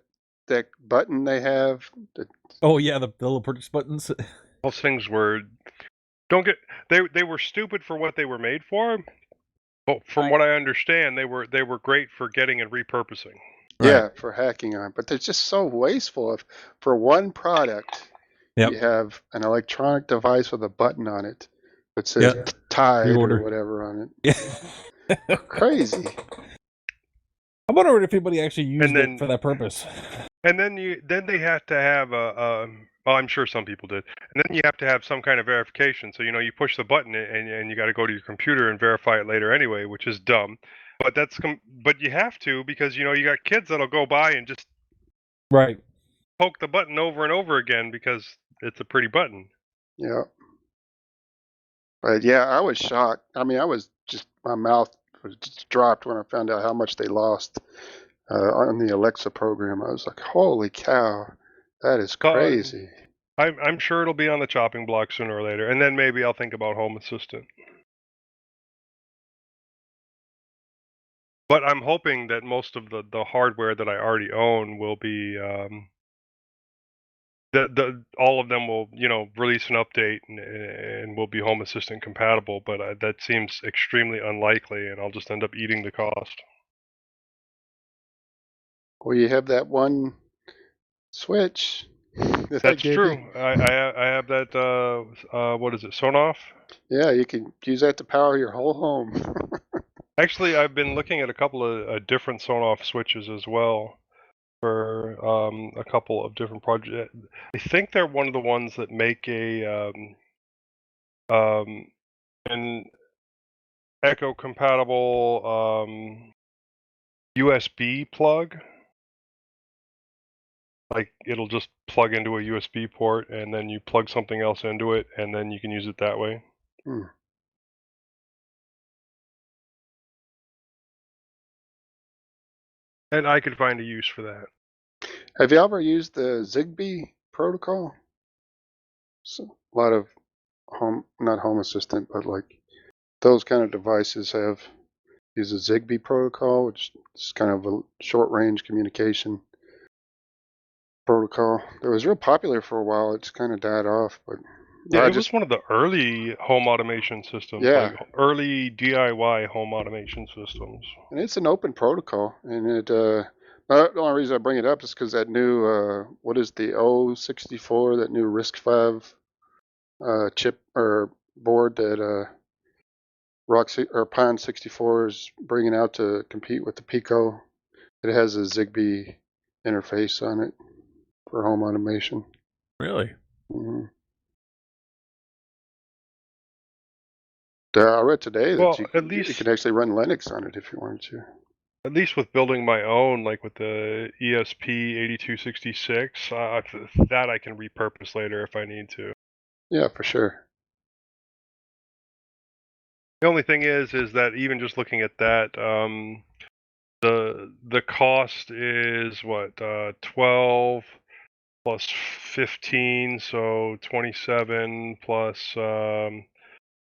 button they have? Oh yeah, the little purchase buttons. Those things were they were stupid for what they were made for, but from what I understand, they were great for getting and repurposing. Yeah, right. For hacking on, but they're just so wasteful. For one product, Yep. you have an electronic device with a button on it that says Yep. Tide Pre-order. or whatever on it. Yeah. Crazy. I wonder if anybody actually used And then- it for that purpose. And then they have to have well, I'm sure some people did. And then you have to have some kind of verification. So you push the button and you got to go to your computer and verify it later anyway, which is dumb. But but you have to because you got kids that'll go by and just Right. poke the button over and over again because it's a pretty button. Yeah. But yeah, I was shocked. I mean, my mouth was just dropped when I found out how much they lost on the Alexa program. I was like, holy cow, that is crazy. I'm sure it'll be on the chopping block sooner or later, and then maybe I'll think about Home Assistant. But I'm hoping that most of the hardware that I already own will be all of them will release an update and will be Home Assistant compatible. But that seems extremely unlikely, and I'll just end up eating the cost. Well, you have that one switch. That's true. I have that. What is it? Sonoff? Yeah, you can use that to power your whole home. Actually, I've been looking at a couple of different Sonoff switches as well for a couple of different projects. I think they're one of the ones that make an Echo compatible USB plug. Like it'll just plug into a USB port and then you plug something else into it and then you can use it that way. And I could find a use for that. Have you ever used the Zigbee protocol? So, a lot of not Home Assistant, but like those kind of devices use a Zigbee protocol, which is kind of a short-range communication protocol. It was real popular for a while. It's kind of died off, but yeah, it was one of the early home automation systems, Yeah. like early DIY home automation systems. And it's an open protocol, and it. The only reason I bring it up is because that new what is the O64, that new RISC-V chip or board that Pine 64 is bringing out to compete with the Pico. It has a Zigbee interface on it for home automation. Really? Mm-hmm. I read today that you can actually run Linux on it if you wanted to. At least with building my own, like with the ESP8266, that I can repurpose later if I need to. Yeah, for sure. The only thing is that even just looking at that, the cost is what 12 plus 15, so 27 plus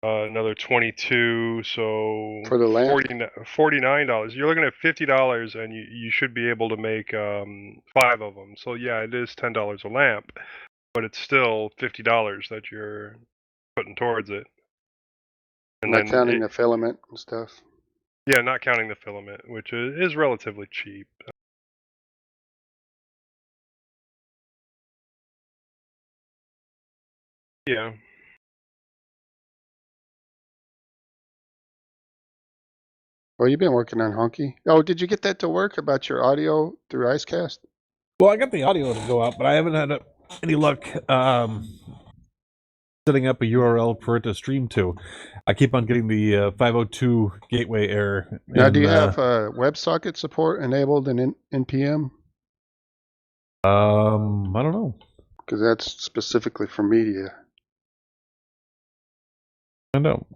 another 22, so For the lamp? $49. You're looking at $50, and you should be able to make 5 of them. So yeah, it is $10 a lamp, but it's still $50 that you're putting towards it. And Not counting the filament and stuff. Yeah, not counting the filament, which is relatively cheap. Yeah. Well, you've been working on Honky. Oh, did you get that to work about your audio through Icecast? Well, I got the audio to go out, but I haven't had any luck setting up a URL for it to stream to. I keep on getting the 502 gateway error. Now, do you have WebSocket support enabled in NPM? I don't know. Because that's specifically for media. I don't.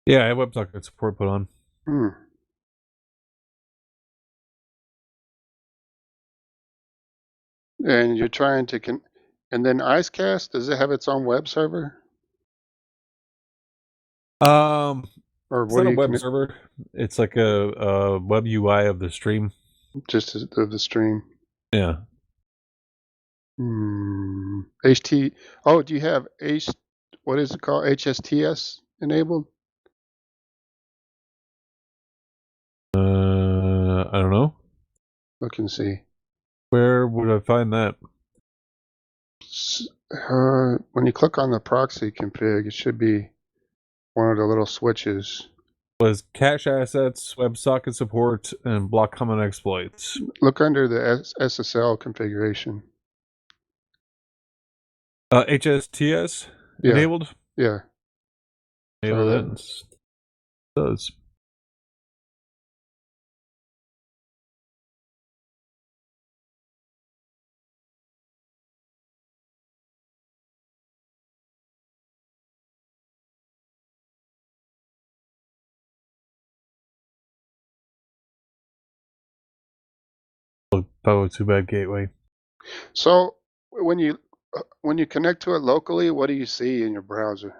Yeah, I have WebSocket support put on. And you're trying to and then IceCast, does it have its own web server? Or It's what not do a you web connect? server. It's like a web UI of the stream. Just of the stream. Yeah. HT. Oh, do you have what is it called? HSTS enabled? I don't know. Look and see. Where would I find that? When you click on the proxy config, it should be one of the little switches. Was cache assets, WebSocket support, and block common exploits. Look under the SSL configuration. HSTS Yeah. enabled. Yeah. Enable So that. It does. Oh, too bad gateway. So when you connect to it locally, what do you see in your browser?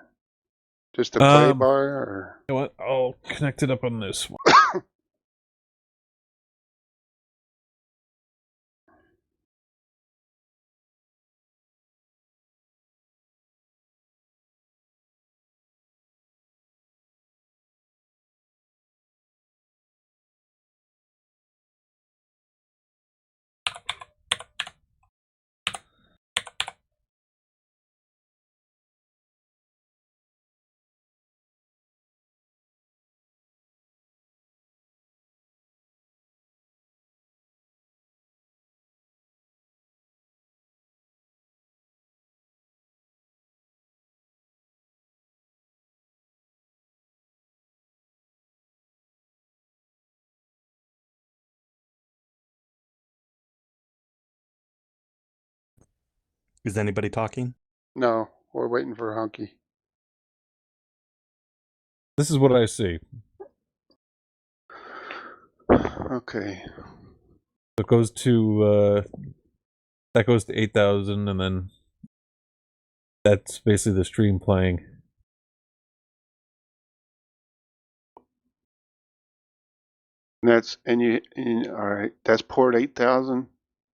Just a play bar, or You know what? I'll connect it up on this one. Is anybody talking? no? We're waiting for Hunky. This is what I see. Okay. It goes to that goes to 8,000, and then that's basically the stream playing. And that's all right. That's port 8000.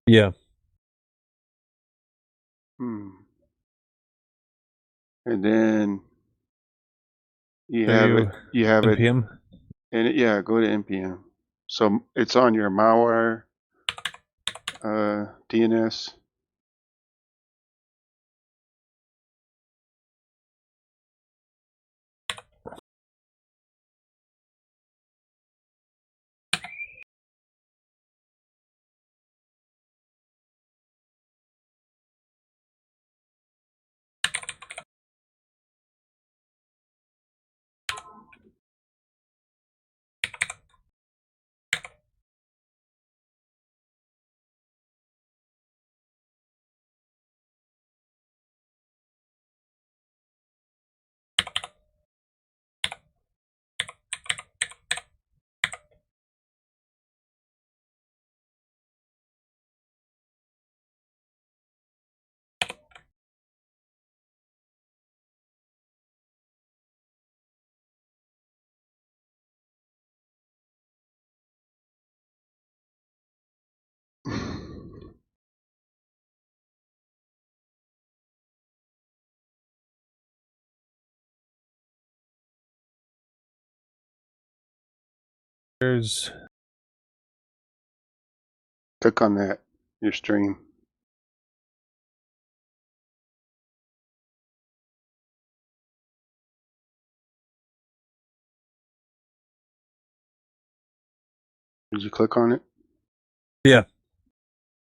Yeah. And then you have it. You have it. NPM. And yeah, go to npm. So it's on your malware DNS. There's Click on that. Your stream. Did you click on it? Yeah.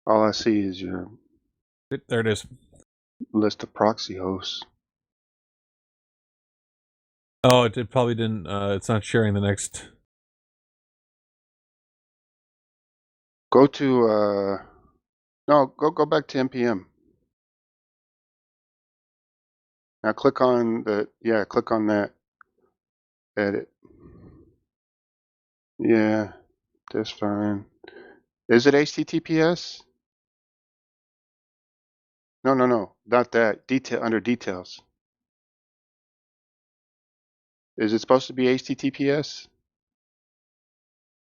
All I see is your There it is. list of proxy hosts. Oh, it probably didn't. It's not sharing the next. Go to no. Go back to npm. Now click on click on that Edit. Yeah, that's fine. Is it HTTPS? No, not that. Detail under details. Is it supposed to be HTTPS?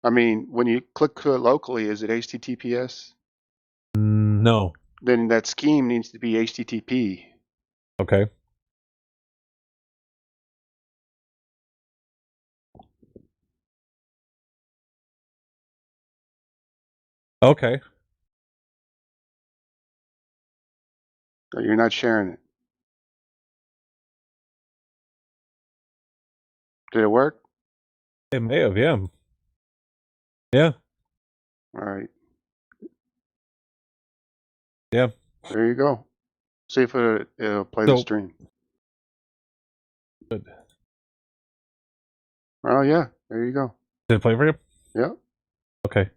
I mean, when you click to it locally, is it HTTPS? No. Then that scheme needs to be HTTP. Okay. Okay. So you're not sharing it. Did it work? It may have, yeah. Yeah. All right. Yeah. There you go. See if it'll play the stream. Good. Oh, yeah. There you go. Did it play for you? Yeah. Okay.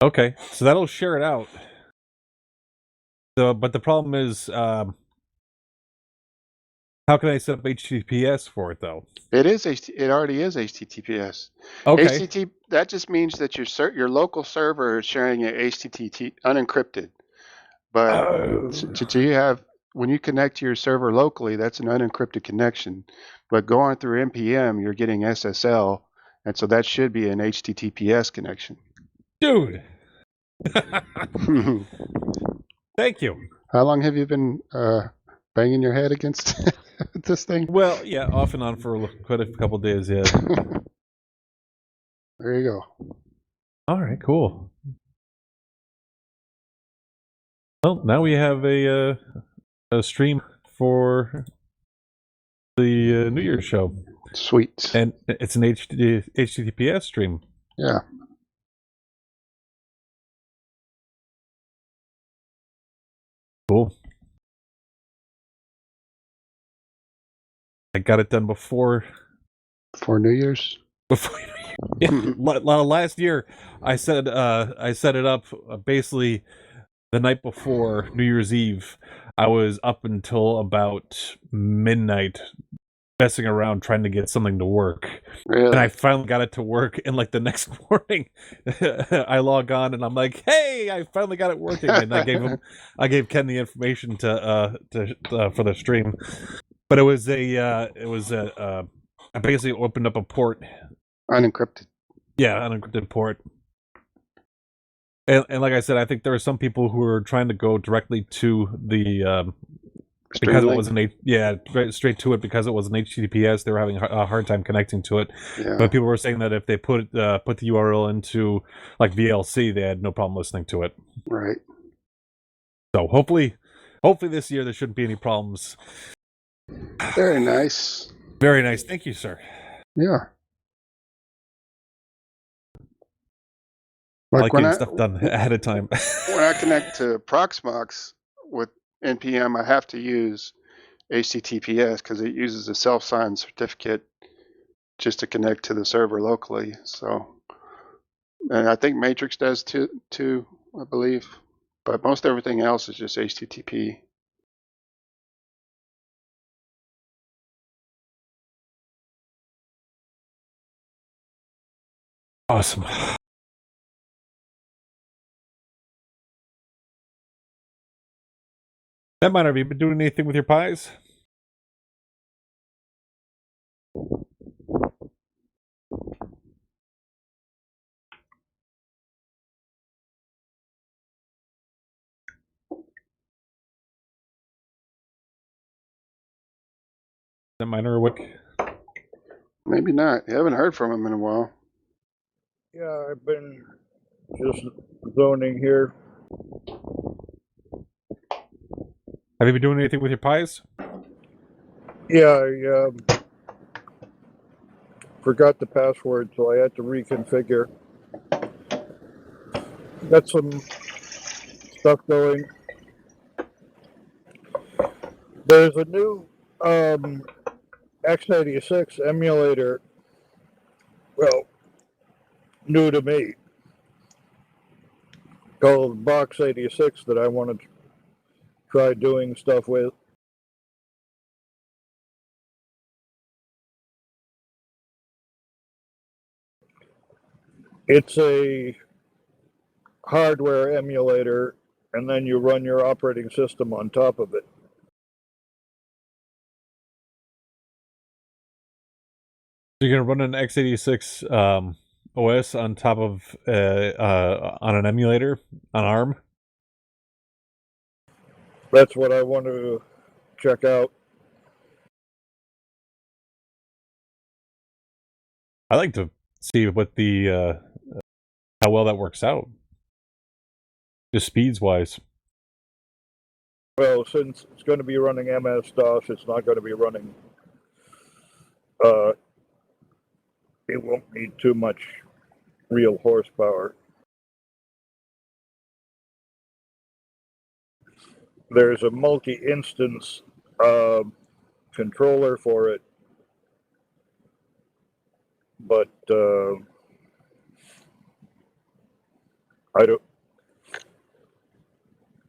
Okay. So that'll share it out. So, but the problem is, how can I set up HTTPS for it though? It is it already is HTTPS. Okay. That just means that your local server is sharing it HTTP unencrypted. But so you have, when you connect to your server locally, that's an unencrypted connection. But going through NPM, you're getting SSL, and so that should be an HTTPS connection. Dude. Thank you. How long have you been banging your head against this thing? Well, yeah, off and on for quite a couple of days, yeah. There you go. All right, cool. Well, now we have a stream for the New Year's show. Sweet. And it's an HTTPS stream. Yeah. Cool. I got it done before New Year's. Yeah, last year I set it up basically the night before New Year's Eve. I was up until about midnight messing around trying to get something to work. Really? And I finally got it to work, and like the next morning I log on and I'm like, hey, I finally got it working. And I gave Ken the information to for the stream. But it was I basically opened up a port. Unencrypted. Yeah, unencrypted port. And like I said, I think there are some people who are trying to go directly to the because it wasn't straight to it because it was an HTTPS. They were having a hard time connecting to it. Yeah. But people were saying that if they put the URL into like VLC, they had no problem listening to it. Right. So hopefully this year there shouldn't be any problems. Very nice. Very nice. Thank you, sir. Yeah. I like getting stuff done ahead of time. When I connect to Proxmox with NPM, I have to use HTTPS because it uses a self-signed certificate just to connect to the server locally. So, and I think Matrix does too, I believe. But most everything else is just HTTP. Awesome. That might have you been doing anything with your pies? That minor wick? Maybe not. You haven't heard from him in a while. Yeah, I've been just zoning here. Have you been doing anything with your pies? Yeah, I forgot the password, so I had to reconfigure. Got some stuff going. There's a new x86 emulator. Well, new to me. Called Box 86 that I want to try doing stuff with. It's a hardware emulator, and then you run your operating system on top of it. So you're gonna run an x86 OS on top of on an emulator on ARM. That's what I want to check out. I like to see what the how well that works out, just speeds wise. Well, since it's going to be running MS-DOS, it's not going to be running. It won't need too much real horsepower. There's a multi-instance controller for it, but I don't.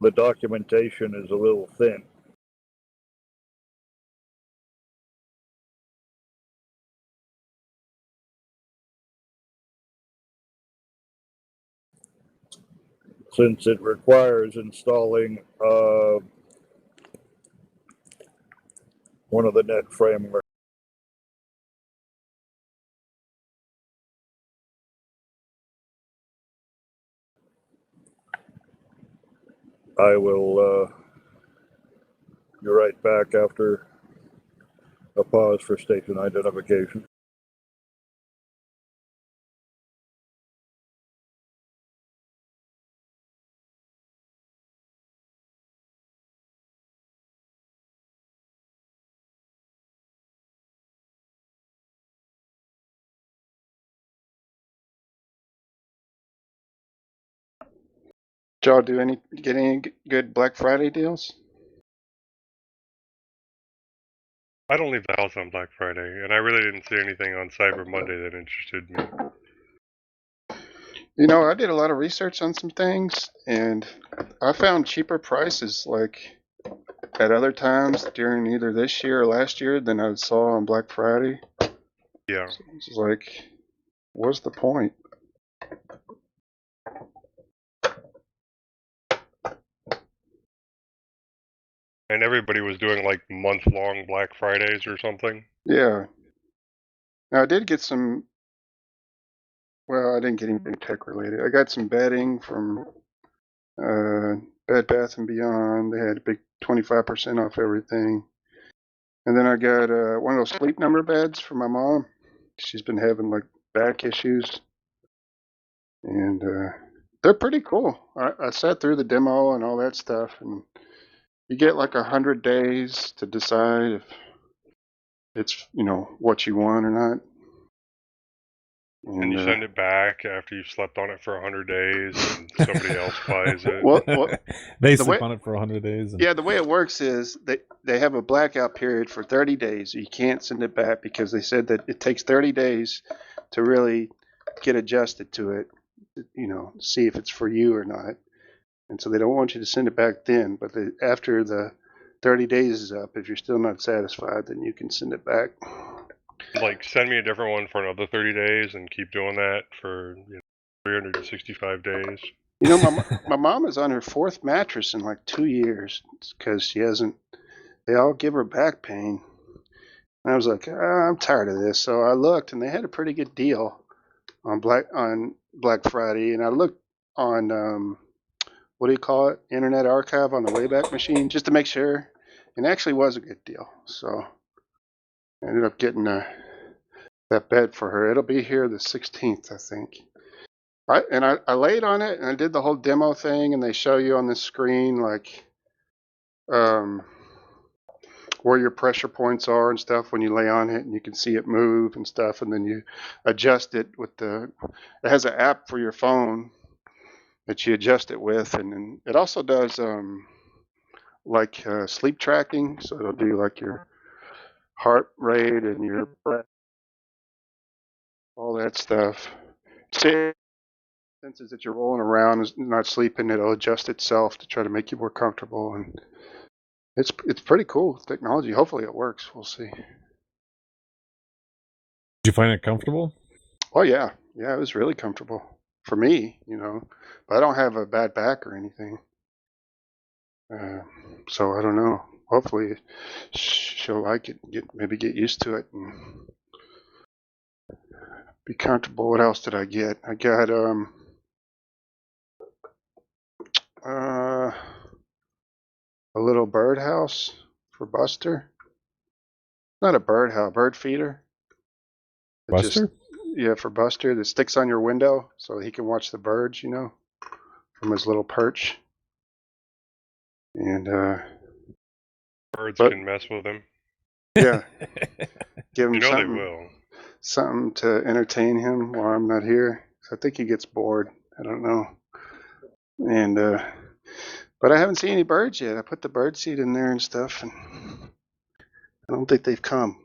The documentation is a little thin. Since it requires installing one of the net frameworks. I will be right back after a pause for station identification. Did y'all get any good Black Friday deals? I don't leave the house on Black Friday, and I really didn't see anything on Cyber Monday that interested me. You know, I did a lot of research on some things, and I found cheaper prices like at other times during either this year or last year than I saw on Black Friday. Yeah. So it's like, what's the point? And everybody was doing like month-long Black Fridays or something. Yeah. Now I did get some. Well, I didn't get anything tech related. I got some bedding from Bed Bath and Beyond. They had a big 25% off everything. And then I got one of those sleep number beds for my mom. She's been having like back issues, and they're pretty cool. I sat through the demo and all that stuff, and you get like 100 days to decide if it's what you want or not. And you send it back after you've slept on it for 100 days, and somebody else buys it. Well, they sleep on it for 100 days. Yeah, the way it works is they have a blackout period for 30 days. You can't send it back because they said that it takes 30 days to really get adjusted to it, see if it's for you or not. And so they don't want you to send it back then. But after the 30 days is up, if you're still not satisfied, then you can send it back. Like, send me a different one for another 30 days and keep doing that for 365 days. My mom is on her fourth mattress in like 2 years because she hasn't. They all give her back pain. And I was like, I'm tired of this. So I looked, and they had a pretty good deal on Black Friday. And I looked on what do you call it? Internet Archive on the Wayback Machine just to make sure. And it actually was a good deal. So I ended up getting that bed for her. It'll be here the 16th, I think. I laid on it, and I did the whole demo thing, and they show you on the screen like where your pressure points are and stuff when you lay on it, and you can see it move and stuff, and then you adjust it with it has an app for your phone that you adjust it with, and then it also does sleep tracking, so it'll do like your heart rate and your breath, all that stuff. Senses that you're rolling around and not sleeping, it'll adjust itself to try to make you more comfortable, and it's pretty cool technology. Hopefully it works. We'll see. Did you find it comfortable? Oh yeah, yeah, it was really comfortable for me, But I don't have a bad back or anything, so I don't know. Hopefully, she'll like it. Maybe get used to it and be comfortable. What else did I get? I got a little birdhouse for Buster. Not a birdhouse, bird feeder. It Buster? Yeah, for Buster that sticks on your window so he can watch the birds, from his little perch. And Birds can mess with him. yeah, give him You know they something. will. Something to entertain him while I'm not here. I think he gets bored. I don't know. And but I haven't seen any birds yet. I put the bird seed in there and stuff, and I don't think they've come.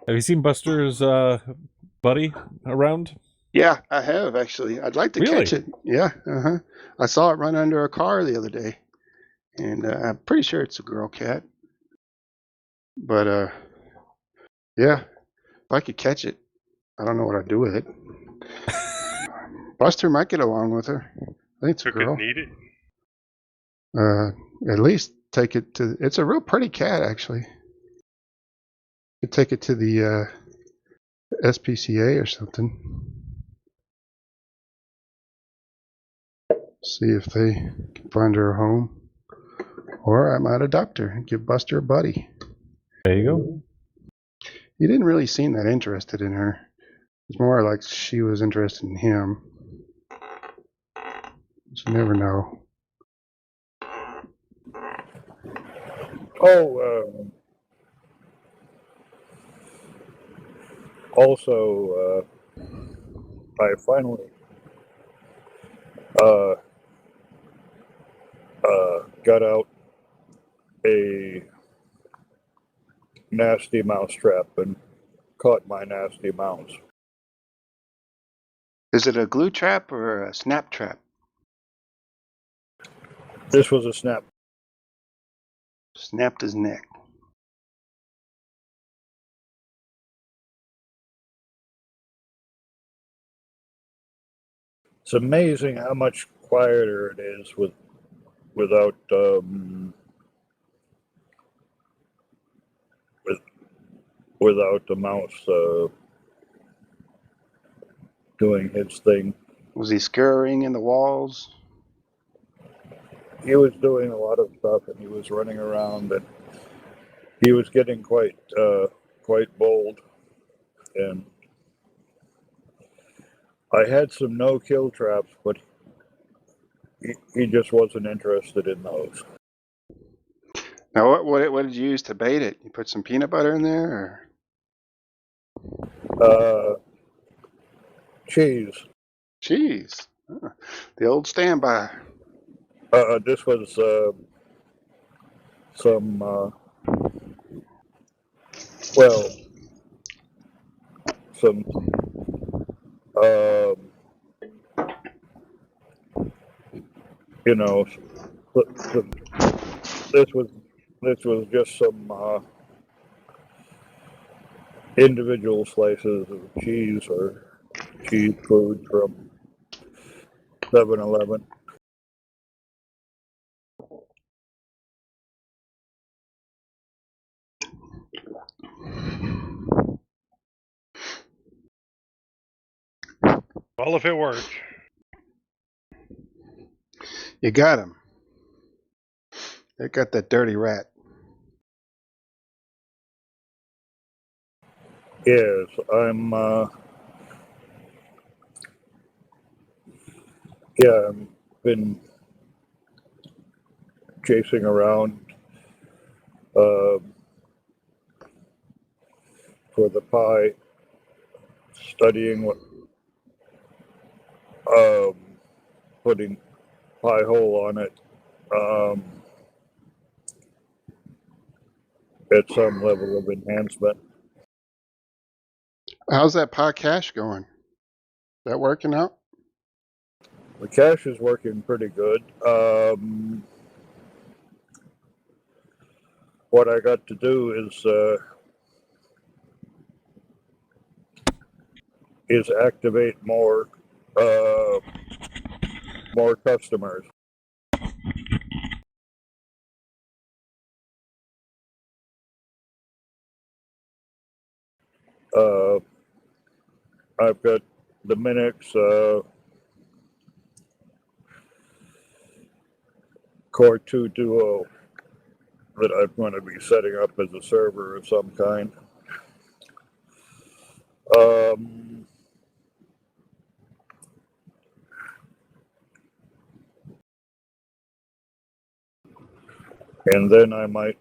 Have you seen Buster's buddy around? Yeah, I have actually. I'd like to Really? catch it. Yeah, I saw it run under a car the other day, and I'm pretty sure it's a girl cat. But yeah, if I could catch it, I don't know what I'd do with it. Buster might get along with her. I think it's a Took it girl. and eat it. At least take it to. It's a real pretty cat, actually. You could take it to the SPCA or something. See if they can find her a home. Or I might adopt her and give Buster a buddy. There you go. He didn't really seem that interested in her. It's more like she was interested in him. You never know. Oh, also, I finally got out a nasty mouse trap and caught my nasty mouse. Is it a glue trap or a snap trap? This was a snap. Snapped his neck. It's amazing how much quieter it is without without the mouse doing his thing. Was he scurrying in the walls? He was doing a lot of stuff, and he was running around, and he was getting quite bold. And I had some no-kill traps, but he just wasn't interested in those. Now, what did you use to bait it? You put some peanut butter in there, or Cheese. cheese? The old standby. This was some some this was just some individual slices of cheese or cheese food from 7-Eleven. Well, if it worked. You got him. They got that dirty rat. Yes, I've been chasing around for the pie, studying what putting pie hole on it at some level of enhancement. How's that pie cache going? That working out? The cache is working pretty good. What I got to do is is activate more customers. I've got the Minnix Core 2 Duo that I'm going to be setting up as a server of some kind. And then I might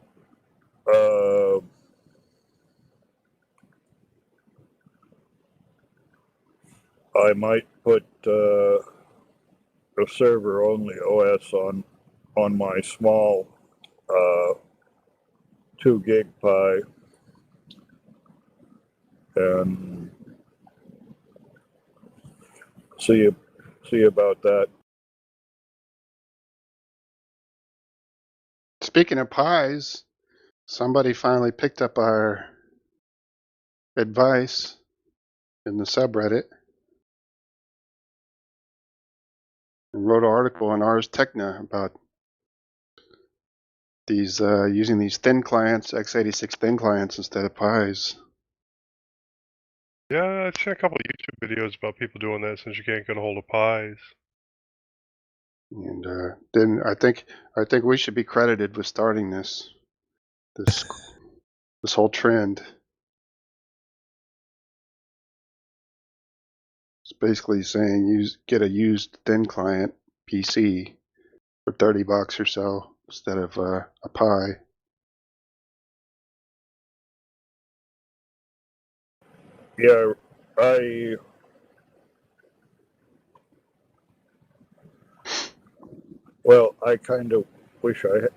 put a server only OS on my small 2 gig Pi, and see about that. Speaking of pies, somebody finally picked up our advice in the subreddit and wrote an article on Ars Techna about these using these thin clients, x86 thin clients instead of pies. Yeah, I've seen a couple of YouTube videos about people doing that since you can't get a hold of pies. And then I think we should be credited with starting this whole trend. It's basically saying get a used thin client PC for $30 or so instead of a Pi. Yeah, I kind of wish I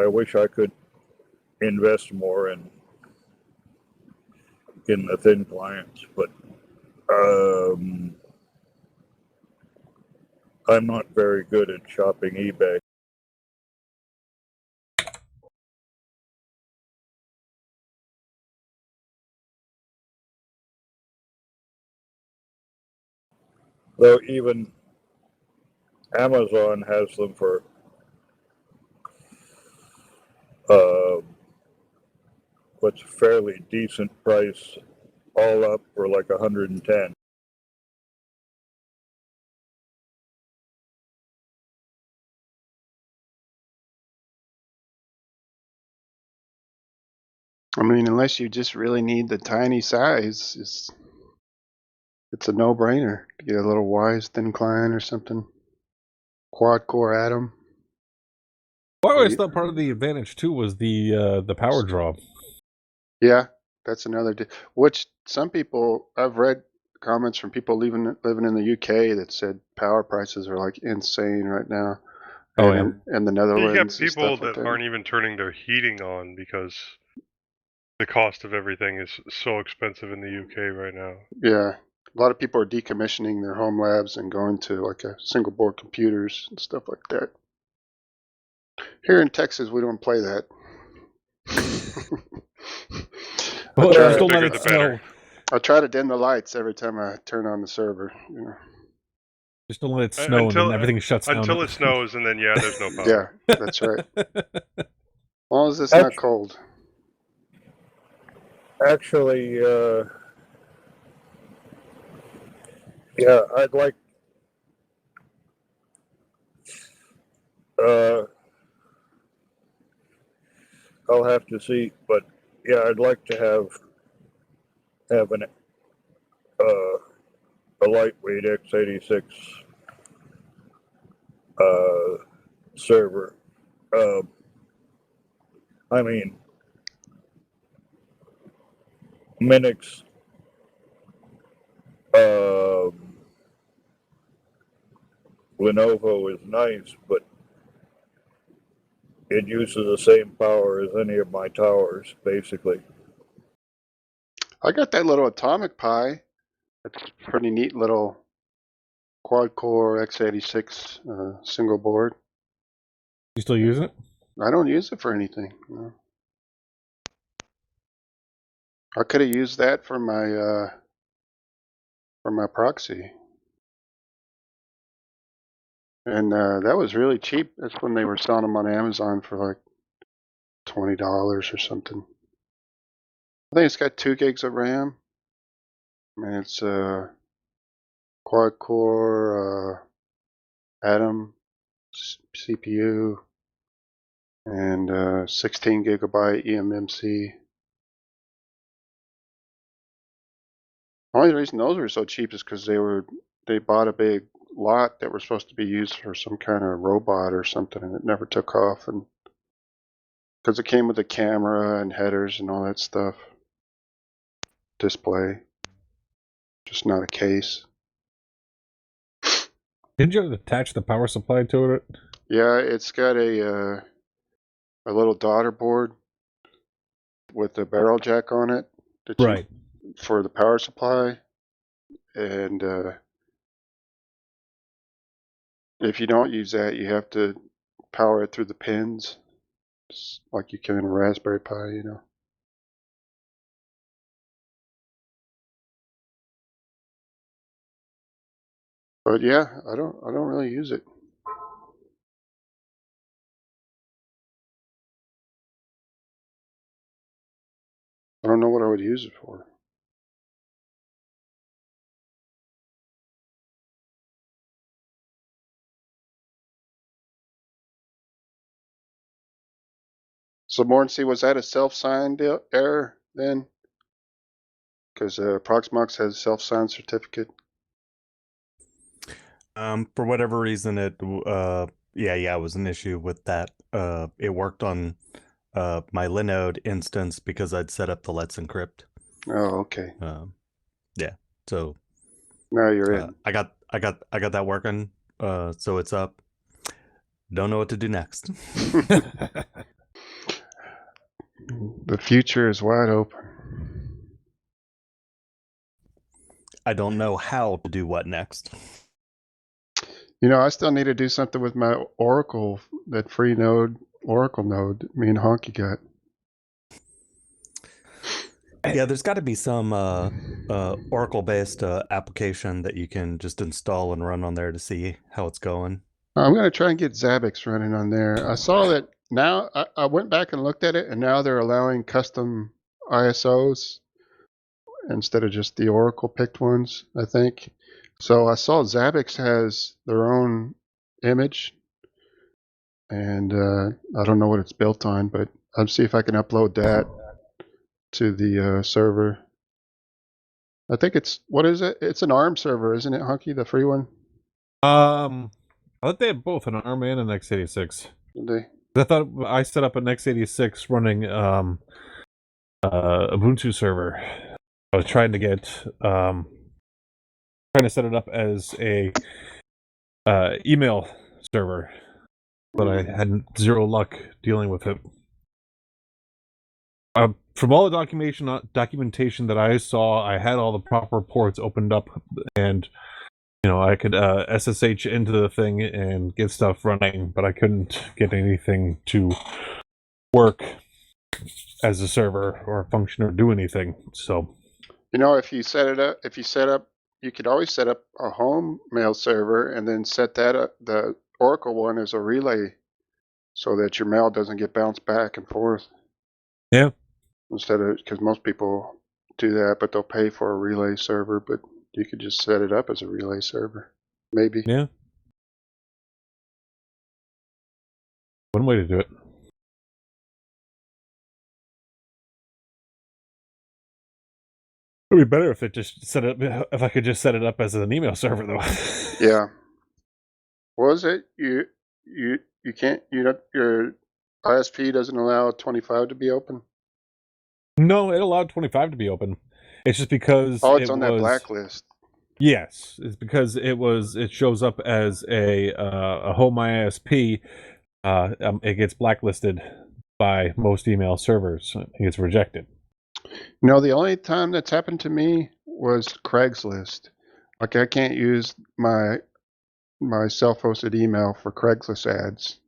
wish I could invest more in the thin clients, but I'm not very good at shopping eBay. Though even Amazon has them for what's a fairly decent price, all up for like 110. I mean, unless you just really need the tiny size, it's a no-brainer to get a little Wise thin client or something. Quad-core Atom. Well, I always thought part of the advantage too was the power draw. Yeah, that's another. Which some people, I've read comments from people living in the UK that said power prices are like insane right now. Oh, and the You Netherlands got and people stuff like that that. aren't even turning their heating on because the cost of everything is so expensive in the UK right now. Yeah, a lot of people are decommissioning their home labs and going to like a single board computers and stuff like that. Here in Texas, we don't play that. Well, Sure, just don't bigger let it the snow. better. I try to dim the lights every time I turn on the server. You know. Just don't let it snow, and then everything shuts down. Until it snows, and then yeah, there's no power. Yeah, that's right. As long as it's not cold. Actually, yeah, I'd like. I'll have to see, but yeah, I'd like to have a lightweight x86 server. I mean, Minnix Lenovo is nice, but it uses the same power as any of my towers, basically. I got that little Atomic Pi. It's a pretty neat little quad-core x86 single board. You still use it? I don't use it for anything. You know. I could have used that for my proxy. And that was really cheap. That's when they were selling them on Amazon for like $20 or something. I think it's got 2 gigs of RAM. And it's quad core Atom CPU and 16 gigabyte eMMC. The only reason those were so cheap is because they bought a big lot that were supposed to be used for some kind of robot or something, and it never took off. And because it came with a camera and headers and all that stuff, display, just not a case. Didn't you attach the power supply to it? Yeah, it's got a little daughter board with a barrel jack on it, Right. for the power supply, and if you don't use that, you have to power it through the pins, just like you can in a Raspberry Pi, you know. But yeah, I don't really use it. I don't know what I would use it for. So Morrissey, was that a self-signed error then? Because Proxmox has a self-signed certificate. For whatever reason, it was an issue with that. It worked on my Linode instance because I'd set up the Let's Encrypt. Oh, okay. So Now you're in. I got that working. So it's up. Don't know what to do next. The future is wide open. I don't know how to do what next. You know, I still need to do something with my Oracle, that free node, Oracle node that me and Honky got. Yeah, there's got to be some Oracle-based application that you can just install and run on there to see how it's going. I'm going to try and get Zabbix running on there. I saw that now, I went back and looked at it, and now they're allowing custom ISOs instead of just the Oracle picked ones, I think. So I saw Zabbix has their own image, and I don't know what it's built on, but I'll see if I can upload that to the server. I think it's, what is it? It's an ARM server, isn't it, Hunky, the free one? I thought they had both an ARM and an x86. Did they? I thought I set up an x86 running Ubuntu server. I was trying to get trying to set it up as a email server, but I had zero luck dealing with it. From all the documentation that I saw, I had all the proper ports opened up, and I could SSH into the thing and get stuff running, but I couldn't get anything to work as a server or function or do anything. So, if you set up, you could always set up a home mail server and then set that up, the Oracle one, as a relay, so that your mail doesn't get bounced back and forth. Yeah. Instead of, because most people do that, but they'll pay for a relay server, but you could just set it up as a relay server. Maybe. Yeah. One way to do it. It would be better if I could just set it up as an email server, though. Yeah. Was it you can't, your ISP doesn't allow 25 to be open? No, it allowed 25 to be open. It's just because it's on that blacklist. Yes, it's because it shows up as a home ISP. It gets blacklisted by most email servers. It gets rejected. The only time that's happened to me was Craigslist. Like, I can't use my self-hosted email for Craigslist ads.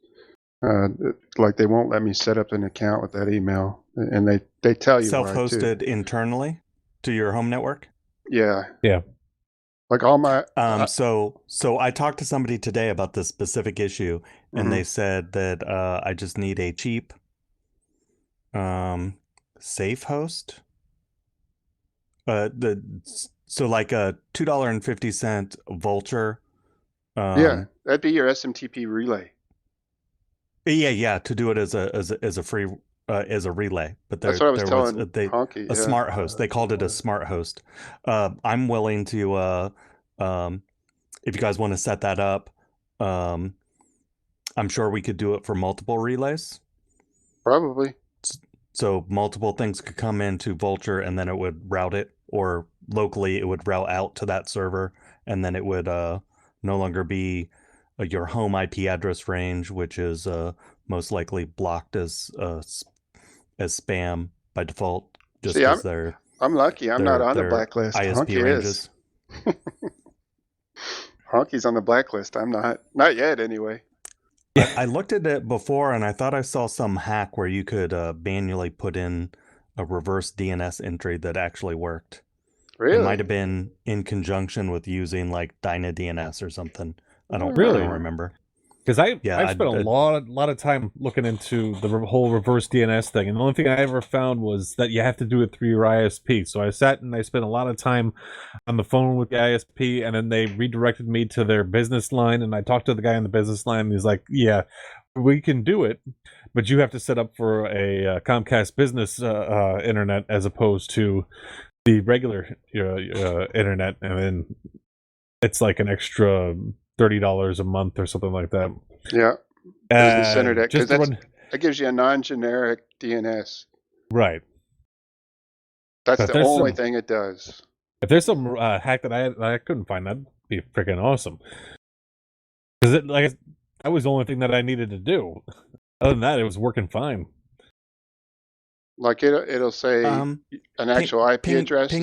Like they won't let me set up an account with that email, and they tell you why, too. Self-hosted internally to your home network? Yeah. Yeah. Like all my So I talked to somebody today about this specific issue, and they said that I just need a cheap safe host. So like a $2.50 Vulture. yeah, that'd be your SMTP relay. Yeah, to do it as a free as a relay. But That's what I was telling a Honky. smart host. They called it a smart host. I'm willing to if you guys want to set that up, I'm sure we could do it for multiple relays. Probably. So multiple things could come into Vulture, and then it would route it, or locally it would route out to that server, and then it would no longer be your home IP address range, which is most likely blocked as spam by default. Just See, as I'm lucky. I'm not on the blacklist. ISP Honky ranges. is. Honky's on the blacklist. I'm not. Not yet, anyway. I looked at it before, and I thought I saw some hack where you could manually put in a reverse DNS entry that actually worked. Really? It might have been in conjunction with using like DynaDNS or something. I don't remember. Because I spent a lot of time looking into the whole reverse DNS thing, and the only thing I ever found was that you have to do it through your ISP. So I sat and I spent a lot of time on the phone with the ISP, and then they redirected me to their business line, and I talked to the guy on the business line, and he's like, "Yeah, we can do it, but you have to set up for a Comcast business internet as opposed to the regular internet, and then it's like an extra $30 a month or something like that." Yeah, business internet, because that gives you a non-generic DNS. Right. That's the only thing it does. If there's some hack that I couldn't find, that'd be freaking awesome. Because that was the only thing that I needed to do. Other than that, it was working fine. Like it'll say an actual IP address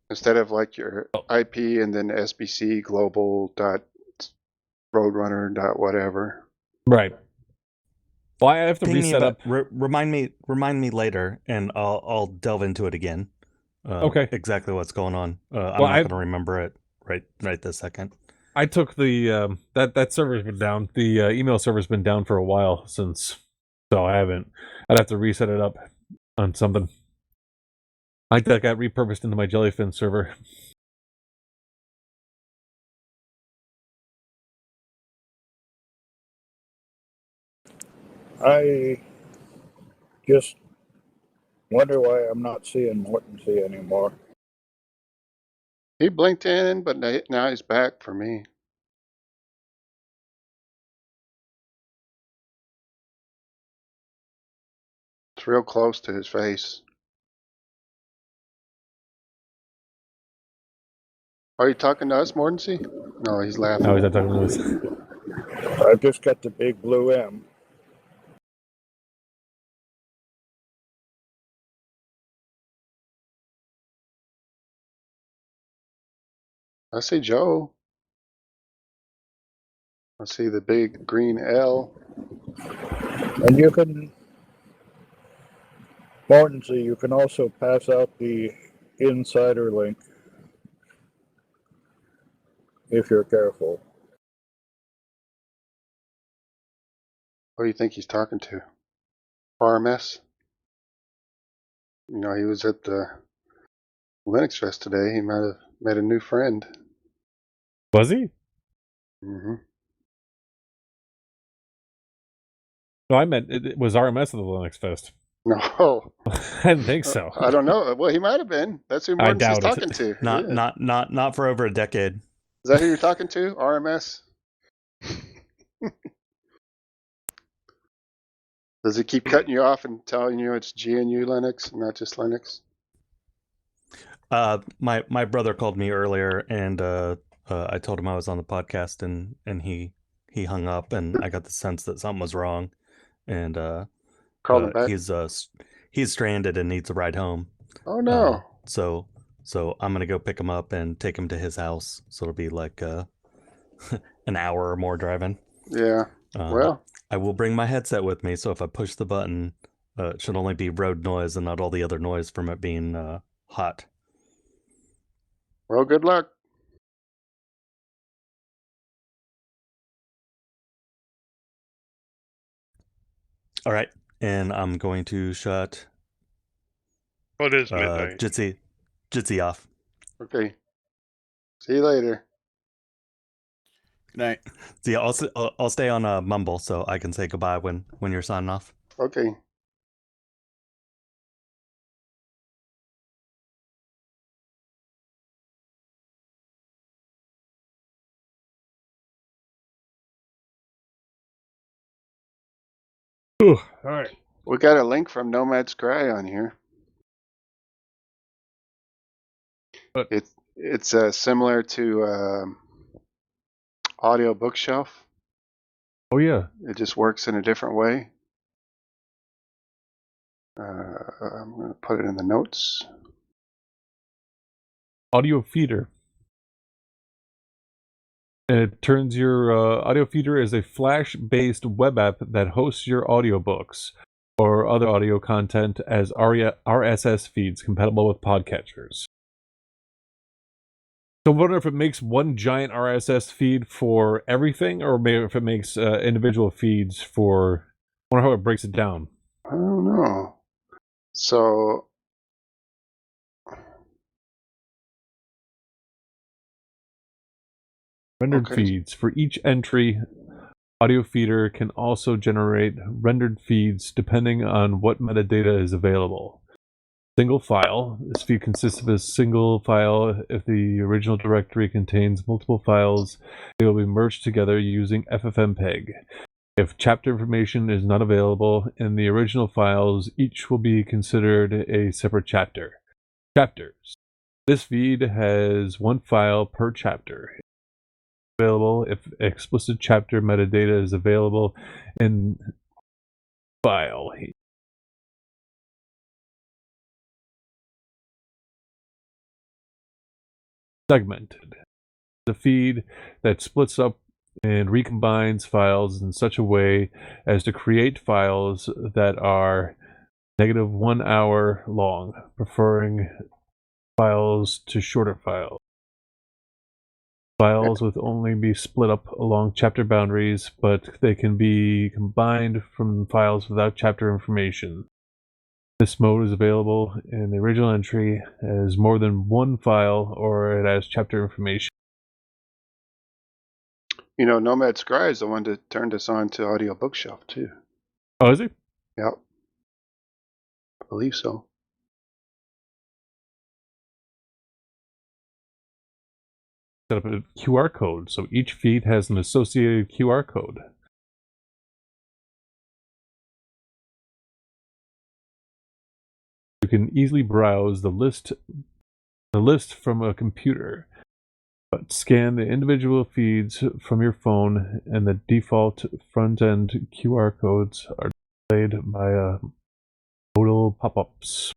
instead of like your IP and then SBC global dot roadrunner dot whatever. Right. Well, I have to reset up. Remind me later, and I'll delve into it again. Okay. Exactly what's going on. I'm not going to remember it right this second. I took the that server's been down. The email server's been down for a while since, so I haven't. I'd have to reset it up on something. I think that got repurposed into my Jellyfin server. I just wonder why I'm not seeing Mortensey anymore. He blinked in, but now he's back for me. It's real close to his face. Are you talking to us, Mortensey? No, he's laughing. No, he's not talking to us. I've just got the big blue M. I see Joe. I see the big green L. And you can, Mortensey, you can also pass out the insider link if you're careful. Who do you think he's talking to? RMS? You know, he was at the Linux Fest today. He might have met a new friend. Was he? Mm-hmm. No, I meant it was RMS at the Linux Fest. No, I didn't think so. I don't know. Well, he might have been. That's who Mortensen's talking to. Not for over a decade. Is that who you're talking to? RMS? Does it keep cutting you off and telling you it's GNU Linux, not just Linux? My brother called me earlier, and I told him I was on the podcast, and he hung up, and I got the sense that something was wrong, and called him back. He's stranded and needs a ride home. Oh no! So I'm gonna go pick him up and take him to his house. So it'll be like an hour or more driving. Yeah. Well, I will bring my headset with me, so if I push the button, it should only be road noise and not all the other noise from it being hot. Well, good luck. All right, and I'm going to shut Well, it is midnight. Jitsi off. Okay. See you later. Good night. See, I'll stay on Mumble so I can say goodbye when you're signing off. Okay. All right. We got a link from nomadscry on here. What? It's similar to Audio Bookshelf. Oh yeah. It just works in a different way. I'm going to put it in the notes. Audio feeder. And it turns your audio feeder as a Flash-based web app that hosts your audiobooks or other audio content as RSS feeds compatible with podcatchers. So I wonder if it makes one giant RSS feed for everything, or maybe if it makes individual feeds for. I wonder how it breaks it down. I don't know. So Rendered Okay. feeds. For each entry, audio feeder can also generate rendered feeds depending on what metadata is available. Single file. This feed consists of a single file. If the original directory contains multiple files, they will be merged together using FFmpeg. If chapter information is not available in the original files, each will be considered a separate chapter. Chapters. This feed has one file per chapter. Available if explicit chapter metadata is available in file. Segmented. The feed that splits up and recombines files in such a way as to create files that are -1 hour long, preferring files to shorter files. Files will only be split up along chapter boundaries, but they can be combined from files without chapter information. This mode is available in the original entry as more than one file, or it has chapter information. You know, nomadscry is the one that turned us on to Audio Bookshelf too. Oh, is it? Yep. I believe so. Set up a QR code, so each feed has an associated QR code. You can easily browse the list from a computer, but scan the individual feeds from your phone, and the default front-end QR codes are displayed via modal pop-ups.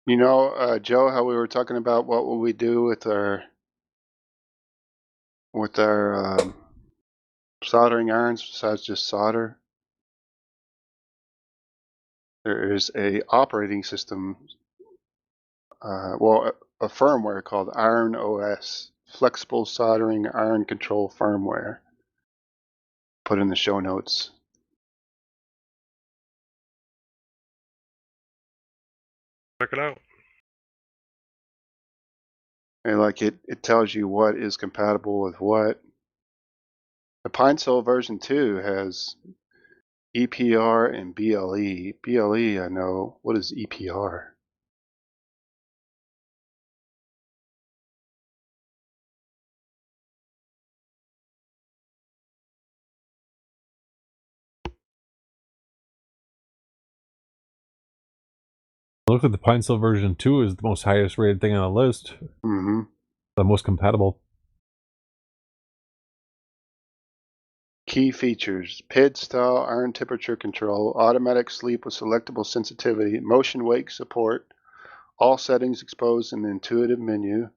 You know, Joe, how we were talking about what will we do with our soldering irons besides just solder? There is a operating system, a firmware called IronOS, Flexible Soldering Iron Control Firmware. Put in the show notes. Check it out. And like it tells you what is compatible with what. The PineSol version 2 has EPR and BLE. BLE, I know. What is EPR? Look at the PineSol version 2 is the most highest rated thing on the list. Mm-hmm. The most compatible. Key features: PID style iron temperature control, automatic sleep with selectable sensitivity, motion wake support, All settings exposed in the intuitive menu.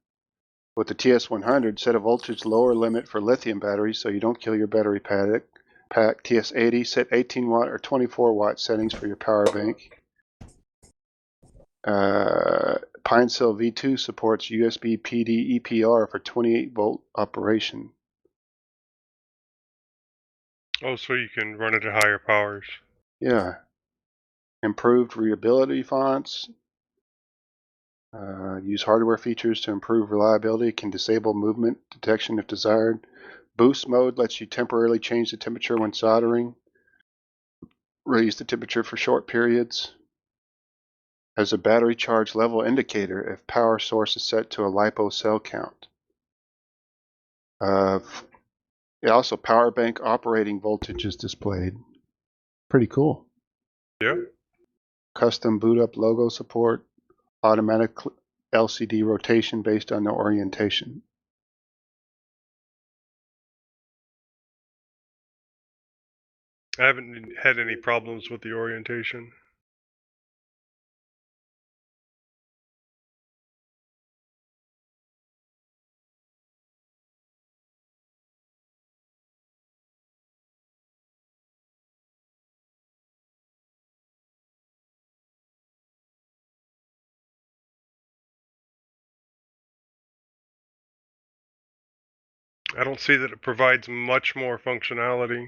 With the TS100, set a voltage lower limit for lithium batteries so you don't kill your battery pack. TS80, set 18 watt or 24 watt settings for your power bank. PineCell V2 supports USB PD EPR for 28 volt operation. Oh, so you can run it at higher powers. Yeah. Improved readability fonts. Use hardware features to improve reliability. Can disable movement detection if desired. Boost mode lets you temporarily change the temperature when soldering. Raise the temperature for short periods. Has a battery charge level indicator if power source is set to a LiPo cell count. Also, power bank operating voltage is displayed. Pretty cool. Yeah. Custom boot up logo support. Automatic LCD rotation based on the orientation. I haven't had any problems with the orientation. I don't see that it provides much more functionality.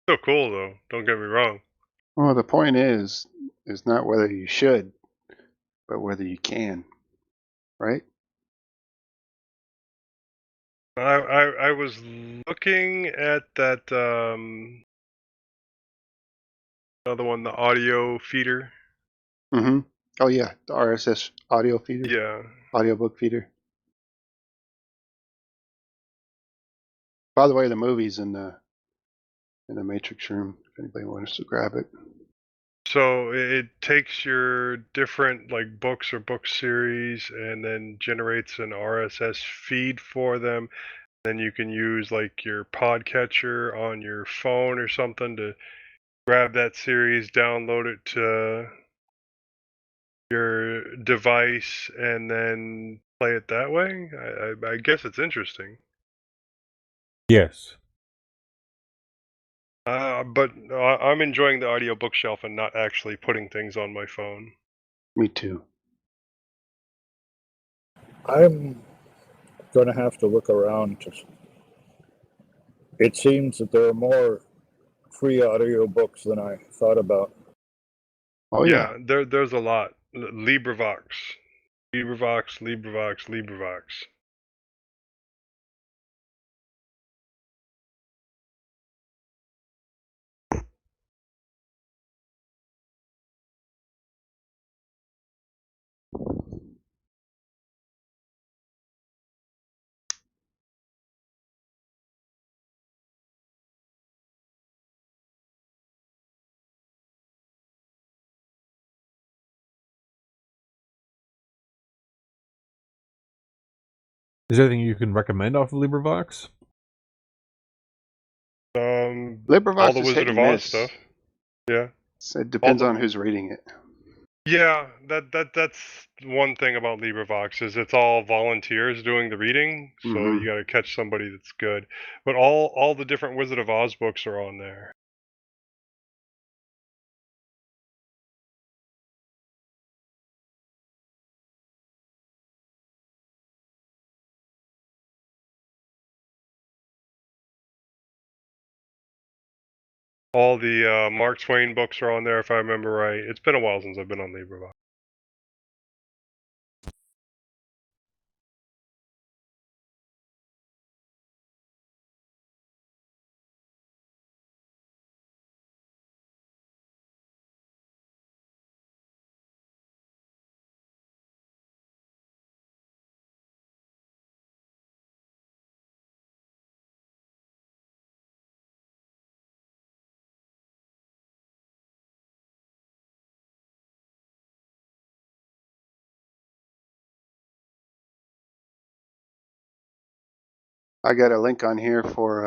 Still cool though, don't get me wrong. Well, the point is not whether you should, but whether you can, right? I was looking at that other one, the audio feeder. Mm-hmm. Oh yeah, the RSS audio feeder. Yeah. Audiobook feeder. By the way, the movie's in the Matrix room. If anybody wants to grab it. So it takes your different like books or book series and then generates an RSS feed for them. Then you can use like your podcatcher on your phone or something to grab that series, download it to your device, and then play it that way. I guess it's interesting. Yes. But I'm enjoying the audio bookshelf and not actually putting things on my phone. Me too. I'm going to have to look around. It seems that there are more free audiobooks than I thought about. Oh yeah. There's a lot. LibriVox. Is there anything you can recommend off of LibriVox? LibriVox all the is Wizard hit of and Oz miss. stuff. Yeah. So it depends the- on who's reading it. Yeah, that's one thing about LibriVox is it's all volunteers doing the reading, so Mhm. you got to catch somebody that's good. But all the different Wizard of Oz books are on there. All the Mark Twain books are on there, if I remember right. It's been a while since I've been on LibriVox. I got a link on here for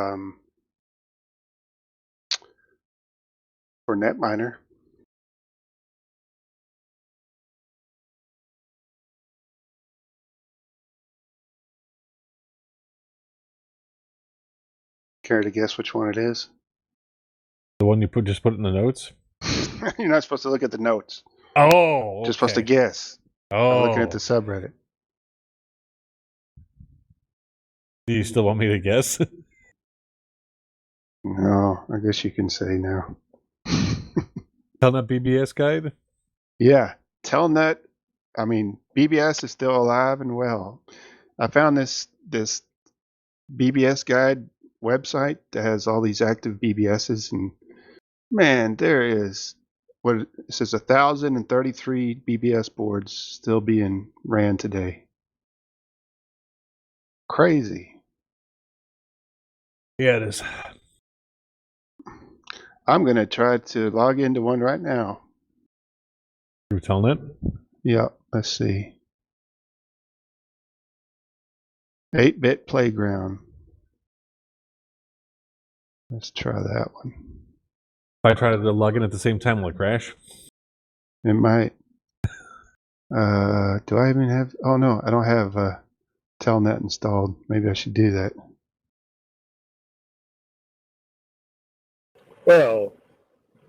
Netminer. Care to guess which one it is? The one you just put in the notes? You're not supposed to look at the notes. Oh, Just supposed to guess. Oh. Looking at the subreddit. Do you still want me to guess? No, I guess you can say no. Telnet BBS guide? Yeah, Telnet. I mean, BBS is still alive and well. I found this BBS guide website that has all these active BBSs, and man, there is what it says 1,033 BBS boards still being ran today. Crazy. Yeah, it is. I'm gonna try to log into one right now. Through Telnet? Yeah, let's see. 8-bit playground. Let's try that one. If I try to log in at the same time, will it crash? It might. Do I even have? Oh no, I don't have Telnet installed. Maybe I should do that. Well,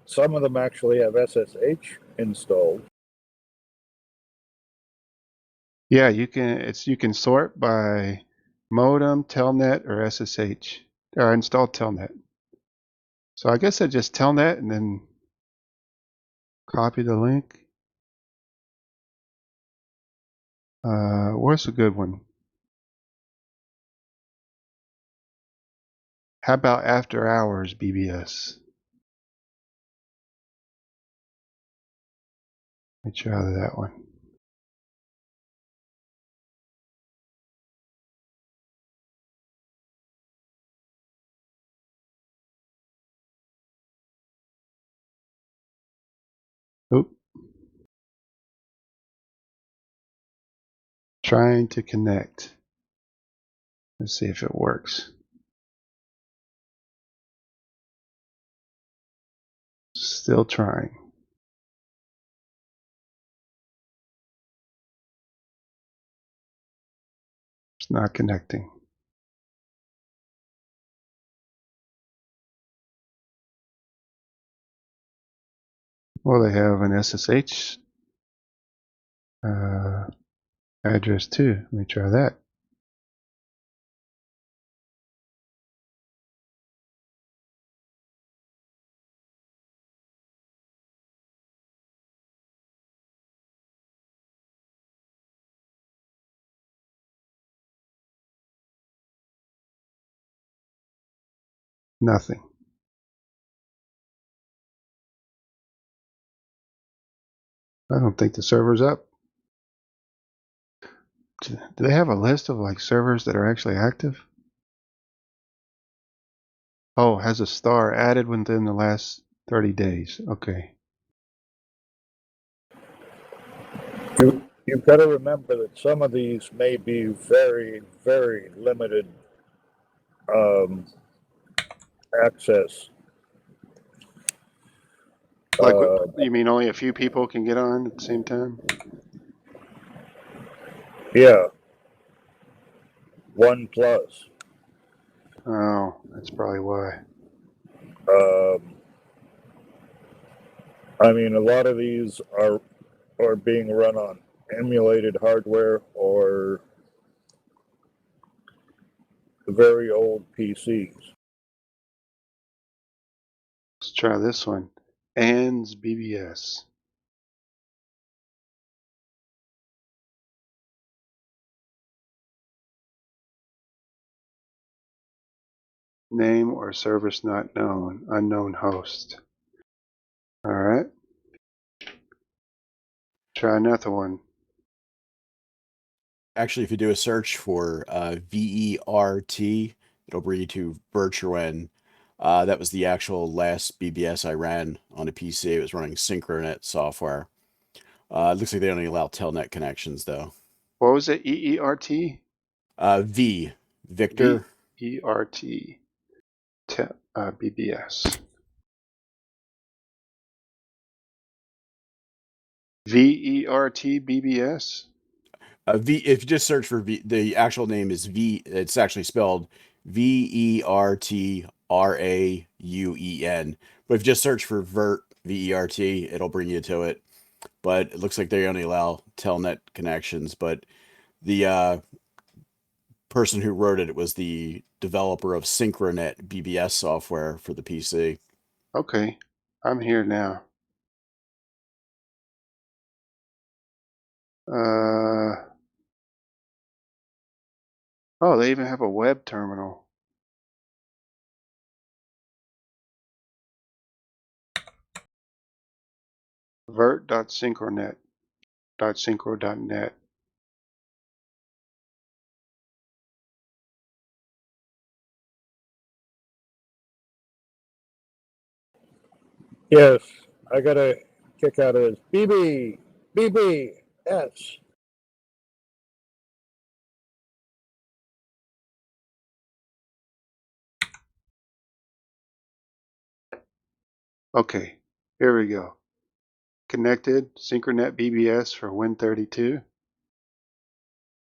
some of them actually have SSH installed. Yeah, you can sort by modem, Telnet, or SSH, or install Telnet. So I guess I just Telnet and then copy the link. Where's a good one? How about after hours BBS? Let me try that one. Oop. Trying to connect. Let's see if it works. Still trying. It's not connecting. Well, they have an SSH address too. Let me try that. Nothing. I don't think the server's up. Do they have a list of like servers that are actually active? Oh, has a star added within the last 30 days. Okay. You've got to remember that some of these may be very, very limited access. Like, you mean only a few people can get on at the same time? Yeah. 1+. Oh, that's probably why. I mean, a lot of these are being run on emulated hardware or very old PCs. Let's try this one. Ann's BBS. Name or service not known. Unknown host. All right. Try another one. Actually, if you do a search for VERT, it'll bring you to Virtuin. That was the actual last BBS I ran on a PC. It was running Synchronet software. It looks like they only allow Telnet connections, though. What was it? EERT? V, Victor. ERT. BBS. VERT BBS? If you just search for V, the actual name is V. It's actually spelled VERTRAUEN. But if you just search for Vert, VERT, it'll bring you to it. But it looks like they only allow telnet connections. But the person who wrote it was the developer of Synchronet BBS software for the PC. Okay, I'm here now. Oh, they even have a web terminal. Vert.synchronet.synchro.net. Yes, I got a kick out of this. BBS. Okay, here we go. Connected Synchronet BBS for Win32.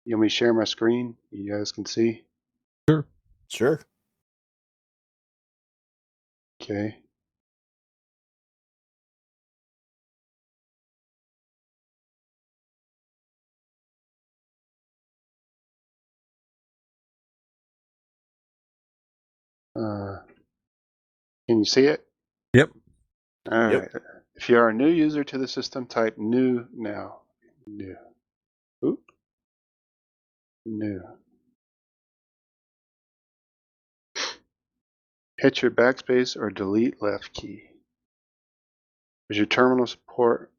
You want me to share my screen? You guys can see. Sure. Okay. Can you see it? Yep. All Yep. right. If you are a new user to the system, type new now. New. Oop. New. Hit your backspace or delete left key. Does your terminal support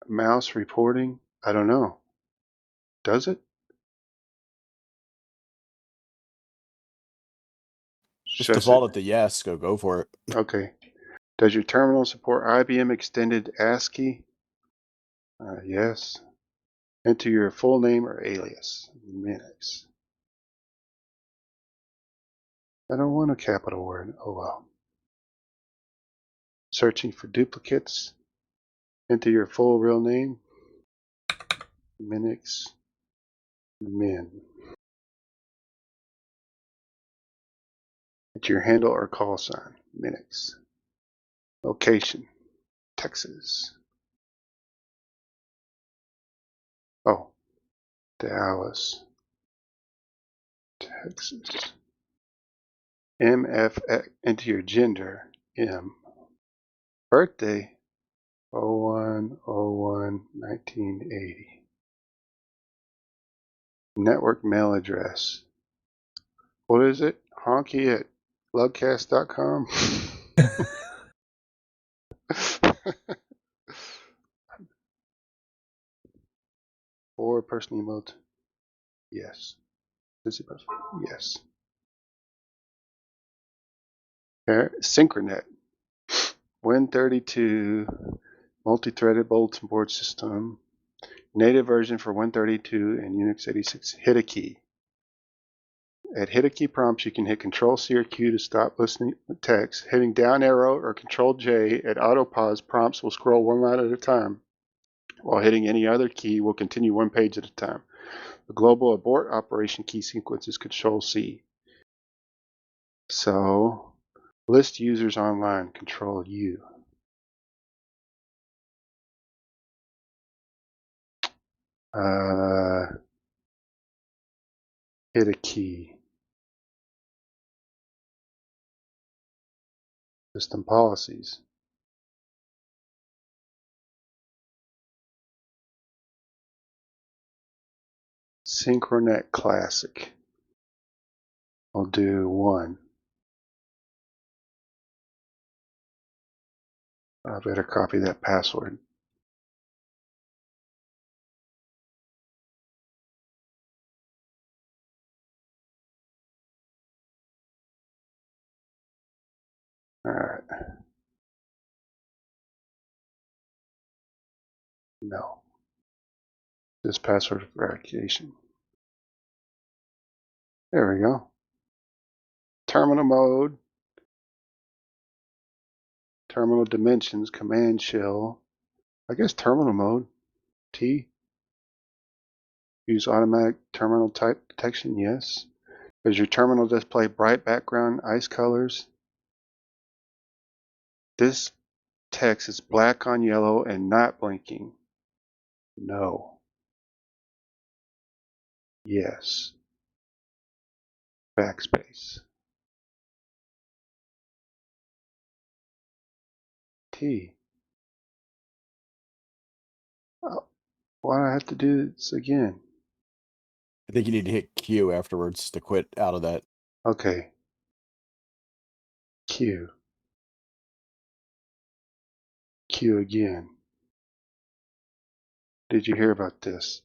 mouse reporting? I don't know. Does it? Just Should I default it to yes. Go for it. Okay. Does your terminal support IBM extended ASCII? Yes. Enter your full name or alias. Minnix. I don't want a capital word. Oh well. Searching for duplicates. Enter your full real name. Minnix. Min. Enter your handle or call sign. Minnix. Location. Texas. Oh. Dallas. Texas. MFX. Enter your gender. M. Birthday. 01/01/1980. Network mail address. What is it? Honky at lugcast.com. Or person emote. Yes. Yes. Synchronet. Win32 multi-threaded bulletin board system. Native version for Win32 and Unix 86. Hit a key. At hit a key prompts, you can hit Control-C or Q to stop listening to text. Hitting down arrow or Control-J at auto pause prompts will scroll one line at a time, while hitting any other key will continue one page at a time. The global abort operation key sequence is Control-C. So, list users online, Control-U. Hit a key. System policies. Synchronet Classic. I'll do 1. I better copy that password. All right. No. This password verification. There we go. Terminal mode. Terminal dimensions. Command shell. I guess terminal mode. T. Use automatic terminal type detection. Yes. Does your terminal display bright background ice colors? This text is black on yellow and not blinking. No. Yes. Backspace. T. Oh, why do I have to do this again? I think you need to hit Q afterwards to quit out of that. Okay. Q. Q again. Did you hear about this?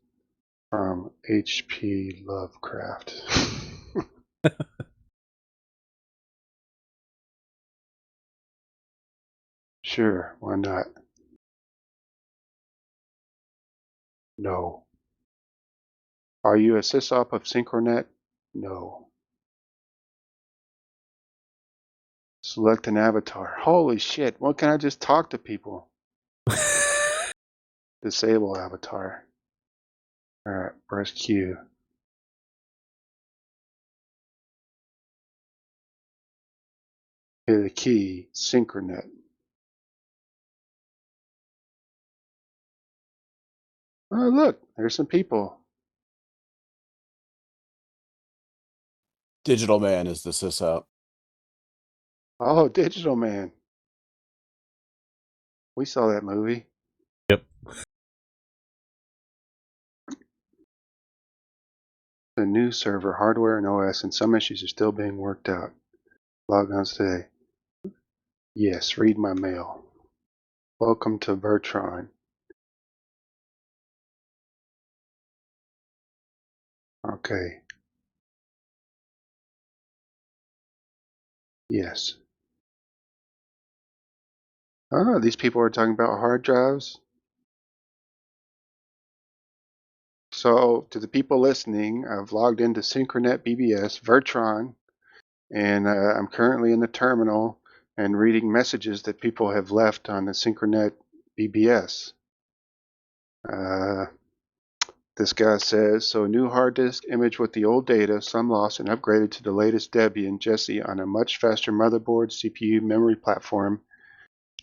From HP Lovecraft. Sure, why not? No. Are you a sysop of Synchronet? No. Select an avatar. Holy shit, why can't I just talk to people? Disable avatar. Alright, press Q. Hit a key, Synchronet. Oh, look, there's some people. Digital Man is the sysop. Oh, Digital Man. We saw that movie. Yep. The new server, hardware, and OS, and some issues are still being worked out. Log on today. Yes, read my mail. Welcome to Vertron. Okay. Yes. Oh, these people are talking about hard drives. So, to the people listening, I've logged into Synchronet BBS, Vertron, and I'm currently in the terminal and reading messages that people have left on the Synchronet BBS. This guy says, so new hard disk image with the old data, some lost and upgraded to the latest Debian Jessie on a much faster motherboard, CPU, memory platform,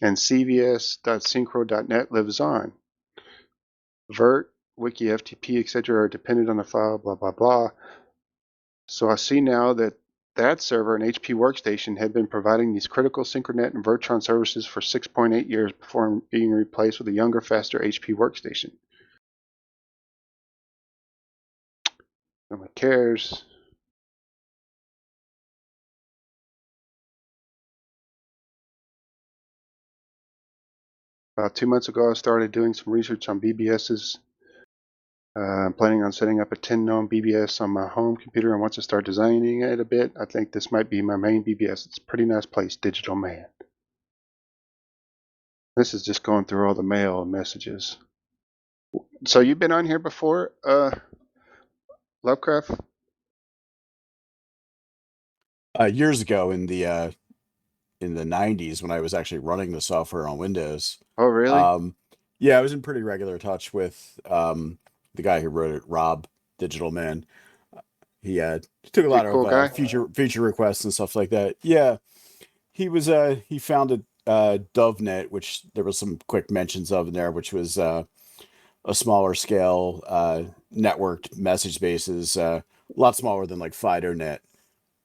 and cvs.synchro.net lives on. Vert, wiki, FTP, etc. are dependent on the file, blah, blah, blah. So I see now that that server and HP Workstation had been providing these critical Synchronet and Vertron services for 6.8 years before being replaced with a younger, faster HP Workstation. Nobody cares. About 2 months ago, I started doing some research on BBSs. I'm planning on setting up a 10 gnome BBS on my home computer, and once I start designing it a bit, I think this might be my main BBS. It's a pretty nice place, Digital Man. This is just going through all the mail and messages. So you've been on here before, Lovecraft? Years ago in the 90s when I was actually running the software on Windows. Oh, really? Yeah, I was in pretty regular touch with the guy who wrote it, Rob, Digital Man. He took a lot cool of guy? feature requests and stuff like that. Yeah, he was he founded DoveNet, which there was some quick mentions of in there, which was a smaller scale networked message bases, a lot smaller than like FidoNet.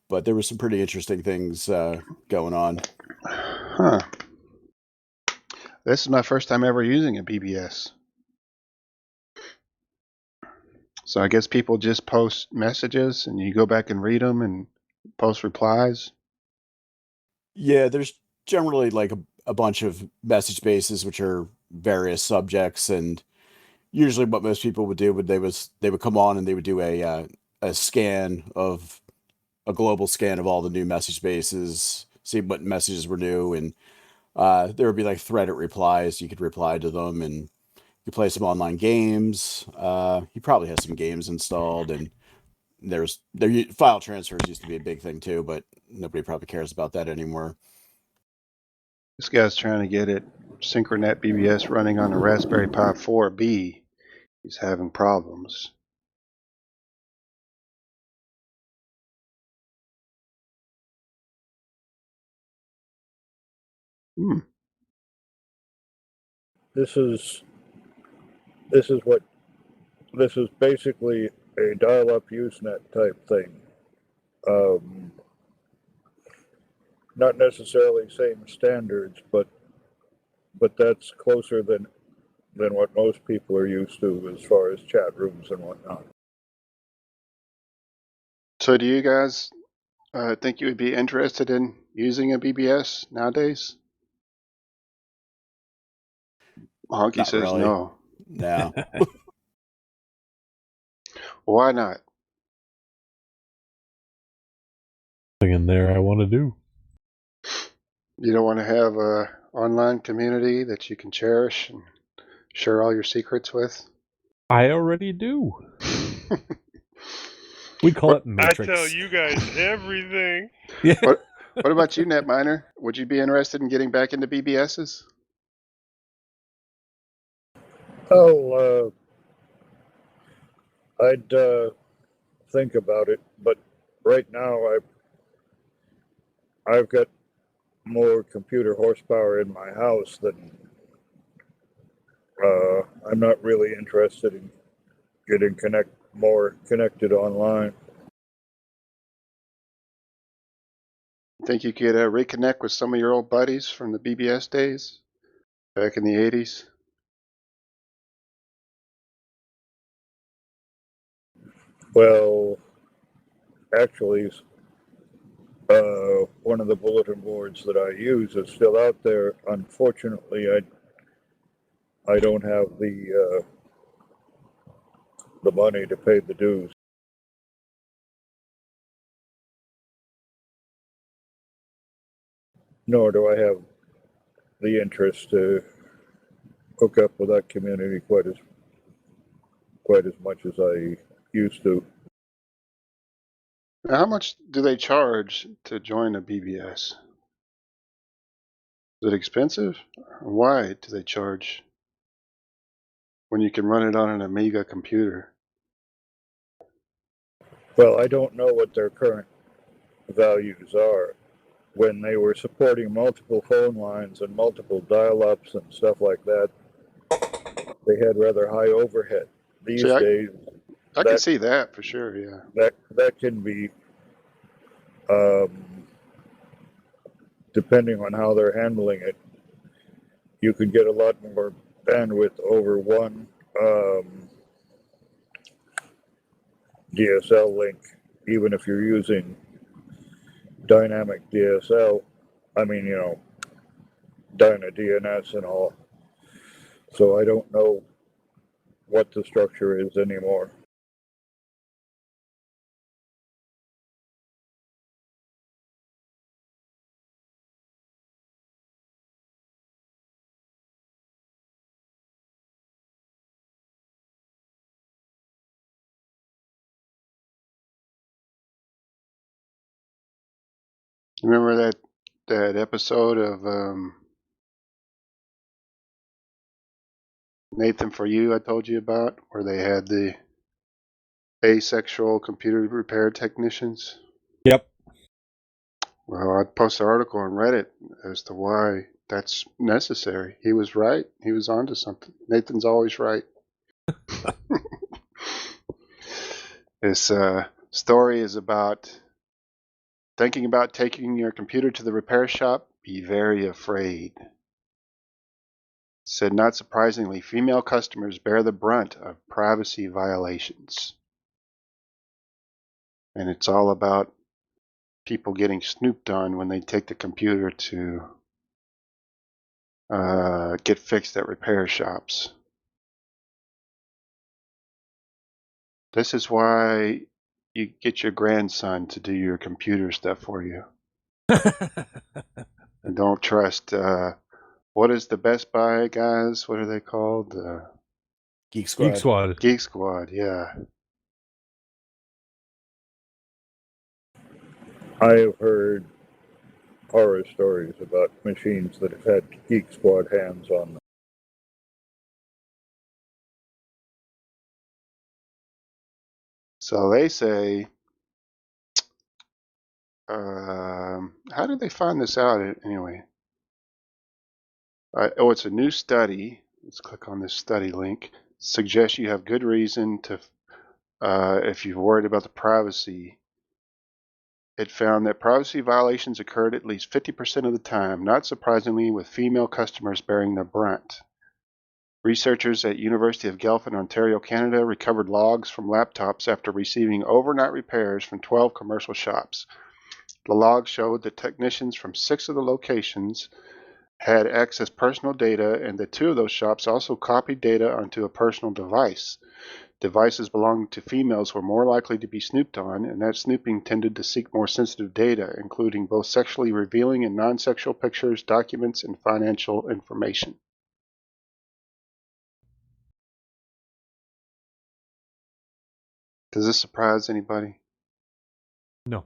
But there were some pretty interesting things going on. Huh. This is my first time ever using a BBS. So I guess people just post messages and you go back and read them and post replies. Yeah, there's generally like a bunch of message bases which are various subjects, and usually what most people would do they would come on and they would do a scan of a global scan of all the new message bases, see what messages were new, and there would be like threaded replies. You could reply to them, and you play some online games. He probably has some games installed, and file transfers used to be a big thing too, but nobody probably cares about that anymore. This guy's trying to get it Synchronet BBS running on a Raspberry Pi 4B. He's having problems. Hmm. This is basically a dial-up Usenet type thing. Not necessarily same standards, but that's closer than what most people are used to as far as chat rooms and whatnot. So do you guys think you would be interested in using a BBS nowadays? Honky Not says really. no. No. Why not? In there, I want to do. You don't want to have a online community that you can cherish and share all your secrets with? I already do. We call it Matrix. I tell you guys everything. Yeah. What about you, Netminer? Would you be interested in getting back into BBSs? Oh, I'd think about it, but right now I've got more computer horsepower in my house than I'm not really interested in getting more connected online. Think you could reconnect with some of your old buddies from the BBS days back in the 80s? Well, actually, one of the bulletin boards that I use is still out there. Unfortunately, I don't have the money to pay the dues. Nor do I have the interest to hook up with that community quite as much as I used to. Now, how much do they charge to join a BBS? Is it expensive? Why do they charge when you can run it on an Amiga computer? Well, I don't know what their current values are. When they were supporting multiple phone lines and multiple dial-ups and stuff like that, they had rather high overhead. These See, days, I can see that for sure, yeah. that can be, depending on how they're handling it, you could get a lot more bandwidth over one DSL link, even if you're using dynamic DSL. I mean, Dyna DNS and all. So I don't know what the structure is anymore. Remember that episode of Nathan For You I told you about, where they had the asexual computer repair technicians? Yep. Well, I posted an article on Reddit as to why that's necessary. He was right. He was onto something. Nathan's always right. This story is about thinking about taking your computer to the repair shop. Be very afraid. Said, not surprisingly, female customers bear the brunt of privacy violations. And it's all about people getting snooped on when they take the computer to get fixed at repair shops. This is why you get your grandson to do your computer stuff for you. And don't trust, what is the Best Buy guys? What are they called? Geek Squad. Geek Squad. Geek Squad, yeah. I have heard horror stories about machines that have had Geek Squad hands on them. So they say, how did they find this out anyway? It's a new study. Let's click on this study link. Suggests you have good reason to, if you're worried about the privacy. It found that privacy violations occurred at least 50% of the time, not surprisingly with female customers bearing the brunt. Researchers at University of Guelph in Ontario, Canada recovered logs from laptops after receiving overnight repairs from 12 commercial shops. The logs showed that technicians from 6 of the locations had accessed personal data, and that 2 of those shops also copied data onto a personal device. Devices belonging to females were more likely to be snooped on, and that snooping tended to seek more sensitive data, including both sexually revealing and non-sexual pictures, documents, and financial information. Does this surprise anybody? No.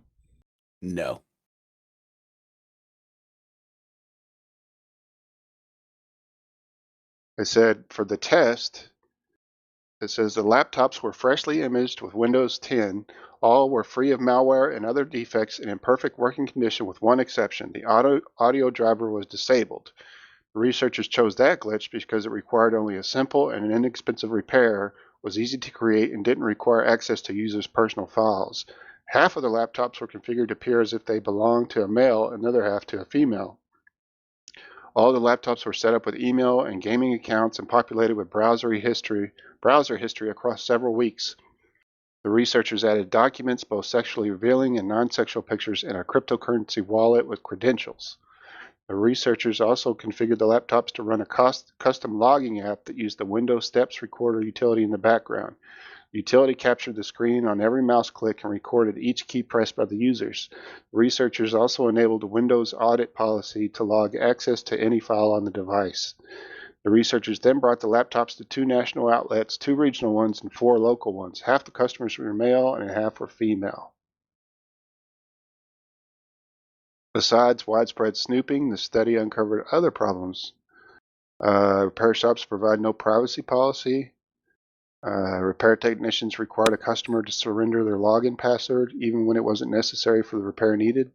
No. They said for the test, it says the laptops were freshly imaged with Windows 10. All were free of malware and other defects and in perfect working condition with one exception. The audio driver was disabled. The researchers chose that glitch because it required only a simple and an inexpensive repair, was easy to create, and didn't require access to users' personal files. Half of the laptops were configured to appear as if they belonged to a male and the other half to a female. All the laptops were set up with email and gaming accounts and populated with browser history across several weeks. The researchers added documents, both sexually revealing and non-sexual pictures, and a cryptocurrency wallet with credentials. The researchers also configured the laptops to run a custom logging app that used the Windows Steps recorder utility in the background. The utility captured the screen on every mouse click and recorded each key pressed by the users. The researchers also enabled a Windows audit policy to log access to any file on the device. The researchers then brought the laptops to 2 national outlets, 2 regional ones, and 4 local ones. Half the customers were male and half were female. Besides widespread snooping, the study uncovered other problems. Repair shops provide no privacy policy. Repair technicians required a customer to surrender their login password even when it wasn't necessary for the repair needed.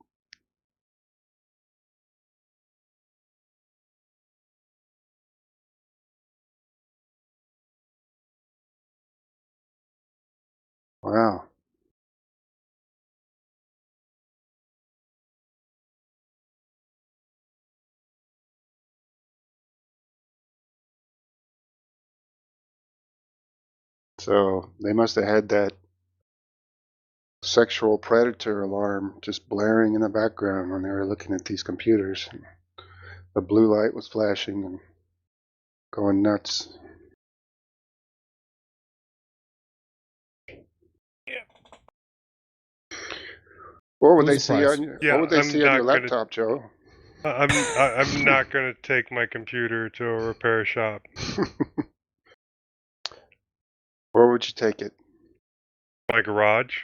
Wow. So they must have had that sexual predator alarm just blaring in the background when they were looking at these computers. The blue light was flashing and going nuts. What would they see on your, Yeah, what would they I'm see on your not gonna- laptop, Joe? I'm not going to take my computer to a repair shop. Where would you take it? My garage?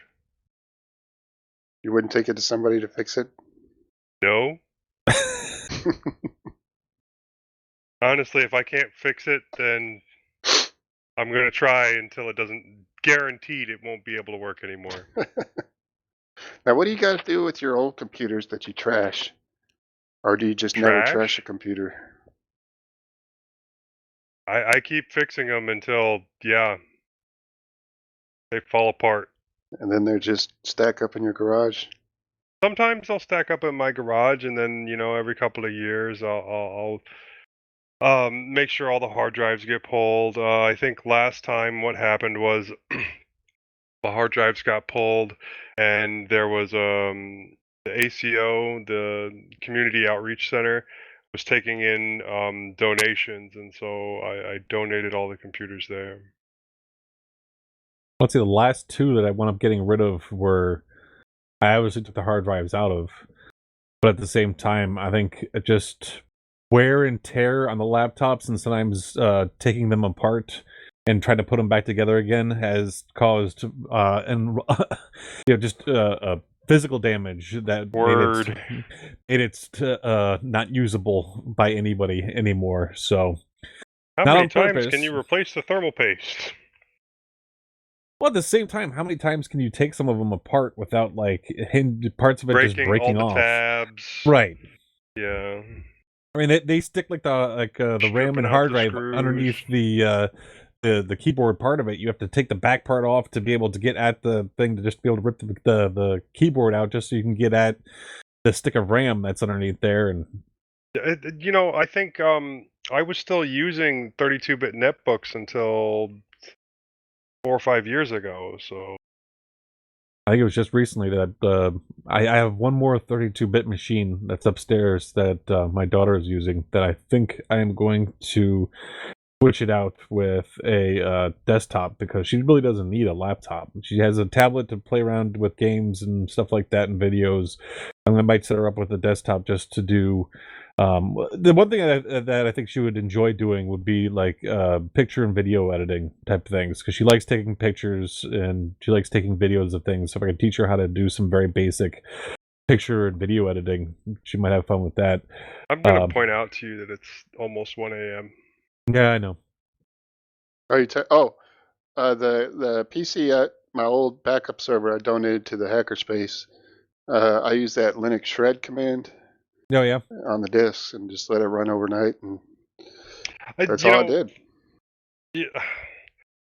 You wouldn't take it to somebody to fix it? No. Honestly, if I can't fix it, then I'm going to try until it doesn't. Guaranteed it won't be able to work anymore. Now, what do you guys do with your old computers that you trash? Or do you just never trash a computer? I keep fixing them until, yeah, they fall apart. And then they're just stack up in your garage? Sometimes I'll stack up in my garage, and then, every couple of years I'll make sure all the hard drives get pulled. I think last time what happened was the hard drives got pulled, and there was the ACO, the Community Outreach Center, was taking in donations, and so I donated all the computers there. Let's see, the last 2 that I wound up getting rid of were, I obviously took the hard drives out of, but at the same time, I think just wear and tear on the laptops and sometimes taking them apart and trying to put them back together again has caused just physical damage that made it not usable by anybody anymore. So how not many on times purpose. can you replace the thermal paste? Well, at the same time, how many times can you take some of them apart without parts of it just breaking all the off? tabs? Right. Yeah. I mean, they stick like the RAM Stripping and out hard the drive screws. underneath the keyboard part of it. You have to take the back part off to be able to get at the thing, to just be able to rip the keyboard out, just so you can get at the stick of RAM that's underneath there. And I think I was still using 32-bit netbooks until 4 or 5 years ago. So I think it was just recently that I have one more 32-bit machine that's upstairs that my daughter is using, that I think I am going to switch it out with a desktop, because she really doesn't need a laptop. She has a tablet to play around with games and stuff like that and videos. I might set her up with a desktop just to do. The one thing that I think she would enjoy doing would be like picture and video editing type of things, because she likes taking pictures and she likes taking videos of things. So if I could teach her how to do some very basic picture and video editing, she might have fun with that. I'm going to point out to you that it's almost 1 a.m. Yeah, I know. Are you? The PC, my old backup server, I donated to the hackerspace. I use that Linux shred command Oh yeah. on the disk and just let it run overnight, and that's You all I know, did. Yeah,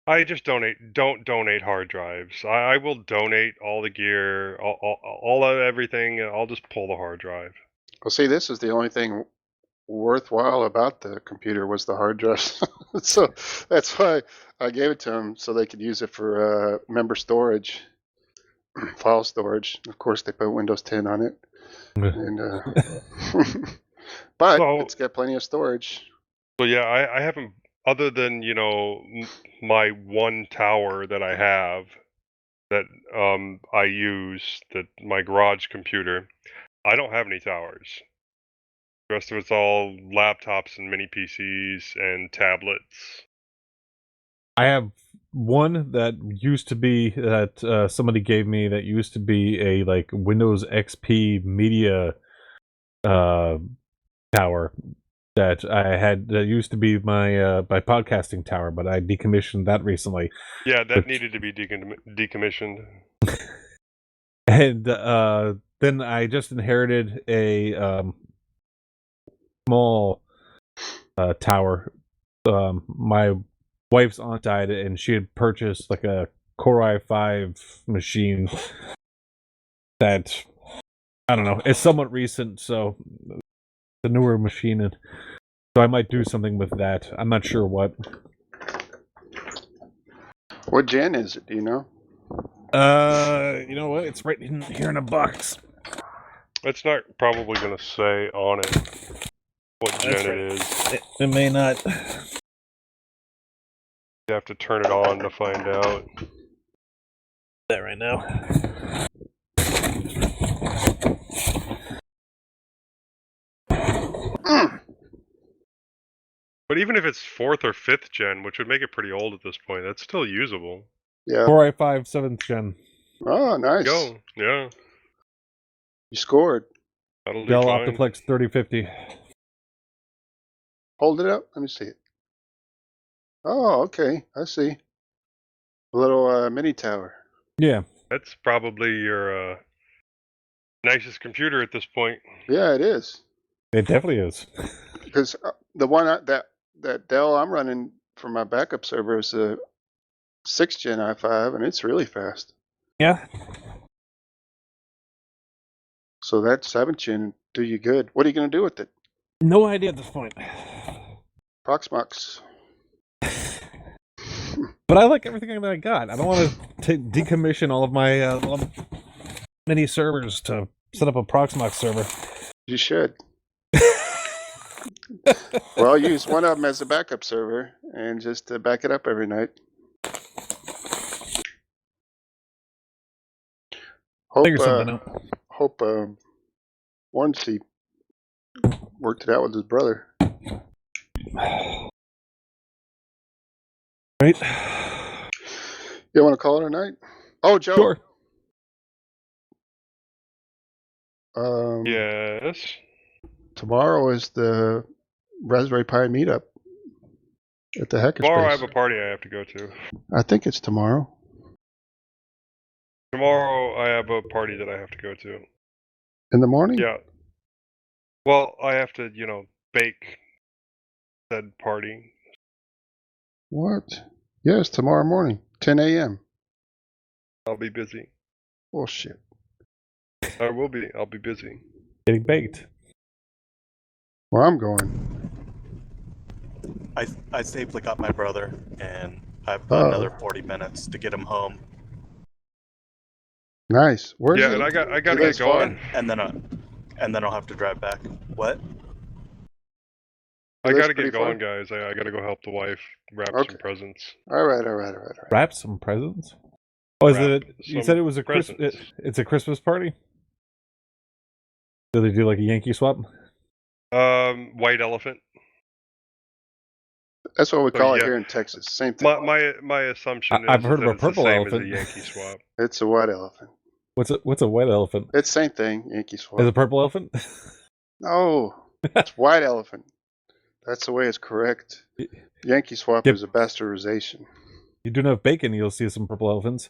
I just don't donate hard drives. I will donate all the gear, all of everything. And I'll just pull the hard drive. Well, see, this is the only thing worthwhile about the computer was the hard drive. So that's why I gave it to them, so they could use it for member storage, file storage. Of course, they put Windows 10 on it, and but So- it's got plenty of storage. So yeah, I haven't, other than my one tower that I have that I use, that my garage computer. I don't have any towers. The rest of it's all laptops and mini PCs and tablets. I have one that used to be that somebody gave me, that used to be a like Windows XP media tower that I had, that used to be my my podcasting tower, but I decommissioned that recently. Yeah, that needed to be decommissioned. And then I just inherited a small tower. My wife's aunt died, and she had purchased like a Core i5 machine that, I don't know, it's somewhat recent, so the newer machine, and so I might do something with that. I'm not sure what. What gen is it? Do you know? You know what? It's right in here in a box. It's not probably going to say on it what gen That's it right. is. It may not. You have to turn it on to find out. That right now. But even if it's 4th or 5th gen, which would make it pretty old at this point, that's still usable. Yeah. Core i5 7th gen. Oh, nice. Go. Yeah. You scored. That'll do Dell fine. Optiplex 3050. Hold it up. Let me see it. Oh, okay. I see. A little mini tower. Yeah. That's probably your nicest computer at this point. Yeah, it is. It definitely is. Because the one that Dell I'm running for my backup server is a 6th gen i5, and it's really fast. Yeah. So that 7th gen do you good. What are you going to do with it? No idea at this point. Proxmox. But I like everything that I got. I don't want to decommission all of my little mini servers to set up a Proxmox server. You should. Well, use one of them as a backup server and just back it up every night. Figure something out. Hope Warnsey worked it out with his brother. Right? You want to call it a night? Oh, Joe. Sure. Yes. Tomorrow is the Raspberry Pi meetup at the Hackerspace. Tomorrow I have a party I have to go to. I think it's tomorrow. Tomorrow I have a party that I have to go to. In the morning? Yeah. Well, I have to, bake said party. What? Yes, tomorrow morning, 10 a.m. I'll be busy. Bullshit. I will be. I'll be busy. Getting baked. Well, I'm going. I safely got my brother, and I've Oh. another 40 minutes to get him home, Nice. Where's Yeah, it? and I gotta It get is far. going. and then I'll have to drive back. What? I It is gotta pretty get going, far? guys. I gotta go help the wife wrap Okay. some presents. All right. Wrap some presents. Oh, is Wrap it? You some said it was a Christmas. presents. It's a Christmas party. Do they do like a Yankee swap? White elephant. That's what we So, call it yeah. here in Texas. Same thing. My assumption I've is heard that of a it's the purple same elephant. as a Yankee swap. It's a white elephant. What's a white elephant? It's same thing. Yankee swap. Is a purple elephant? No, it's white elephant. That's the way it's correct. Yankee swap Yep. is a bastardization. You do enough bacon, you'll see some purple elephants.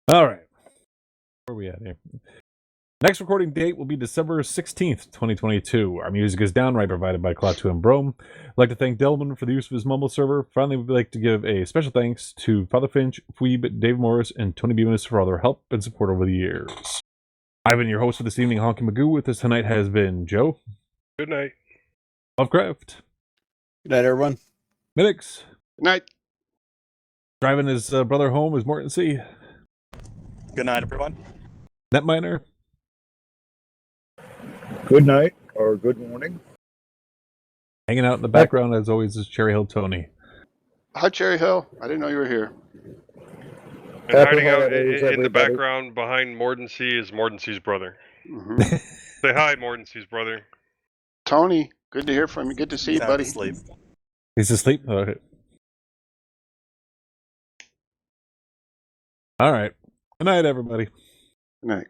All right. Where are we at here? Next recording date will be December 16th, 2022. Our music is Downright, provided by Klaatu and Broam. I'd like to thank Delwin for the use of his mumble server. Finally, we'd like to give a special thanks to Fatherfinch, Fweeb, Dave Morris, and Tony Beemus for all their help and support over the years. I've been your host for this evening, Honky Magoo. With us tonight has been Joe. Good night. Lovecraft. Good night, everyone. Minnix. Night. Driving his brother home is Morton C. Good night, everyone. Netminer. Good night or good morning. Hanging out in the background, as always, is Cherry Hill Tony. Hi, Cherry Hill. I didn't know you were here. And Happy hiding out holidays, in the everybody. background behind Morden C is Morden C's brother. Hmm Say hi, Morden C's brother. Tony, good to hear from you. Good to see you, Sound buddy. asleep. He's asleep? Okay. All right. Good night, everybody. Good night.